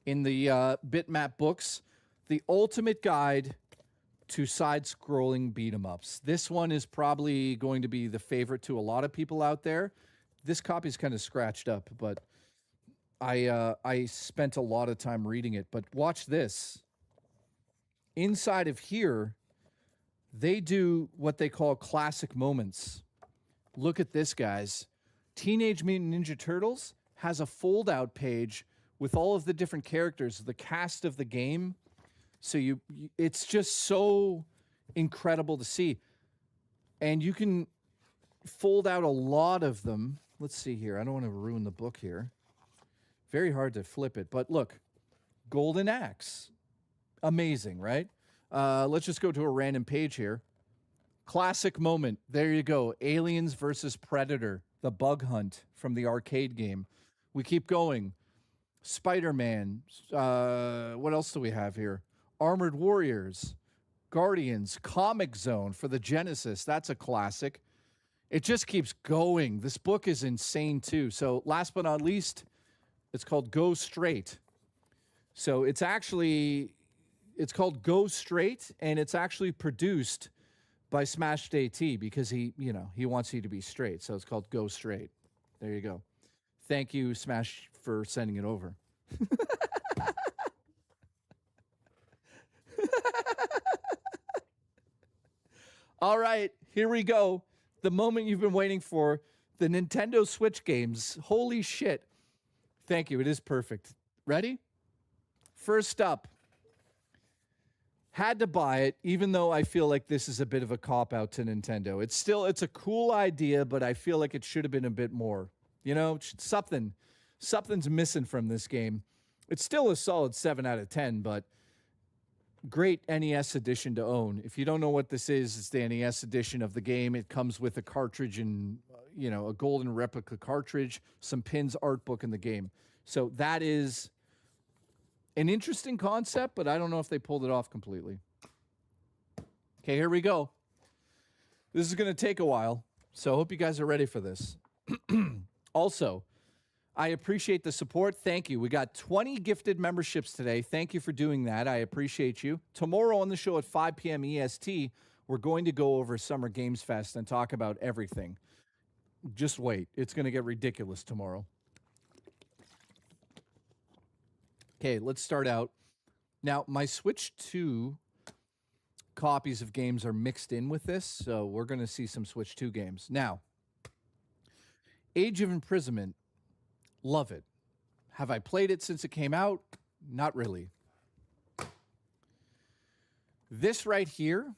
in the Bitmap books, The Ultimate Guide to Side-Scrolling Beat-em-Ups. This one is probably going to be the favorite to a lot of people out there. This copy's kind of scratched up, but I spent a lot of time reading it. But watch this. Inside of here, they do what they call classic moments. Look at this, guys. Teenage Mutant Ninja Turtles has a fold-out page with all of the different characters, the cast of the game. So it's just so incredible to see. And you can fold out a lot of them. Let's see here. I don't want to ruin the book here. Very hard to flip it. But look, Golden Axe. Amazing, right? Let's just go to a random page here. Classic moment. There you go. Aliens versus Predator. The bug hunt from the arcade game. We keep going. Spider-Man. What else do we have here? Armored Warriors. Guardians. Comic Zone for the Genesis. That's a classic. It just keeps going. This book is insane too. So last but not least, it's called Go Straight. So it's called Go Straight, and it's actually produced by Smashed AT because he wants you to be straight. So it's called Go Straight. There you go. Thank you, Smash, for sending it over. All right, here we go. The moment you've been waiting for, the Nintendo Switch games. Holy shit. Thank you. It is perfect. Ready? First up. Had to buy it, even though I feel like this is a bit of a cop-out to Nintendo. It's a cool idea, but I feel like it should have been a bit more. You know, something's missing from this game. It's still a solid 7 out of 10, but great NES edition to own. If you don't know what this is, it's the NES edition of the game. It comes with a cartridge and, a golden replica cartridge, some pins, art book in the game. So that is an interesting concept, but I don't know if they pulled it off completely. Okay, here we go. This is going to take a while, so I hope you guys are ready for this. Also, I appreciate the support. Thank you. We got 20 gifted memberships today. Thank you for doing that. I appreciate you. Tomorrow on the show at 5 p.m. EST, we're going to go over Summer Games Fest and talk about everything. Just wait. It's going to get ridiculous tomorrow. Okay, let's start out. Now, my Switch 2 copies of games are mixed in with this, so we're going to see some Switch 2 games. Now, Age of Imprisonment. Love it. Have I played it since it came out? Not really. This right here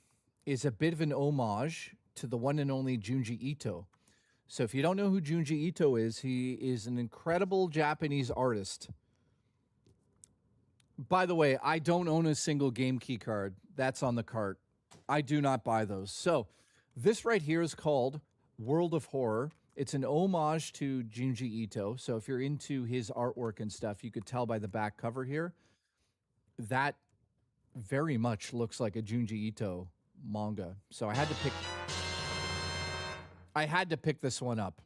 is a bit of an homage to the one and only Junji Ito. So if you don't know who Junji Ito is, he is an incredible Japanese artist. By the way, I don't own a single game key card. That's on the cart. I do not buy those. So this right here is called World of Horror. It's an homage to Junji Ito. So if you're into his artwork and stuff, you could tell by the back cover here. That very much looks like a Junji Ito manga. So I had to pick this one up.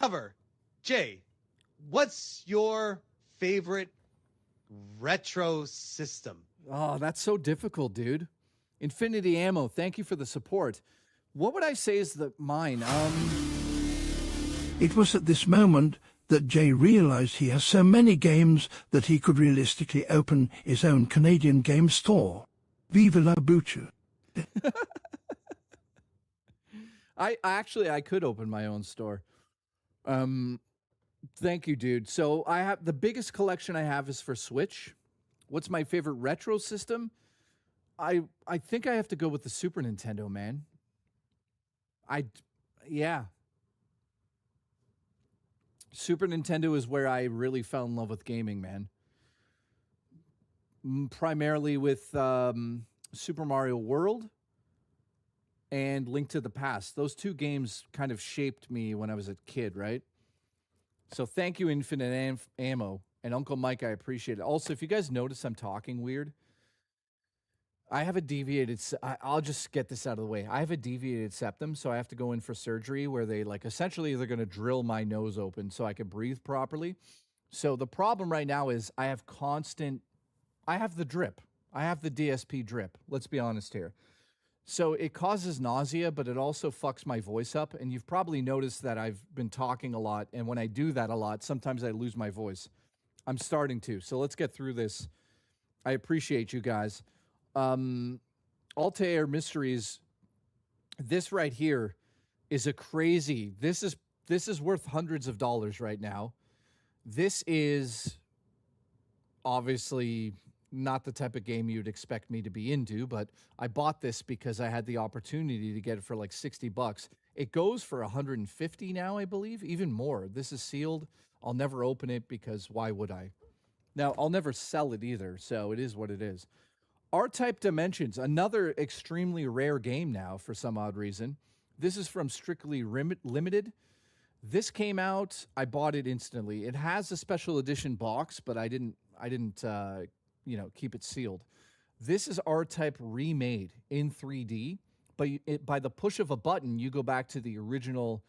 Cover. Jay, what's your favorite retro system? Oh, that's so difficult, dude. Infinity Ammo, thank you for the support. What would I say is mine? It was at this moment that Jay realized he has so many games that he could realistically open his own Canadian game store. Vive la bouche. I could open my own store. Thank you, dude. So I have the biggest collection I have is for Switch. What's my favorite retro system? I think I have to go with the Super Nintendo, man. Yeah. Super Nintendo is where I really fell in love with gaming, man. Primarily with Super Mario World and Link to the Past. Those two games kind of shaped me when I was a kid, right? So thank you, Infinite Ammo. And Uncle Mike, I appreciate it. Also, if you guys notice I'm talking weird, I have a deviated... I'll just get this out of the way. I have a deviated septum, so I have to go in for surgery where they, like, essentially they're going to drill my nose open so I can breathe properly. So the problem right now is I have the drip. I have the DSP drip. Let's be honest here. So it causes nausea, but it also fucks my voice up. And you've probably noticed that I've been talking a lot. And when I do that a lot, sometimes I lose my voice. I'm starting to. So let's get through this. I appreciate you guys. Altair Mysteries. This right here is a crazy. This is worth hundreds of dollars right now. This is obviously not the type of game you'd expect me to be into, but I bought this because I had the opportunity to get it for like $60. It goes for $150 now, I believe, even more. This is sealed. I'll never open it because why would I? Now, I'll never sell it either, so it is what it is. R-Type Dimensions, another extremely rare game now for some odd reason. This is from Strictly Limited. This came out, I bought it instantly. It has a special edition box, but I didn't keep it sealed. This is R-Type remade in 3D, but by the push of a button, you go back to the original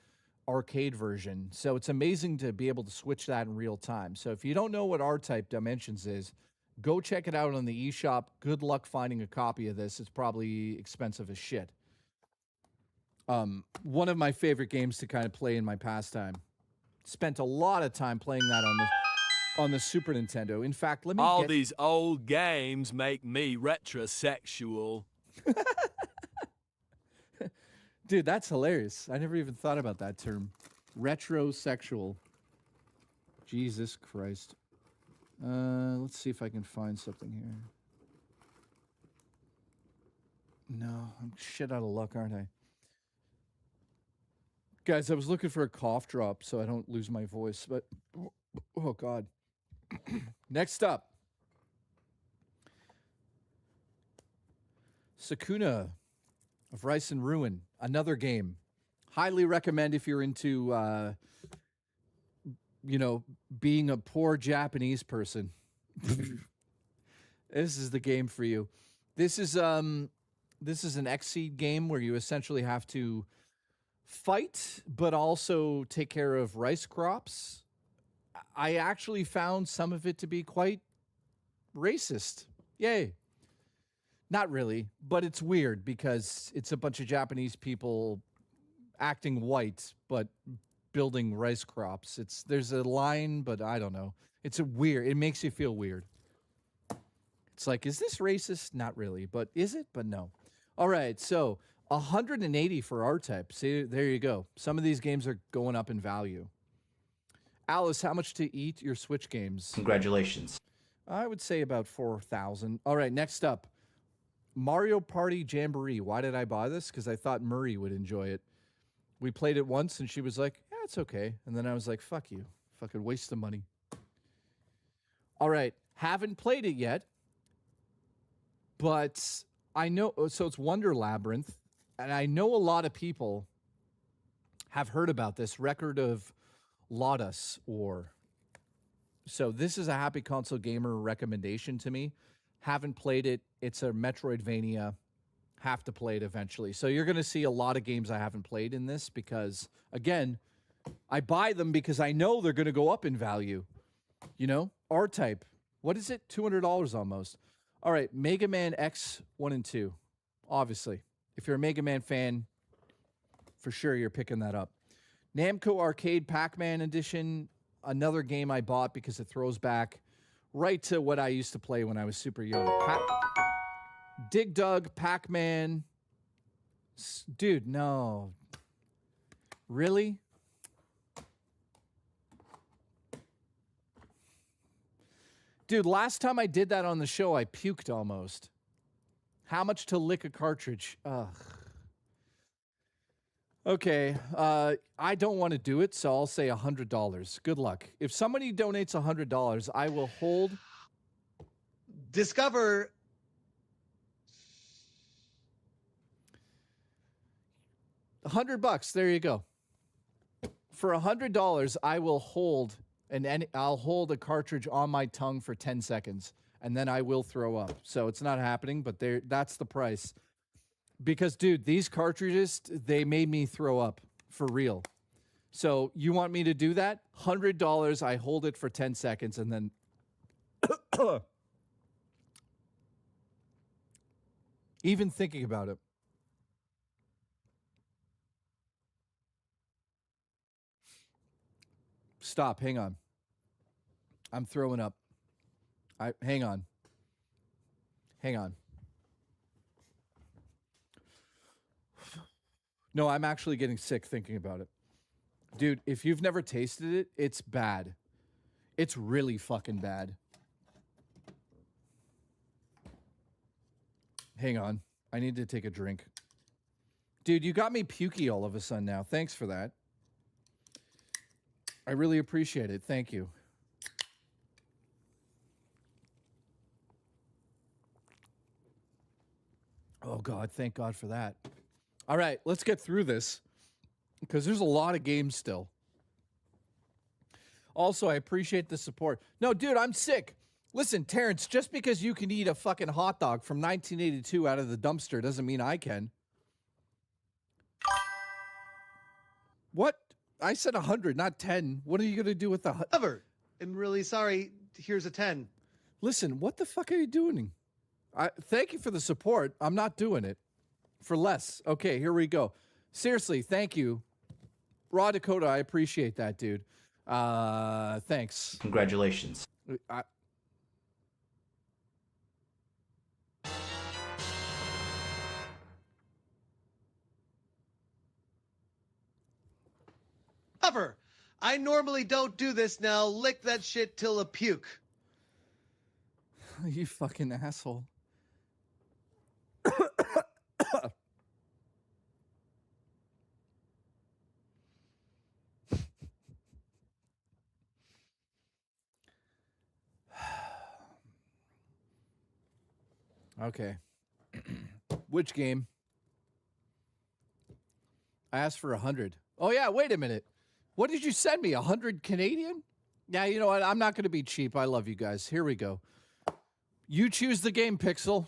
arcade version. So it's amazing to be able to switch that in real time. So if you don't know what R-Type Dimensions is, go check it out on the eShop. Good luck finding a copy of this. It's probably expensive as shit. One of my favorite games to kind of play in my pastime. Spent a lot of time playing that on the Super Nintendo. In fact, All these old games make me retrosexual. Dude, that's hilarious. I never even thought about that term. Retrosexual. Jesus Christ. Let's see if I can find something here. No, I'm shit out of luck, aren't I? Guys, I was looking for a cough drop so I don't lose my voice, but oh God. Next up. Sakuna of Rice and Ruin, another game. Highly recommend if you're into being a poor Japanese person. This is the game for you. This is an Xseed game where you essentially have to fight, but also take care of rice crops. I actually found some of it to be quite racist. Yay. Not really, but it's weird because it's a bunch of Japanese people acting white, but building rice crops. There's a line, but I don't know. It makes you feel weird. It's like, is this racist? Not really, but is it? But no. All right, so 180 for R-Type. See, there you go. Some of these games are going up in value. Alice, how much to eat your Switch games? Congratulations. I would say about 4,000. All right, next up. Mario Party Jamboree. Why did I buy this? Because I thought Murray would enjoy it. We played it once, and she was like, yeah, it's okay. And then I was like, fuck you. Fucking waste of money. All right. Haven't played it yet. But I know... So it's Wonder Labyrinth. And I know a lot of people have heard about this. Record of Lotus War. So this is a Happy Console Gamer recommendation to me. Haven't played it. It's a Metroidvania. Have to play it eventually. So you're going to see a lot of games I haven't played in this because, again, I buy them because I know they're going to go up in value. You know? R-Type. What is it? $200 almost. All right. Mega Man X 1 and 2. Obviously. If you're a Mega Man fan, for sure you're picking that up. Namco Arcade Pac-Man Edition. Another game I bought because it throws back right to what I used to play when I was super young. Dig Dug, Pac-Man. Dude, no. Really? Dude, last time I did that on the show, I puked almost. How much to lick a cartridge? Ugh. Okay, I don't want to do it, so I'll say $100. Good luck. If somebody donates $100, I will hold. Discover. $100. There you go. For $100, I will hold I'll hold a cartridge on my tongue for 10 seconds, and then I will throw up. So it's not happening, but that's the price. Because, dude, these cartridges, they made me throw up for real. So you want me to do that? $100, I hold it for 10 seconds, and then... Even thinking about it. Stop. Hang on. I'm throwing up. Hang on. Hang on. No, I'm actually getting sick thinking about it. Dude, if you've never tasted it, it's bad. It's really fucking bad. Hang on. I need to take a drink. Dude, you got me pukey all of a sudden now. Thanks for that. I really appreciate it. Thank you. Oh, God. Thank God for that. All right. Let's get through this because there's a lot of games still. Also, I appreciate the support. No, dude, I'm sick. Listen, Terrence, just because you can eat a fucking hot dog from 1982 out of the dumpster doesn't mean I can. What? I said 100, not 10. What are you going to do with the... Cover. I'm really sorry. Here's a 10. Listen, what the fuck are you doing? Thank you for the support. I'm not doing it for less. Okay, here we go. Seriously, thank you. Raw Dakota, I appreciate that, dude. Thanks. Congratulations. Cover. I normally don't do this now. Lick that shit till a puke. You fucking asshole. Okay. Which game? I asked for 100. Oh, yeah, wait a minute. What did you send me, 100 Canadian? Yeah, you know what? I'm not going to be cheap. I love you guys. Here we go. You choose the game, Pixel.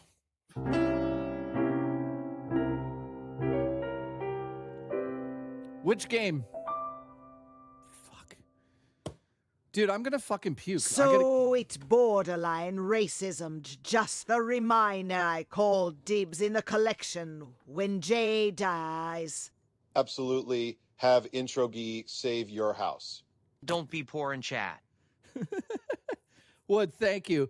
Which game? Fuck. Dude, I'm going to fucking puke. So it's borderline racism. Just the reminder I called dibs in the collection when Jay dies. Absolutely. Have Introgi save your house. Don't be poor in chat. Wood, thank you.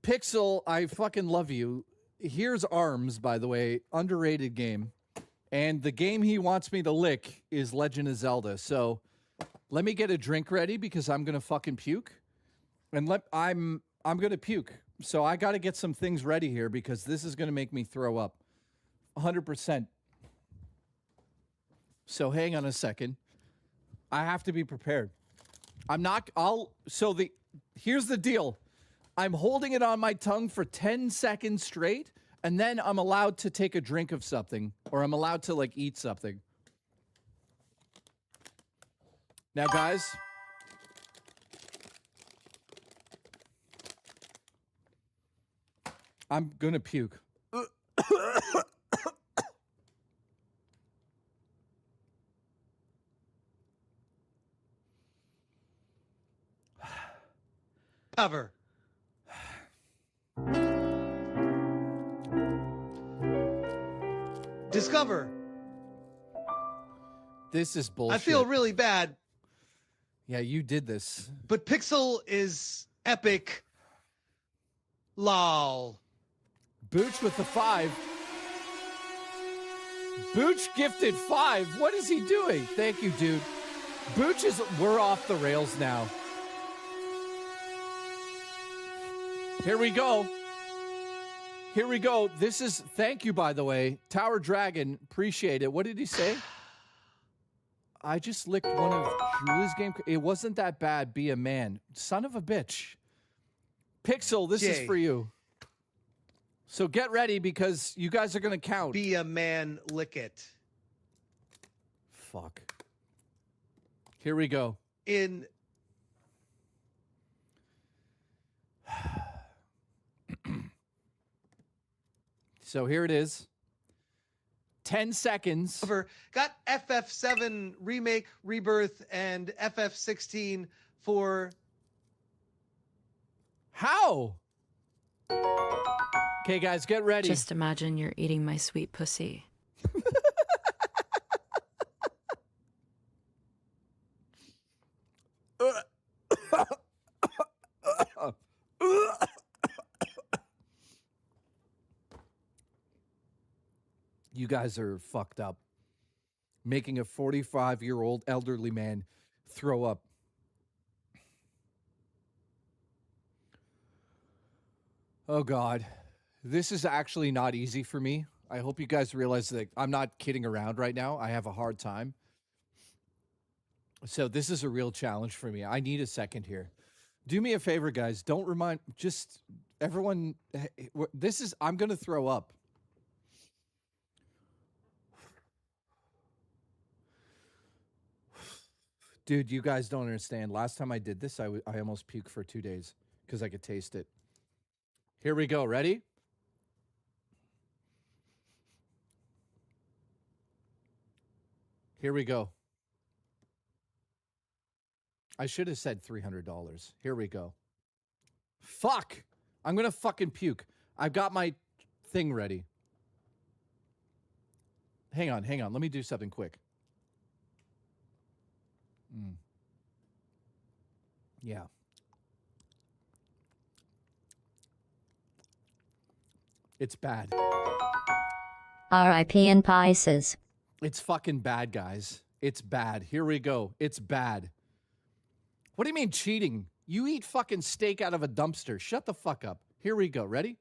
Pixel, I fucking love you. Here's ARMS, by the way. Underrated game. And the game he wants me to lick is Legend of Zelda. So let me get a drink ready because I'm going to fucking puke. And I'm going to puke. So I got to get some things ready here because this is going to make me throw up. 100%. So hang on a second. I have to be prepared. Here's the deal. I'm holding it on my tongue for 10 seconds straight, and then I'm allowed to take a drink of something, or I'm allowed to, like, eat something. Now, guys. I'm gonna puke. Cover. Discover. This is bullshit. I feel really bad. Yeah, you did this. But Pixel is epic. Lol. Booch with the 5. Booch gifted 5. What is he doing? Thank you, dude. Booch we're off the rails now. Here we go. Here we go. This is, thank you, by the way. Tower Dragon, appreciate it. What did he say? I just licked one of Julie's game. It wasn't that bad. Be a man. Son of a bitch. Pixel, this is for you. So get ready because you guys are going to count. Be a man, lick it. Fuck. Here we go. So here it is. 10 seconds. Got FF7 Remake, Rebirth, and FF16 for... How? Okay, guys, get ready. Just imagine you're eating my sweet pussy. You guys are fucked up. Making a 45-year-old elderly man throw up. Oh, God. This is actually not easy for me. I hope you guys realize that I'm not kidding around right now. I have a hard time. So this is a real challenge for me. I need a second here. Do me a favor, guys. Don't remind, just everyone, this is, I'm going to throw up. Dude, you guys don't understand. Last time I did this, I almost puked for 2 days because I could taste it. Here we go. Ready? Here we go. I should have said $300. Here we go. Fuck! I'm gonna fucking puke. I've got my thing ready. Hang on. Let me do something quick. Yeah. It's bad. R.I.P. in Pisces. It's fucking bad, guys. It's bad. Here we go. It's bad. What do you mean cheating? You eat fucking steak out of a dumpster. Shut the fuck up. Here we go. Ready?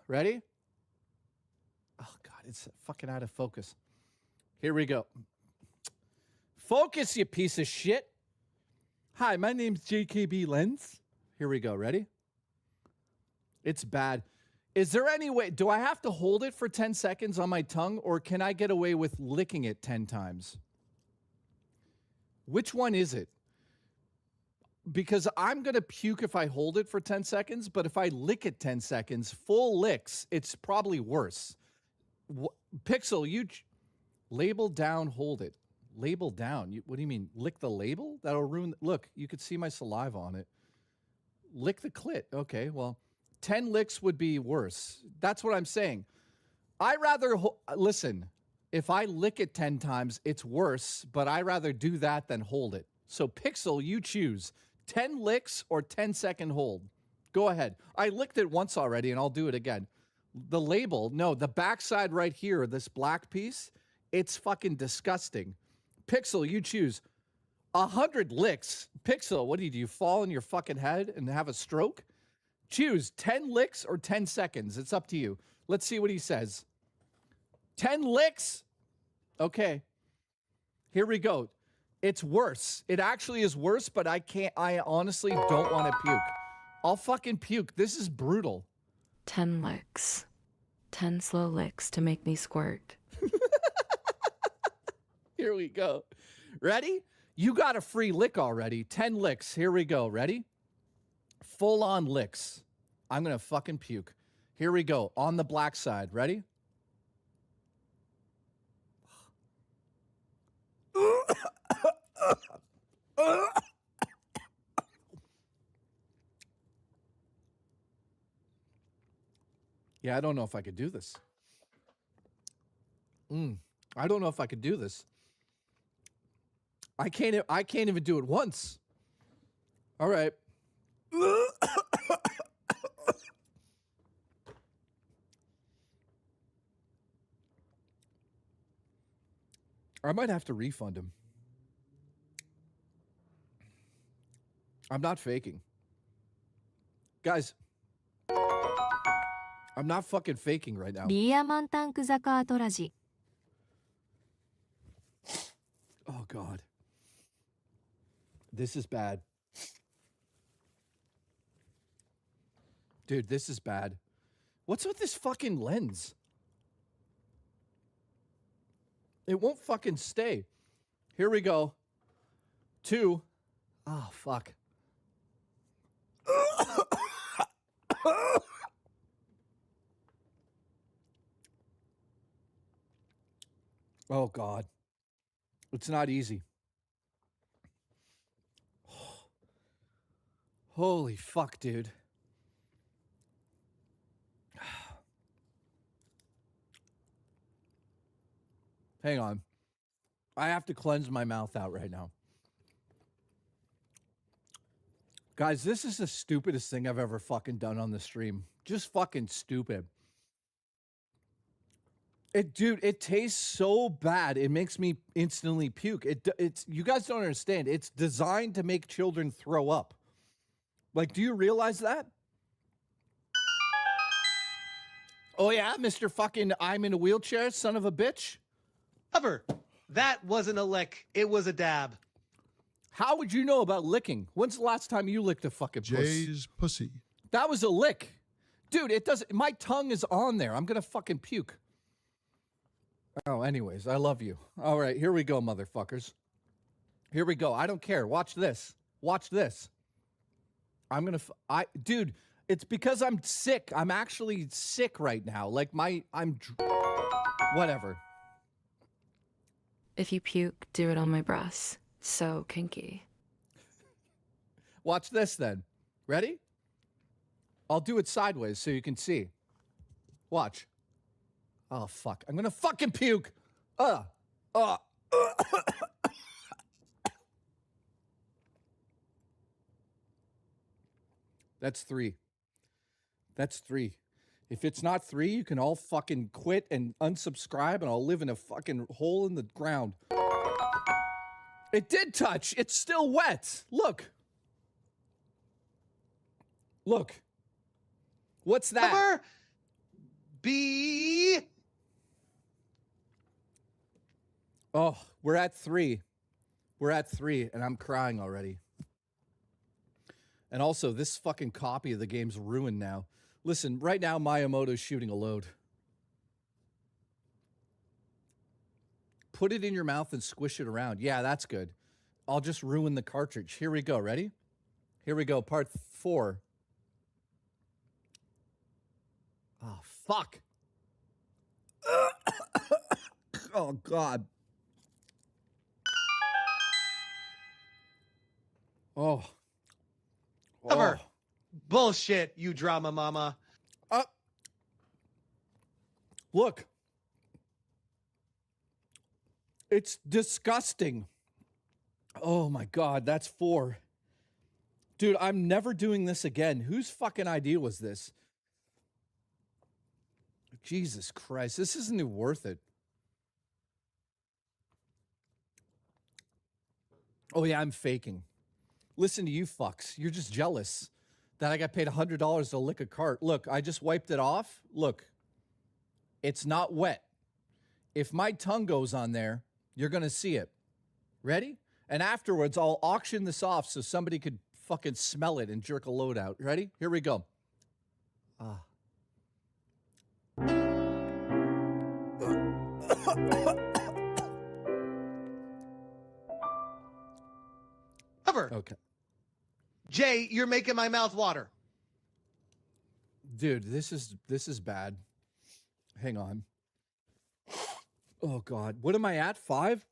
Ready? Oh, God. It's fucking out of focus. Here we go. Focus, you piece of shit. Hi, my name's JKB Lens. Here we go. Ready? It's bad. Is there any way, do I have to hold it for 10 seconds on my tongue, or can I get away with licking it 10 times? Which one is it? Because I'm going to puke if I hold it for 10 seconds, but if I lick it 10 seconds, full licks, it's probably worse. Pixel, you label down, hold it. Label down. What do you mean? Lick the label? That'll ruin. Look, you could see my saliva on it. Lick the clit. Okay, well, 10 licks would be worse. That's what I'm saying. I rather, listen, if I lick it 10 times, it's worse, but I rather do that than hold it. So Pixel, you choose 10 licks or 10-second hold. Go ahead. I licked it once already, and I'll do it again. The label, no, the backside right here, this black piece, it's fucking disgusting. Pixel, you choose 100 licks. Pixel, what do? You fall on your fucking head and have a stroke? Choose 10 licks or 10 seconds. It's up to you. Let's see what he says. 10 licks? Okay. Here we go. It's worse. It actually is worse, but I honestly don't want to puke. I'll fucking puke. This is brutal. 10 licks. 10 slow licks to make me squirt. Here we go. Ready? You got a free lick already. 10 licks. Here we go. Ready? Full on licks. I'm going to fucking puke. Here we go. On the black side. Ready? Yeah, I don't know if I could do this. I don't know if I could do this. I can't even do it once. All right. I might have to refund him. I'm not faking. Guys, I'm not fucking faking right now. リーアマンタンク坂アトラジ Oh, God. This is bad. Dude, this is bad. What's with this fucking lens? It won't fucking stay. Here we go. 2. Oh, fuck. Oh, God. It's not easy. Holy fuck, dude. Hang on. I have to cleanse my mouth out right now. Guys, this is the stupidest thing I've ever fucking done on the stream. Just fucking stupid. Dude, it tastes so bad. It makes me instantly puke. It's you guys don't understand. It's designed to make children throw up. Like, do you realize that? Oh yeah, Mr. Fucking I'm in a wheelchair, son of a bitch. Cover. That wasn't a lick. It was a dab. How would you know about licking? When's the last time you licked a fucking pussy? Jay's pussy. That was a lick. Dude, it doesn't. My tongue is on there. I'm gonna fucking puke. Oh, anyways, I love you. All right, here we go, motherfuckers. Here we go. I don't care. Watch this. Watch this. I'm gonna. Dude, it's because I'm sick. I'm actually sick right now. Like whatever. If you puke, do it on my breasts. So kinky. Watch this then. Ready? I'll do it sideways so you can see. Watch. Oh, fuck. I'm gonna fucking puke. That's 3. That's 3. If it's not 3, you can all fucking quit and unsubscribe and I'll live in a fucking hole in the ground. It did touch. It's still wet. Look. Look. What's that? Cover. B. Oh, we're at 3. We're at 3, and I'm crying already. And also, this fucking copy of the game's ruined now. Listen, right now, Miyamoto's shooting a load. Put it in your mouth and squish it around. Yeah, that's good. I'll just ruin the cartridge. Here we go. Ready? Here we go. Part 4. Oh, fuck. Oh, God. Oh. Cover. Bullshit, you drama mama. Look. It's disgusting. Oh my God, that's 4. Dude, I'm never doing this again. Whose fucking idea was this? Jesus Christ, this isn't even worth it. Oh yeah, I'm faking. Listen to you fucks. You're just jealous that I got paid $100 to lick a cart. Look, I just wiped it off. Look, it's not wet. If my tongue goes on there, you're going to see it. Ready? And afterwards, I'll auction this off so somebody could fucking smell it and jerk a load out. Ready? Here we go. Cover. Okay. Jay, you're making my mouth water. Dude, this is bad. Hang on. Oh God. What am I at? 5?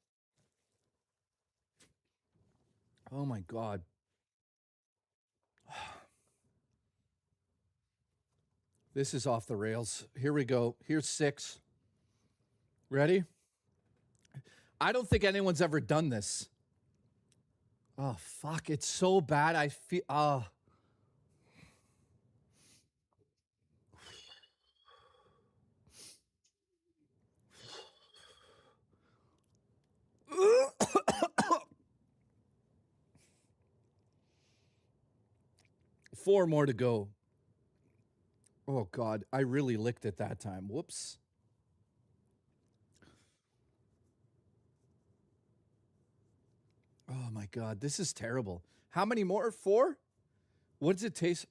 Oh my God. This is off the rails. Here we go. Here's 6. Ready? I don't think anyone's ever done this. Oh, fuck. It's so bad. I feel... Four more to go. Oh, God. I really licked it that time. Whoops. Oh, my God. This is terrible. How many more? 4? What does it taste?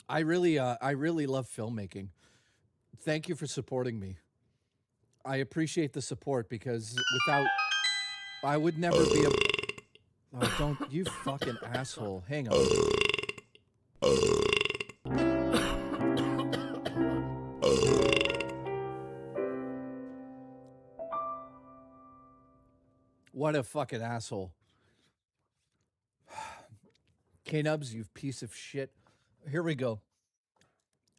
I really love filmmaking. Thank you for supporting me. I appreciate the support because without, I would never be able. Oh, don't you fucking asshole! Hang on. What a fucking asshole. K-Nubs, you piece of shit. Here we go.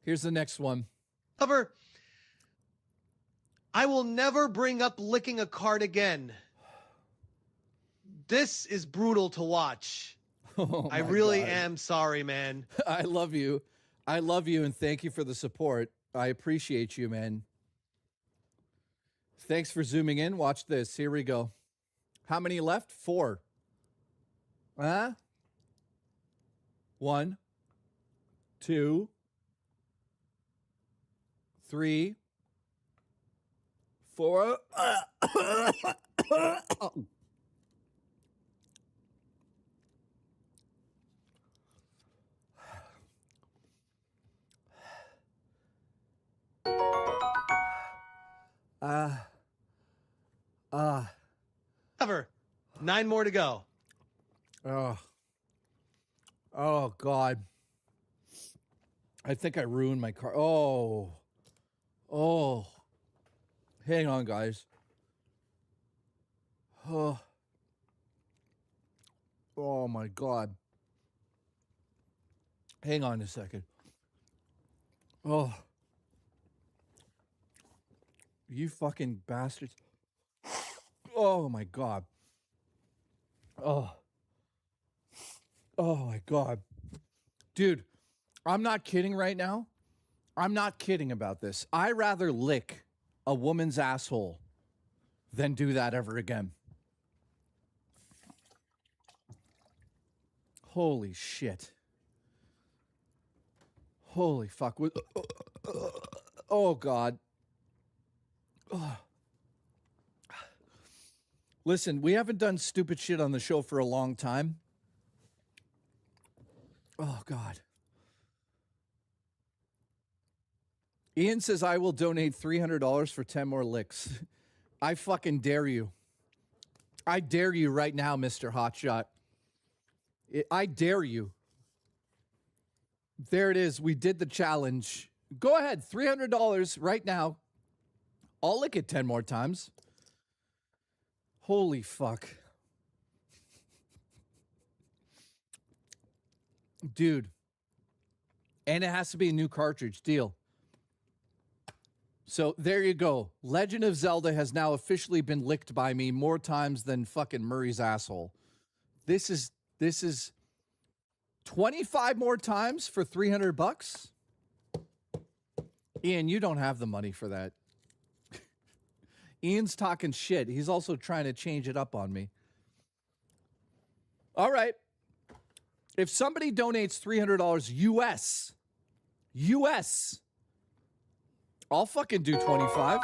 Here's the next one. Cover. I will never bring up licking a card again. This is brutal to watch. Oh, I my really God. am sorry, man. I love you. I love you, and thank you for the support. I appreciate you, man. Thanks for zooming in. Watch this. Here we go. How many left? 4. Huh? 1, 2, 3, 4. Cover. 9 more to go. Oh, God. I think I ruined my car. Oh. Hang on, guys. Oh, my God. Hang on a second. Oh. You fucking bastards. Oh, my God. Oh, my God. Dude, I'm not kidding right now. I'm not kidding about this. I rather lick a woman's asshole than do that ever again. Holy shit. Holy fuck. Oh, God. Listen, we haven't done stupid shit on the show for a long time. Oh, God. Ian says, I will donate $300 for 10 more licks. I fucking dare you. I dare you right now, Mr. Hotshot. I dare you. There it is. We did the challenge. Go ahead. $300 right now. I'll lick it 10 more times. Holy fuck. Dude. And it has to be a new cartridge. Deal. So there you go. Legend of Zelda has now officially been licked by me more times than fucking Murray's asshole. This is 25 more times for $300. Ian, you don't have the money for that. Ian's talking shit. He's also trying to change it up on me. All right. If somebody donates $300 US, I'll fucking do 25.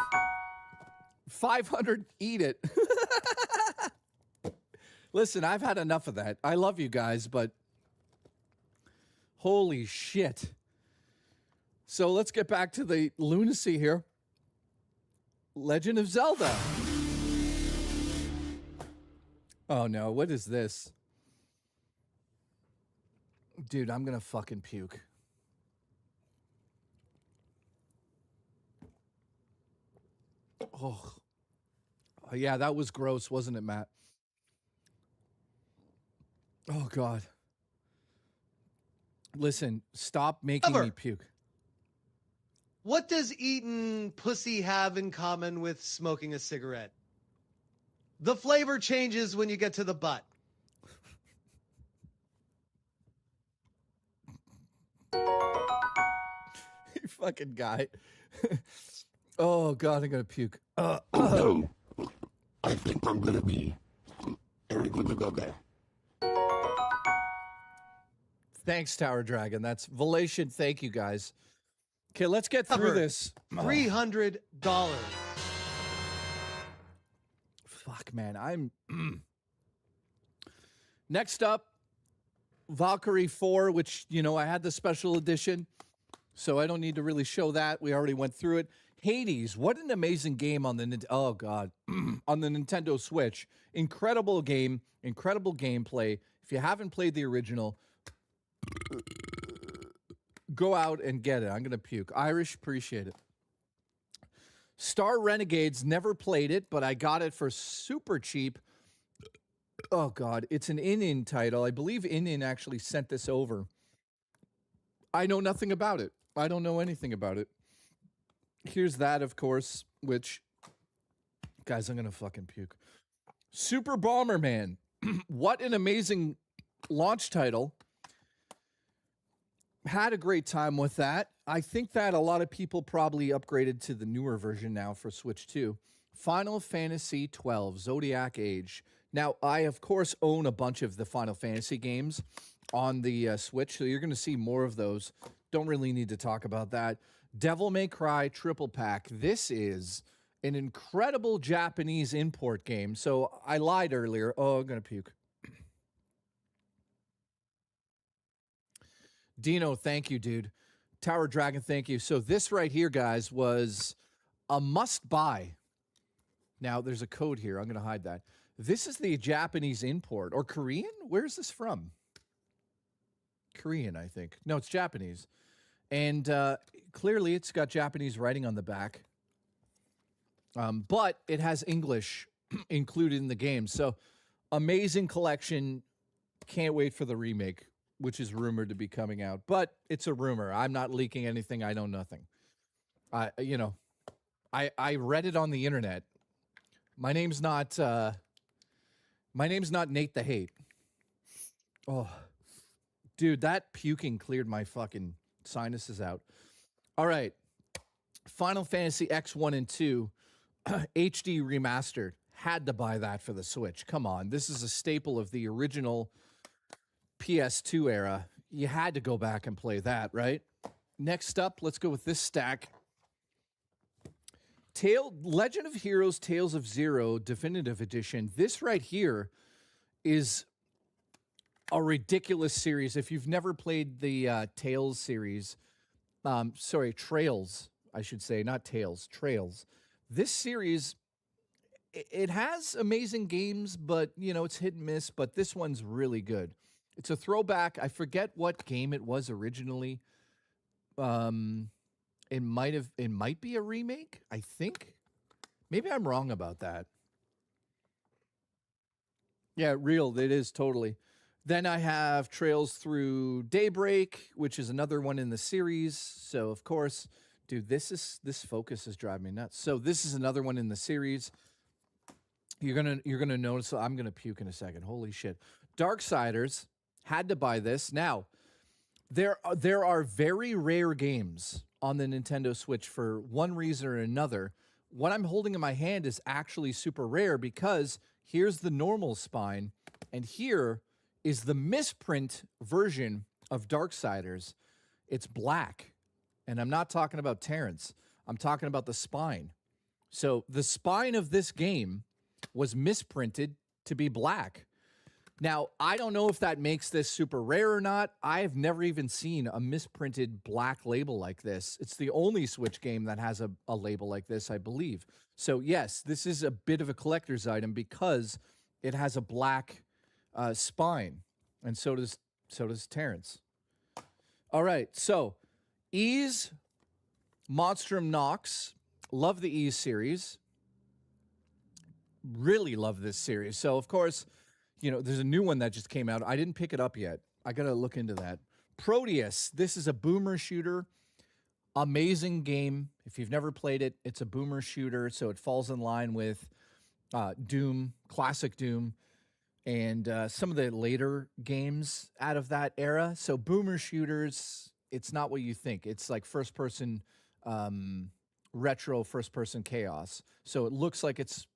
500, eat it. Listen, I've had enough of that. I love you guys, but holy shit. So let's get back to the lunacy here. Legend of Zelda. Oh no, what is this? Dude, I'm gonna fucking puke. Oh, yeah, that was gross, wasn't it, Matt? Oh, God. Listen, stop making me puke. What does eating pussy have in common with smoking a cigarette? The flavor changes when you get to the butt. You fucking guy. Oh, God, I'm going to puke. I think I'm gonna be very good to go there. Thanks, Tower Dragon. That's Velation. Thank you, guys. Okay, let's get through this. $300. Fuck, man. I'm next up, Valkyrie 4, which, you know, I had the special edition, so I don't need to really show that. We already went through it. Hades, what an amazing game on the oh god, on the Nintendo Switch. Incredible game, incredible gameplay. If you haven't played the original, go out and get it. I'm going to puke. Irish, appreciate it. Star Renegades, never played it, but I got it for super cheap. Oh, God. It's an in title. I believe in actually sent this over. I know nothing about it. I don't know anything about it. Here's that, of course, which... Guys, I'm going to fucking puke. Super Bomberman. What an amazing launch title. Had a great time with that. I think that a lot of people probably upgraded to the newer version now for Switch 2. Final Fantasy 12, Zodiac Age. Now, I, of course, own a bunch of the Final Fantasy games on the Switch, so you're going to see more of those. Don't really need to talk about that. Devil May Cry Triple Pack. This is an incredible Japanese import game. So I lied earlier. Oh, I'm going to puke. Dino, thank you, dude. Tower Dragon, thank you. So this right here, guys, was a must-buy. Now, there's a code here. I'm going to hide that. This is the Japanese import. Or Korean? Where's this from? Korean, I think. No, it's Japanese. And clearly, it's got Japanese writing on the back. But it has English included in the game. So, amazing collection. Can't wait for the remake, which is rumored to be coming out. But it's a rumor. I'm not leaking anything. I know nothing. I read it on the internet. My name's not Nate the Hate. Oh, dude, that puking cleared my fucking sinuses out. All right. Final Fantasy X1 and 2 HD remastered. Had to buy that for the Switch. Come on. This is a staple of the original PS2 era. You had to go back and play that, right? Next up, let's go with this stack. Legend of Heroes Tales of Zero Definitive Edition. This right here is a ridiculous series. If you've never played the Tales series, Trails, I should say, not Tales, Trails. This series, it has amazing games, but, you know, it's hit and miss, but this one's really good. It's a throwback. I forget what game it was originally. It might be a remake, I think. Maybe I'm wrong about that. Yeah, real. It is totally. Then I have Trails Through Daybreak, which is another one in the series. So of course, dude, this focus is driving me nuts. So this is another one in the series. You're gonna notice. I'm gonna puke in a second. Holy shit! Darksiders, had to buy this. Now, there are very rare games on the Nintendo Switch for one reason or another. What I'm holding in my hand is actually super rare because here's the normal spine, and here is the misprint version of Darksiders. It's black, and I'm not talking about Terrence. I'm talking about the spine. So the spine of this game was misprinted to be black. Now, I don't know if that makes this super rare or not. I've never even seen a misprinted black label like this. It's the only Switch game that has a label like this, I believe. So, yes, this is a bit of a collector's item because it has a black spine. And so does Terrence. All right, so Ys Monstrum Nox. Love the Ys series. Really love this series. So, of course, you know, there's a new one that just came out. I didn't pick it up yet. I got to look into that. Proteus. This is a boomer shooter. Amazing game. If you've never played it, it's a boomer shooter, so it falls in line with Doom, classic Doom, and some of the later games out of that era. So boomer shooters, it's not what you think. It's like retro first-person chaos. So it looks like it's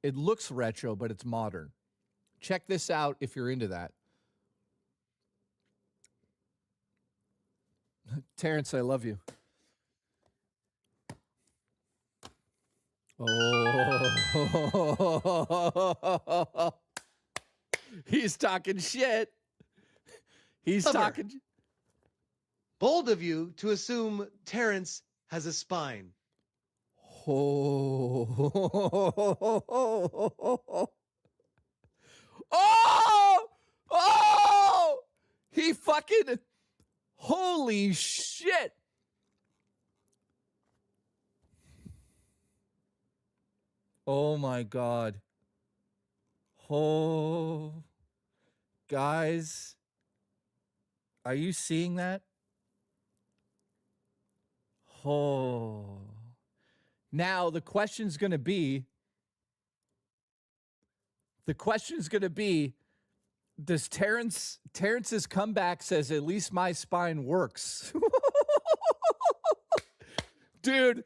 It looks retro, but it's modern. Check this out if you're into that. Terrence, I love you. Oh, he's talking shit. He's talking. Bold of you to assume Terrence has a spine. Oh, oh, he fucking, holy shit. Oh my God. Oh, guys, are you seeing that? Oh, now the question's going to be, does Terrence's comeback says, at least my spine works. Dude,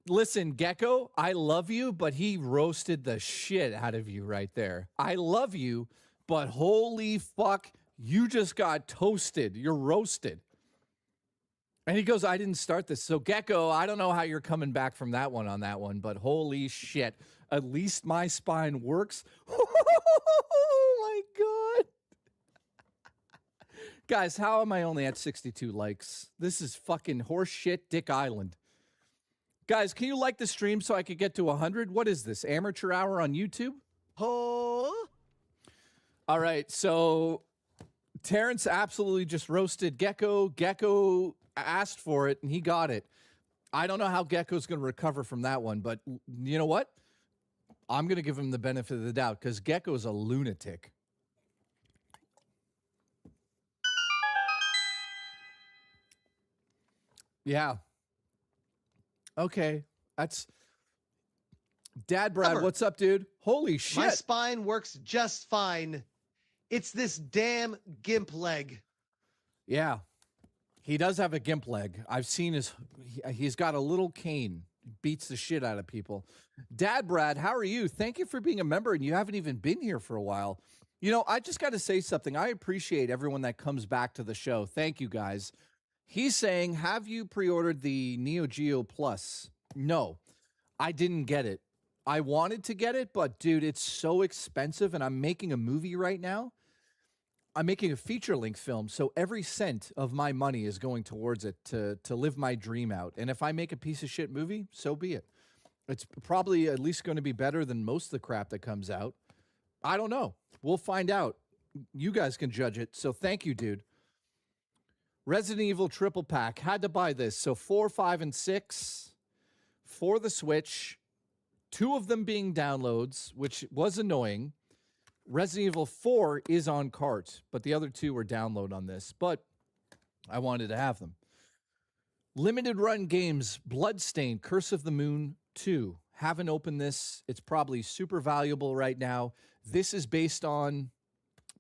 listen, Gecko, I love you, but he roasted the shit out of you right there. I love you, but holy fuck, you just got toasted. You're roasted. And he goes, I didn't start this. So, Gecko, I don't know how you're coming back from that one on that one, but holy shit. At least my spine works. Oh, my God. Guys, how am I only at 62 likes? This is fucking horseshit Dick Island. Guys, can you like the stream so I could get to 100? What is this, amateur hour on YouTube? Oh. All right, so Terrence absolutely just roasted Gecko. Gecko asked for it, and he got it. I don't know how Gecko's going to recover from that one, but you know what? I'm going to give him the benefit of the doubt because Gecko's a lunatic. Yeah. Okay. That's Dad Brad. What's up, dude? Holy shit. My spine works just fine. It's this damn gimp leg. Yeah. He does have a gimp leg. I've seen he's got a little cane. Beats the shit out of people. Dad Brad, how are you? Thank you for being a member, and you haven't even been here for a while. You know, I just got to say something. I appreciate everyone that comes back to the show. Thank you, guys. He's saying, have you pre-ordered the Neo Geo Plus? No, I didn't get it. I wanted to get it, but dude, it's so expensive, and I'm making a movie right now. I'm making a feature-length film, so every cent of my money is going towards it to live my dream out. And if I make a piece of shit movie, so be it. It's probably at least going to be better than most of the crap that comes out. I don't know. We'll find out. You guys can judge it. So thank you, dude. Resident Evil triple pack. Had to buy this. So 4, 5, and 6 for the Switch. 2 of them being downloads, which was annoying. Resident Evil 4 is on cart, but the other 2 were download on this. But I wanted to have them. Limited run games. Bloodstained, Curse of the Moon 2. Haven't opened this. It's probably super valuable right now. This is based on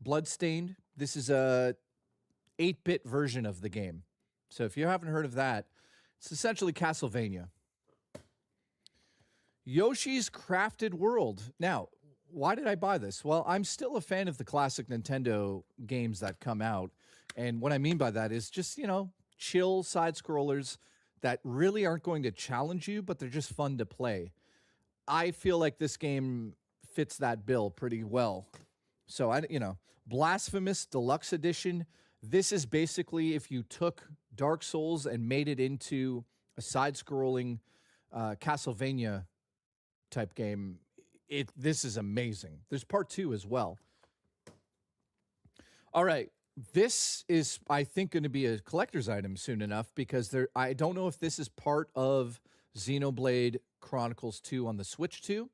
Bloodstained. This is a 8-bit version of the game. So if you haven't heard of that, it's essentially Castlevania. Yoshi's Crafted World. Now, why did I buy this? Well, I'm still a fan of the classic Nintendo games that come out. And what I mean by that is just, you know, chill side-scrollers that really aren't going to challenge you, but they're just fun to play. I feel like this game fits that bill pretty well. So, Blasphemous Deluxe Edition. This is basically if you took Dark Souls and made it into a side-scrolling Castlevania type game. This is amazing. There's part 2 as well. All right. This is, I think, going to be a collector's item soon enough because I don't know if this is part of Xenoblade Chronicles 2 on the Switch 2.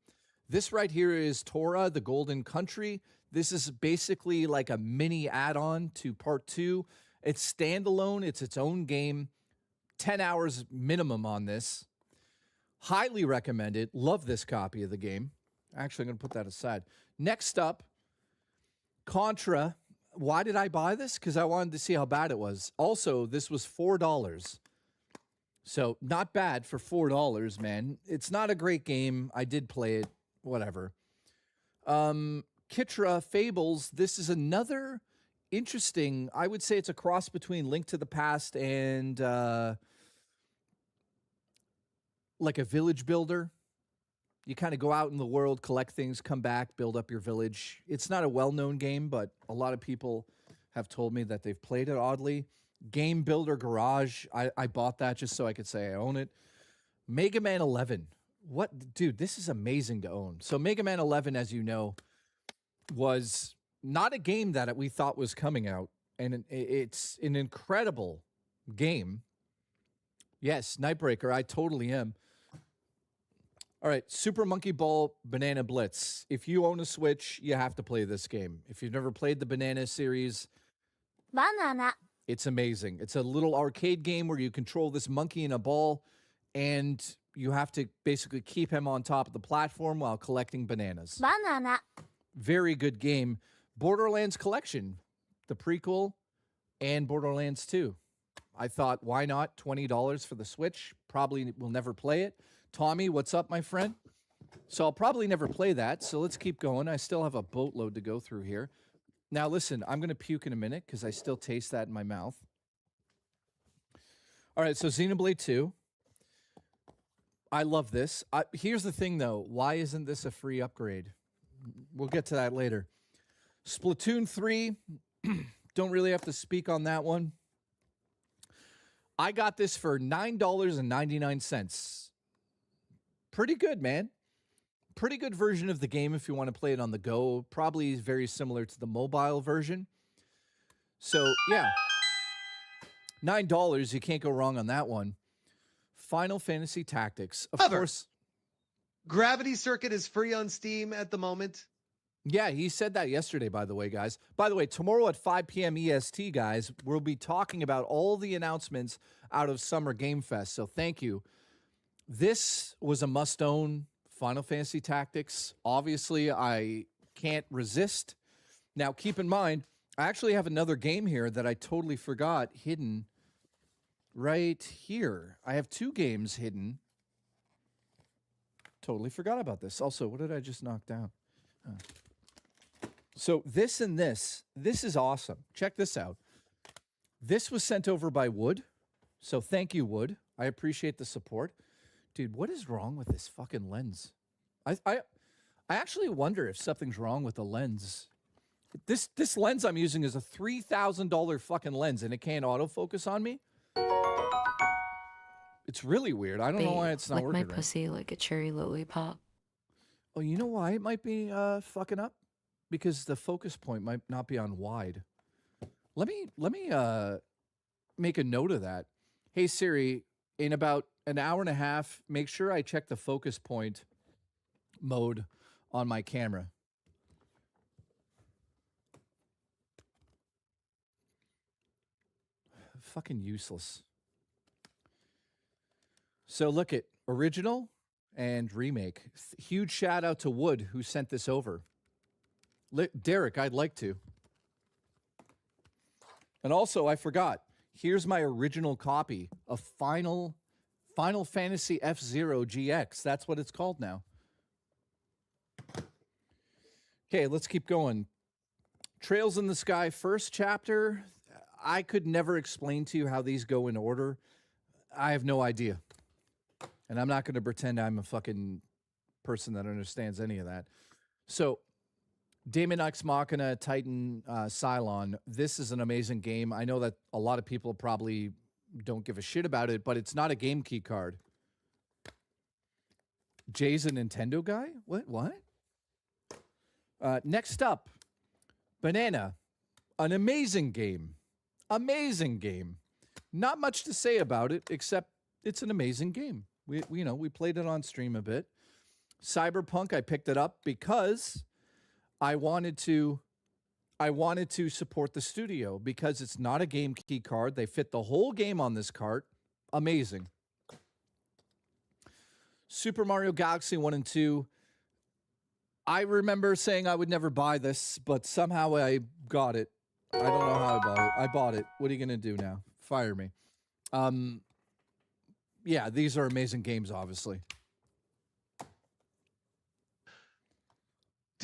This right here is Tora, the Golden Country. This is basically like a mini add-on to part 2. It's standalone. It's its own game. 10 hours minimum on this. Highly recommended. Love this copy of the game. Actually, I'm going to put that aside. Next up, Contra. Why did I buy this? Because I wanted to see how bad it was. Also, this was $4. So not bad for $4, man. It's not a great game. I did play it. whatever. Kitra Fables, this is another interesting, I would say it's a cross between Link to the Past and like a village builder. You kind of go out in the world, collect things, come back, build up your village. It's not a well-known game, but a lot of people have told me that they've played it oddly. Game Builder Garage, I bought that just so I could say I own it. Mega Man 11. What, dude, this is amazing to own. So Mega Man 11, as you know, was not a game that we thought was coming out, and it's an incredible game. Yes, Nightbreaker, I totally am. All right, Super Monkey Ball Banana Blitz. If you own a Switch, you have to play this game. If you've never played the Banana series, Banana. It's amazing. It's a little arcade game where you control this monkey in a ball, and you have to basically keep him on top of the platform while collecting bananas. Banana. Very good game. Borderlands Collection, the prequel, and Borderlands 2. I thought, why not? $20 for the Switch. Probably will never play it. Tommy, what's up, my friend? So I'll probably never play that, so let's keep going. I still have a boatload to go through here. Now, listen, I'm going to puke in a minute because I still taste that in my mouth. All right, so Xenoblade 2. I love this. Here's the thing, though. Why isn't this a free upgrade? We'll get to that later. Splatoon 3. Don't really have to speak on that one. I got this for $9.99. Pretty good, man. Pretty good version of the game if you want to play it on the go. Probably very similar to the mobile version. So, yeah. $9, you can't go wrong on that one. Final Fantasy Tactics. Of course. Gravity Circuit is free on Steam at the moment. Yeah, he said that yesterday, by the way, guys. By the way, tomorrow at 5 p.m. EST, guys, we'll be talking about all the announcements out of Summer Game Fest. So thank you. This was a must-own, Final Fantasy Tactics. Obviously, I can't resist. Now, keep in mind, I actually have another game here that I totally forgot hidden right here. I have 2 games hidden. Totally forgot about this. Also, what did I just knock down? So this and this is awesome. Check this out. This was sent over by Wood. So thank you, Wood. I appreciate the support. Dude, what is wrong with this fucking lens? I actually wonder if something's wrong with the lens. This lens I'm using is a $3,000 fucking lens, and it can't autofocus on me. It's really weird. I don't know why it's not lick working my pussy like a cherry lollipop. Oh, you know why it might be fucking up? Because the focus point might not be on wide. Let me make a note of that. Hey Siri, in about an hour and a half, make sure I check the focus point mode on my camera. Fucking useless. So look at original and remake. Huge shout out to Wood who sent this over. Derek, I'd like to. And also, I forgot. Here's my original copy of Final Fantasy F-Zero GX. That's what it's called now. Okay, let's keep going. Trails in the Sky, first chapter. I could never explain to you how these go in order. I have no idea. And I'm not going to pretend I'm a fucking person that understands any of that. So, Daemon X Machina, Titan, Cylon. This is an amazing game. I know that a lot of people probably don't give a shit about it, but it's not a game key card. Jay's a Nintendo guy? What? Next up, Banana. An amazing game. Amazing game. Not much to say about it, except it's an amazing game. We played it on stream a bit. Cyberpunk, I picked it up because I wanted to support the studio because it's not a game key card. They fit the whole game on this cart. Amazing. Super Mario Galaxy 1 and 2. I remember saying I would never buy this, but somehow I got it. I don't know how I bought it. I bought it. What are you going to do now? Fire me. Yeah, these are amazing games, obviously.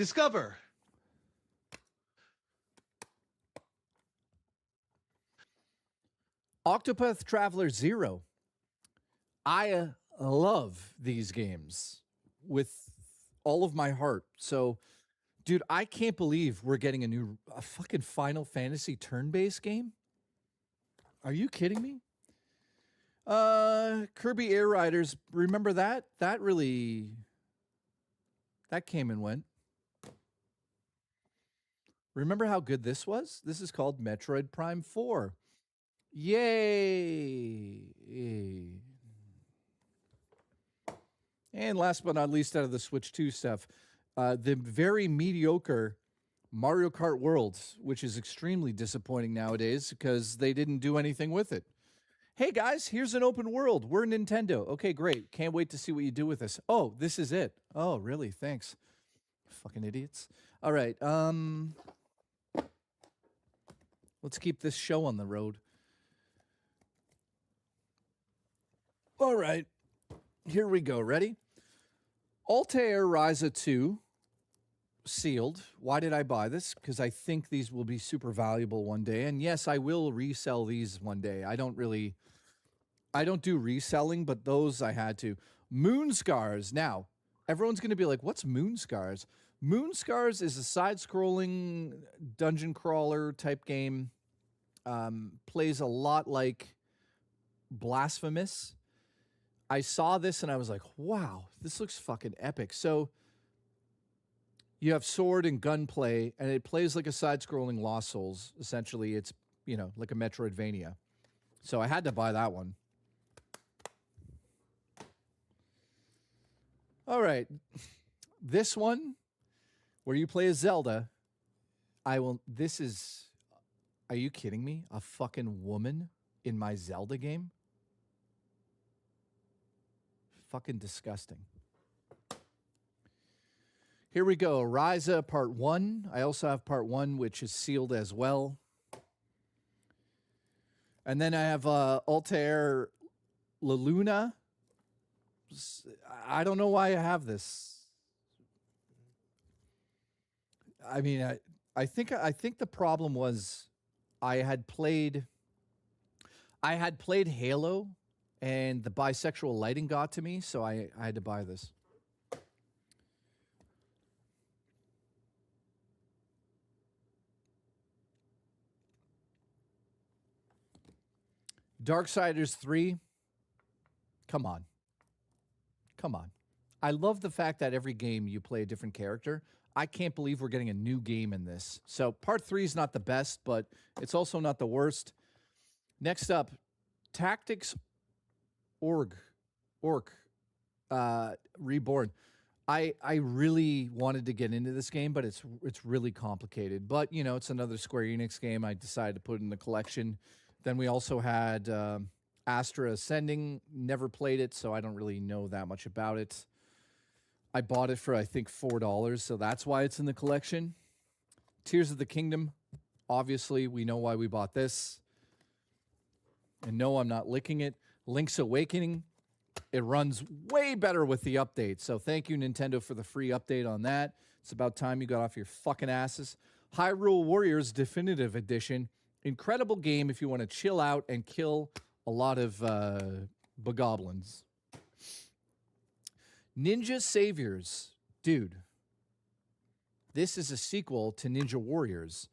Discover. Octopath Traveler 0. I love these games with all of my heart. So, dude, I can't believe we're getting a fucking Final Fantasy turn-based game. Are you kidding me? Kirby Air Riders, remember that? That came and went. Remember how good this was? This is called Metroid Prime 4. Yay! And last but not least, out of the Switch 2 stuff, the very mediocre Mario Kart World, which is extremely disappointing nowadays because they didn't do anything with it. Hey guys, here's an open world. We're Nintendo. Okay, great. Can't wait to see what you do with this. Oh, this is it. Oh, really? Thanks. Fucking idiots. All right. Let's keep this show on the road. All right. Here we go. Ready? Altair Ryza 2 sealed. Why did I buy this? Because I think these will be super valuable one day. And yes, I will resell these one day. I don't do reselling, but those I had to. Moon Scars. Now, everyone's going to be like, what's Moon Scars? Moon Scars is a side-scrolling dungeon crawler type game. Plays a lot like Blasphemous. I saw this and I was like, wow, this looks fucking epic. So you have sword and gunplay, and it plays like a side-scrolling Lost Souls. Essentially, it's, like a Metroidvania. So I had to buy that one. All right. This one, where you play as Zelda, are you kidding me? A fucking woman in my Zelda game? Fucking disgusting. Here we go. Ryza Part 1. I also have Part 1, which is sealed as well. And then I have Altair La Luna. I don't know why I have this. I mean, I think the problem was I had played Halo, and the bisexual lighting got to me, so I had to buy this. Darksiders 3. Come on. I love the fact that every game you play a different character. I can't believe we're getting a new game in this. So part 3 is not the best, but it's also not the worst. Next up, Tactics Orc Reborn. I really wanted to get into this game, but it's really complicated. But, it's another Square Enix game. I decided to put it in the collection. Then we also had Astra Ascending. Never played it, so I don't really know that much about it. I bought it for, I think, $4, so that's why it's in the collection. Tears of the Kingdom. Obviously, we know why we bought this. And no, I'm not licking it. Link's Awakening. It runs way better with the update. So thank you, Nintendo, for the free update on that. It's about time you got off your fucking asses. Hyrule Warriors Definitive Edition. Incredible game if you want to chill out and kill a lot of bogoblins. Ninja Saviors. Dude, this is a sequel to Ninja Warriors.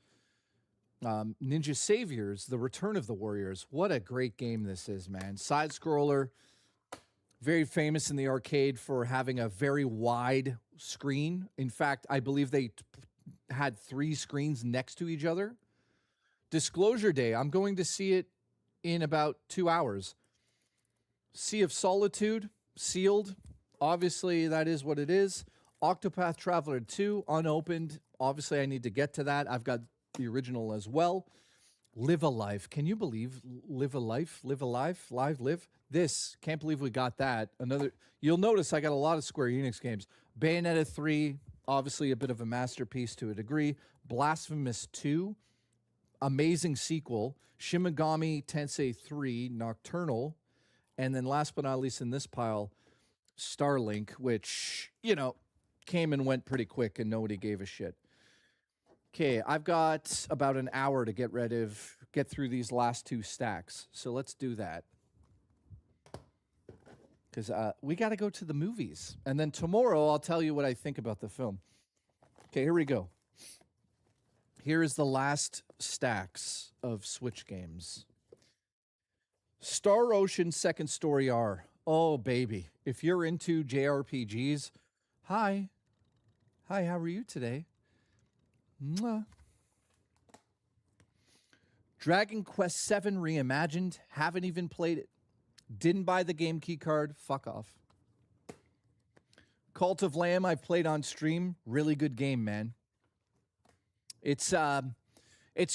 Ninja Saviors, The Return of the Warriors. What a great game this is, man. Side-scroller. Very famous in the arcade for having a very wide screen. In fact, I believe they had 3 screens next to each other. Disclosure Day. I'm going to see it in about 2 hours. Sea of Solitude. Sealed. Obviously, that is what it is. Octopath Traveler 2. Unopened. Obviously, I need to get to that. I've got the original as well. Live a Life. Can you believe Live a Life? Live a Life? Live? This. Can't believe we got that. You'll notice I got a lot of Square Enix games. Bayonetta 3. Obviously, a bit of a masterpiece to a degree. Blasphemous 2. Amazing sequel. Shin Megami Tensei 3. Nocturnal. And then last but not least in this pile, Starlink, which, came and went pretty quick and nobody gave a shit. Okay, I've got about an hour to get through these last 2 stacks. So let's do that. Because we got to go to the movies. And then tomorrow I'll tell you what I think about the film. Okay, here we go. Here is the last stacks of Switch games. Star Ocean Second Story R. Oh, baby. If you're into JRPGs, hi. Hi, how are you today? Mwah. Dragon Quest VII Reimagined. Haven't even played it. Didn't buy the game key card. Fuck off. Cult of Lamb I've played on stream. Really good game, man. It's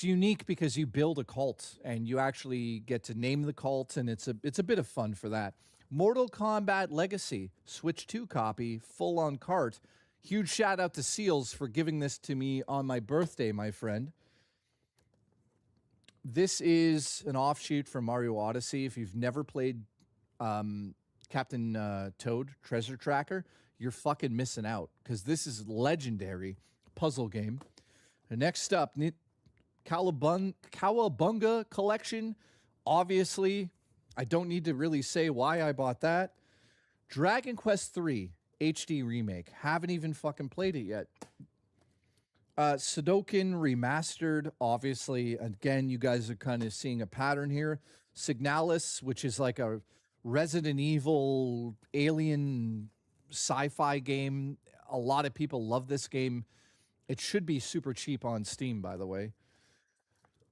unique because you build a cult and you actually get to name the cult, and it's a bit of fun for that. Mortal Kombat Legacy, Switch 2 copy, full on cart. Huge shout out to Seals for giving this to me on my birthday, my friend. This is an offshoot from Mario Odyssey. If you've never played Captain Toad Treasure Tracker, you're fucking missing out because this is legendary puzzle game. Next up, Cowabunga Collection. Obviously, I don't need to really say why I bought that. Dragon Quest III HD Remake. Haven't even fucking played it yet. Sudoku Remastered, obviously. Again, you guys are kind of seeing a pattern here. Signalis, which is like a Resident Evil alien sci-fi game. A lot of people love this game. It should be super cheap on Steam, by the way.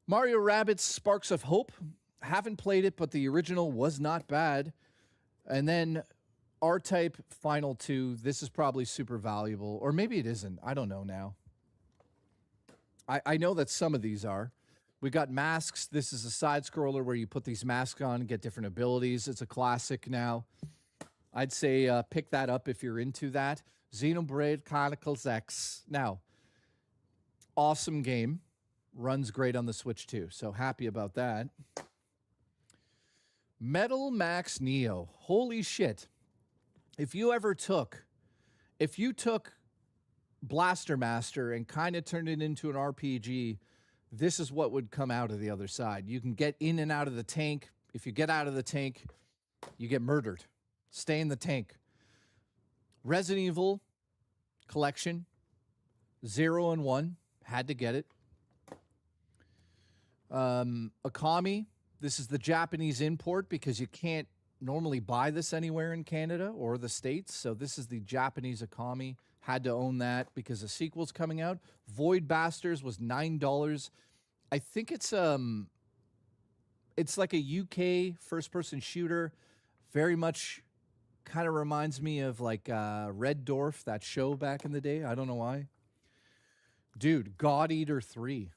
Mario Rabbids Sparks of Hope. Haven't played it, but the original was not bad. And then R-Type Final 2. This is probably super valuable. Or maybe it isn't. I don't know now. I know that some of these are. We got Masks. This is a side-scroller where you put these masks on and get different abilities. It's a classic now. I'd say pick that up if you're into that. Xenoblade Chronicles X. Now, awesome game. Runs great on the Switch too, so happy about that. Metal Max Neo. Holy shit. If you took Blaster Master and kind of turned it into an RPG, this is what would come out of the other side. You can get in and out of the tank. If you get out of the tank, you get murdered. Stay in the tank. Resident Evil Collection. 0 and 1. Had to get it. Akami. This is the Japanese import because you can't normally buy this anywhere in Canada or the States. So this is the Japanese Akami. Had to own that because a sequel's coming out. Void Bastards was $9. I think it's like a UK first-person shooter. Very much kind of reminds me of like Red Dwarf, that show back in the day. I don't know why. Dude, God Eater 3.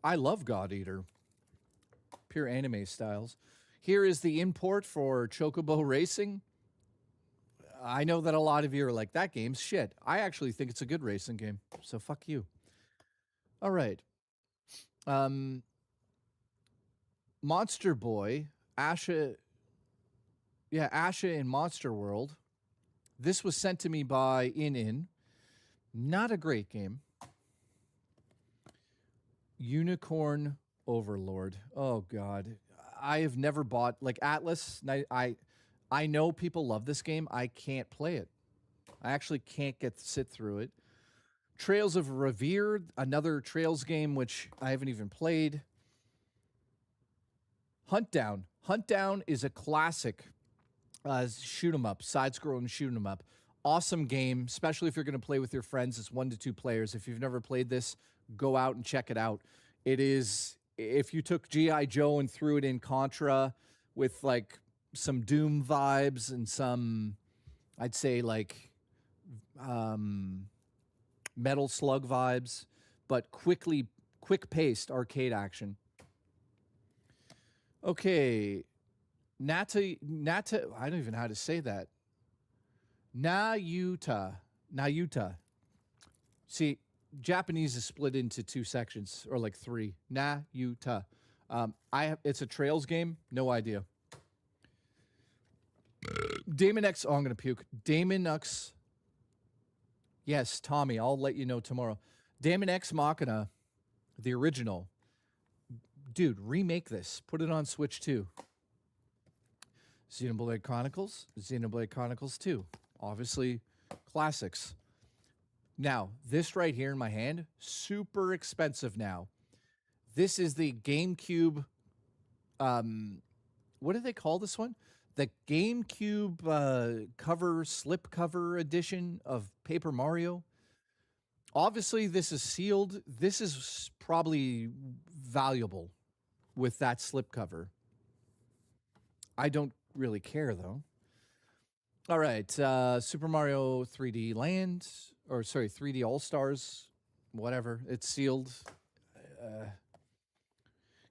I love God Eater. Pure anime styles. Here is the import for Chocobo Racing. I know that a lot of you are like, that game's shit. I actually think it's a good racing game, so fuck you. All right. Monster Boy, Asha. Yeah, Asha in Monster World. This was sent to me by In. Not a great game. Unicorn Overlord. Oh, God. I have never bought, like, Atlas. I know people love this game. I can't play it. I actually can't sit through it. Trails of Revere, another Trails game, which I haven't even played. Hunt Down. Hunt Down is a classic shoot 'em up, side-scrolling shoot 'em up. Awesome game, especially if you're going to play with your friends. It's 1 to 2 players. If you've never played this, go out and check it out. It is, if you took G.I. Joe and threw it in Contra with like some Doom vibes and some, I'd say like Metal Slug vibes, but quick-paced arcade action. Okay, Nata, I don't even know how to say that. Nayuta. See, Japanese is split into 2 sections, or like 3. Nayuta. It's a Trails game. No idea. Damon X. Oh, I'm gonna puke. Damon X. Yes, Tommy, I'll let you know tomorrow. Daemon X Machina, the original. Dude, remake this. Put it on Switch too. Xenoblade Chronicles, Xenoblade Chronicles 2. Obviously, classics. Now, this right here in my hand, super expensive now. This is the GameCube, what do they call this one? The GameCube slip cover edition of Paper Mario. Obviously, this is sealed. This is probably valuable with that slip cover. I don't really care, though. All right, Super Mario 3D Land, or sorry, 3D All-Stars, whatever. It's sealed.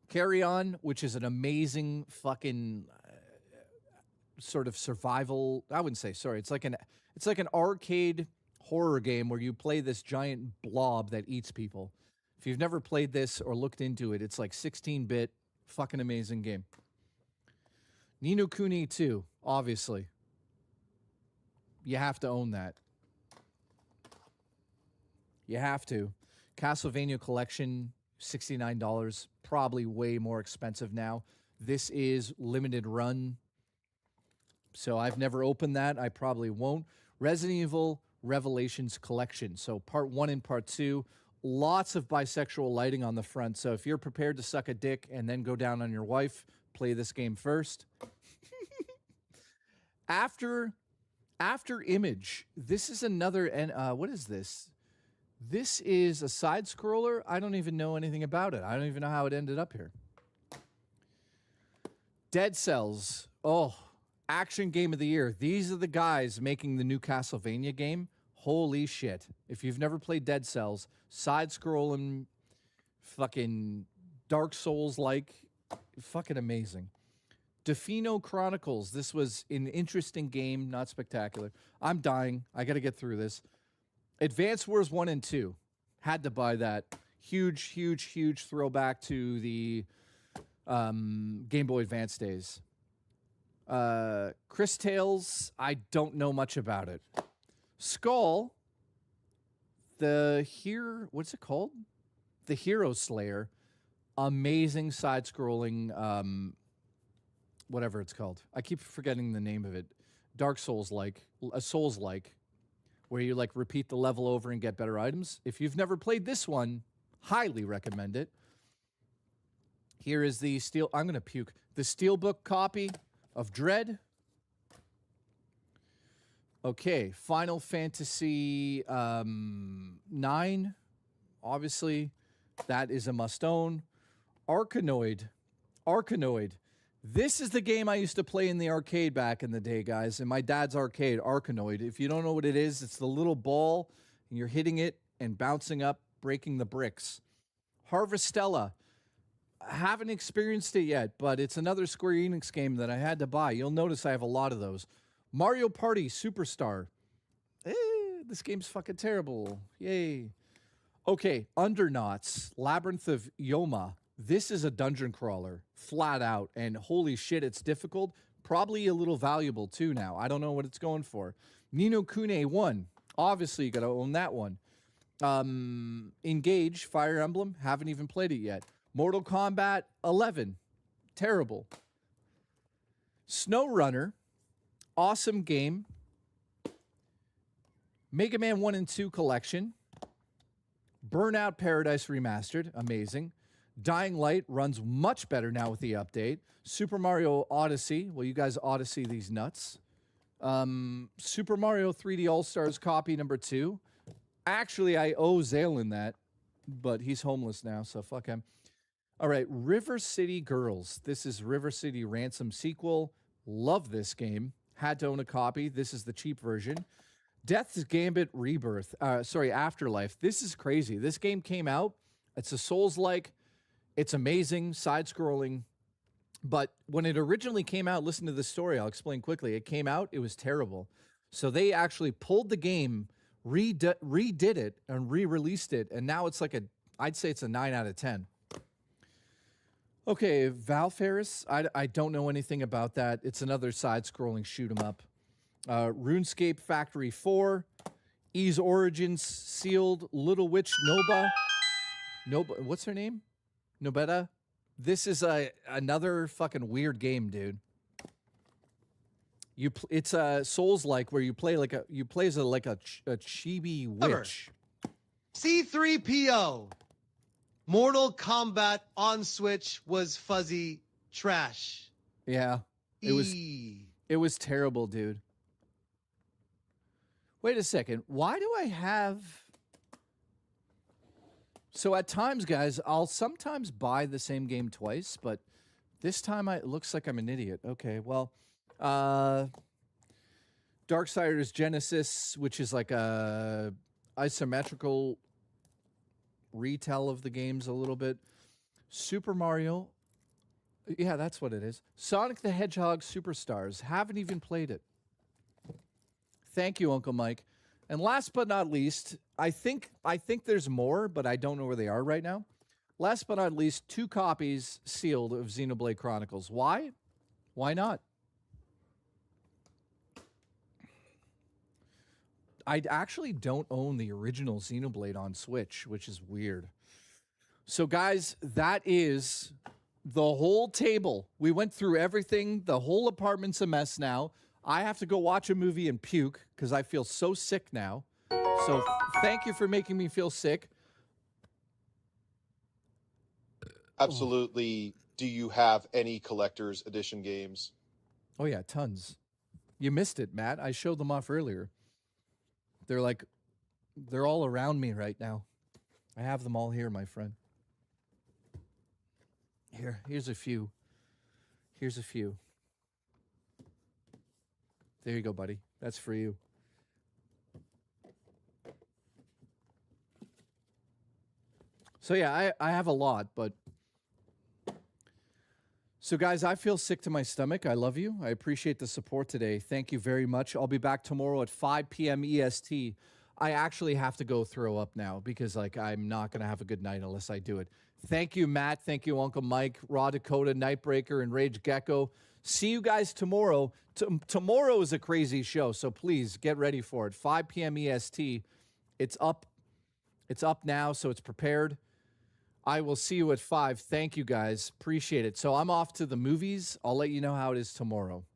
Carry On, which is an amazing fucking sort of survival. I wouldn't say sorry. It's like an arcade horror game where you play this giant blob that eats people. If you've never played this or looked into it, it's like 16-bit, fucking amazing game. Ni no Kuni 2, obviously. You have to own that. You have to. Castlevania Collection, $69. Probably way more expensive now. This is limited run. So I've never opened that. I probably won't. Resident Evil Revelations Collection. So part 1 and part 2. Lots of bisexual lighting on the front. So if you're prepared to suck a dick and then go down on your wife, play this game first. After Image, this is another, and what is this? This is a side scroller. I don't even know anything about it. I don't even know how it ended up here. Dead Cells. Oh, action game of the year. These are the guys making the new Castlevania game. Holy shit. If you've never played Dead Cells, side scrolling, fucking Dark Souls-like, fucking amazing. Defino Chronicles. This was an interesting game, not spectacular. I'm dying. I got to get through this. Advance Wars 1 and 2. Had to buy that. Huge, huge, huge throwback to the Game Boy Advance days. Chris Tales, I don't know much about it. Skull, what's it called? The Hero Slayer. Amazing side-scrolling, whatever it's called. I keep forgetting the name of it. Dark Souls-like, a Souls-like, where you like repeat the level over and get better items. If you've never played this one, highly recommend it. Here is the I'm going to puke. The Steelbook copy of Dread. Okay, Final Fantasy 9. Obviously, that is a must-own. Arkanoid. This is the game I used to play in the arcade back in the day, guys. In my dad's arcade, Arkanoid. If you don't know what it is, it's the little ball, and you're hitting it and bouncing up, breaking the bricks. Harvestella. I haven't experienced it yet, but it's another Square Enix game that I had to buy. You'll notice I have a lot of those. Mario Party Superstar. This game's fucking terrible. Yay. Okay, Undernauts. Labyrinth of Yoma. This is a dungeon crawler, flat out, and holy shit, it's difficult. Probably a little valuable, too, now. I don't know what it's going for. Ni no Kuni 1. Obviously, you got to own that one. Engage, Fire Emblem. Haven't even played it yet. Mortal Kombat 11. Terrible. SnowRunner. Awesome game. Mega Man 1 and 2 collection. Burnout Paradise Remastered. Amazing. Dying Light runs much better now with the update. Super Mario Odyssey. Well, you guys Odyssey these nuts. Super Mario 3D All-Stars copy number 2. Actually, I owe Zaylin that, but he's homeless now, so fuck him. All right, River City Girls. This is River City Ransom sequel. Love this game. Had to own a copy. This is the cheap version. Death's Gambit Rebirth. Afterlife. This is crazy. This game came out. It's a Souls-like. It's amazing, side-scrolling. But when it originally came out, listen to this story. I'll explain quickly. It came out. It was terrible. So they actually pulled the game, redid it, and re-released it. And now it's like I'd say it's a 9 out of 10. Okay, Valfaris. I don't know anything about that. It's another side-scrolling shoot 'em up. RuneScape Factory 4. Ease Origins sealed. Little Witch Noba. What's her name? Nobeta. This is another fucking weird game, dude. It's a Souls-like where you play as a chibi witch. C3PO. Mortal Kombat on Switch was fuzzy trash. Yeah. It was terrible, dude. Wait a second. Why do I have... So at times, guys, I'll sometimes buy the same game twice, but this time it looks like I'm an idiot. Okay, well... Darksiders Genesis, which is like a isometrical retell of the games a little bit. Super Mario. Yeah, that's what it is. Sonic the Hedgehog Superstars. Haven't even played it. Thank you, Uncle Mike. And last but not least, I think there's more, but I don't know where they are right now. Last but not least, 2 copies sealed of Xenoblade Chronicles. Why? Why not? I actually don't own the original Xenoblade on Switch, which is weird. So, guys, that is the whole table. We went through everything. The whole apartment's a mess now. I have to go watch a movie and puke because I feel so sick now. So, thank you for making me feel sick. Absolutely. Do you have any collector's edition games? Oh, yeah, tons. You missed it, Matt. I showed them off earlier. They're all around me right now. I have them all here, my friend. Here's a few. Here's a few. There you go, buddy. That's for you. So yeah, I have a lot, but... So guys, I feel sick to my stomach. I love you. I appreciate the support today. Thank you very much. I'll be back tomorrow at 5 p.m. EST. I actually have to go throw up now because I'm not going to have a good night unless I do it. Thank you, Matt. Thank you, Uncle Mike, Raw Dakota, Nightbreaker, and Rage Gecko. See you guys tomorrow. Tomorrow is a crazy show, so please get ready for it. 5 p.m. EST. It's up. It's up now, so it's prepared. I will see you at 5. Thank you, guys. Appreciate it. So I'm off to the movies. I'll let you know how it is tomorrow.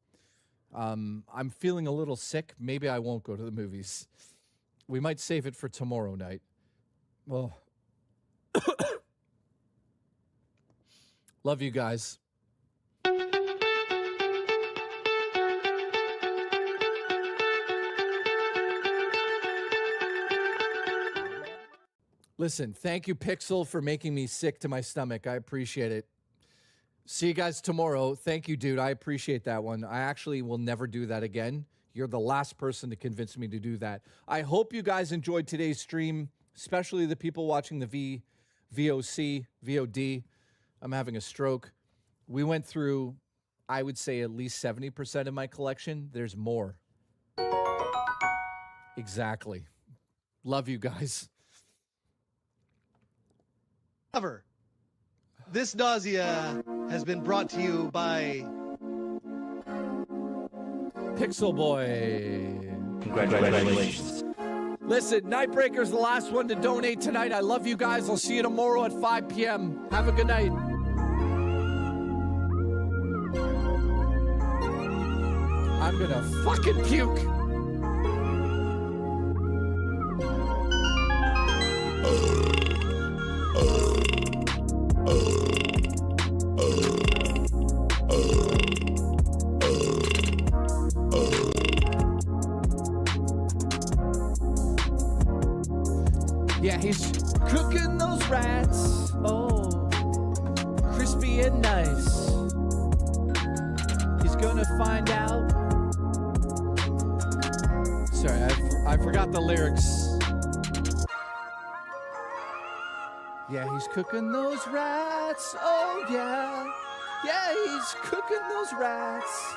I'm feeling a little sick. Maybe I won't go to the movies. We might save it for tomorrow night. Well, love you guys. Listen, thank you, Pixel, for making me sick to my stomach. I appreciate it. See you guys tomorrow. Thank you, dude. I appreciate that one. I actually will never do that again. You're the last person to convince me to do that. I hope you guys enjoyed today's stream, especially the people watching the VOD. I'm having a stroke. We went through, I would say, at least 70% of my collection. There's more. Exactly. Love you guys. However, this nausea has been brought to you by Pixel Boy. Congratulations. Listen, Nightbreaker's the last one to donate tonight. I love you guys. I'll see you tomorrow at 5 p.m. Have a good night. I'm gonna fucking puke. Yeah, he's cooking those rats. Oh, crispy and nice. He's gonna find out. Sorry, I forgot the lyrics. Yeah, he's cooking those rats. Oh, yeah. Yeah, he's cooking those rats.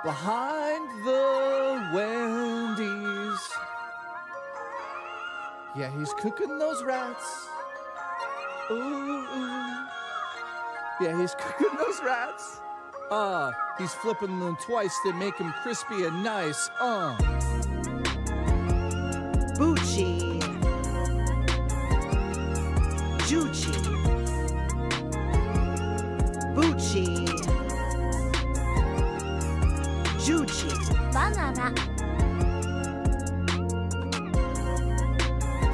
Behind the Wendy's. Yeah, he's cooking those rats. Ooh, ooh. Yeah, he's cooking those rats. He's flipping them twice to make them crispy and nice. Bucci. Juchi. Bucci. Juchi. Banana.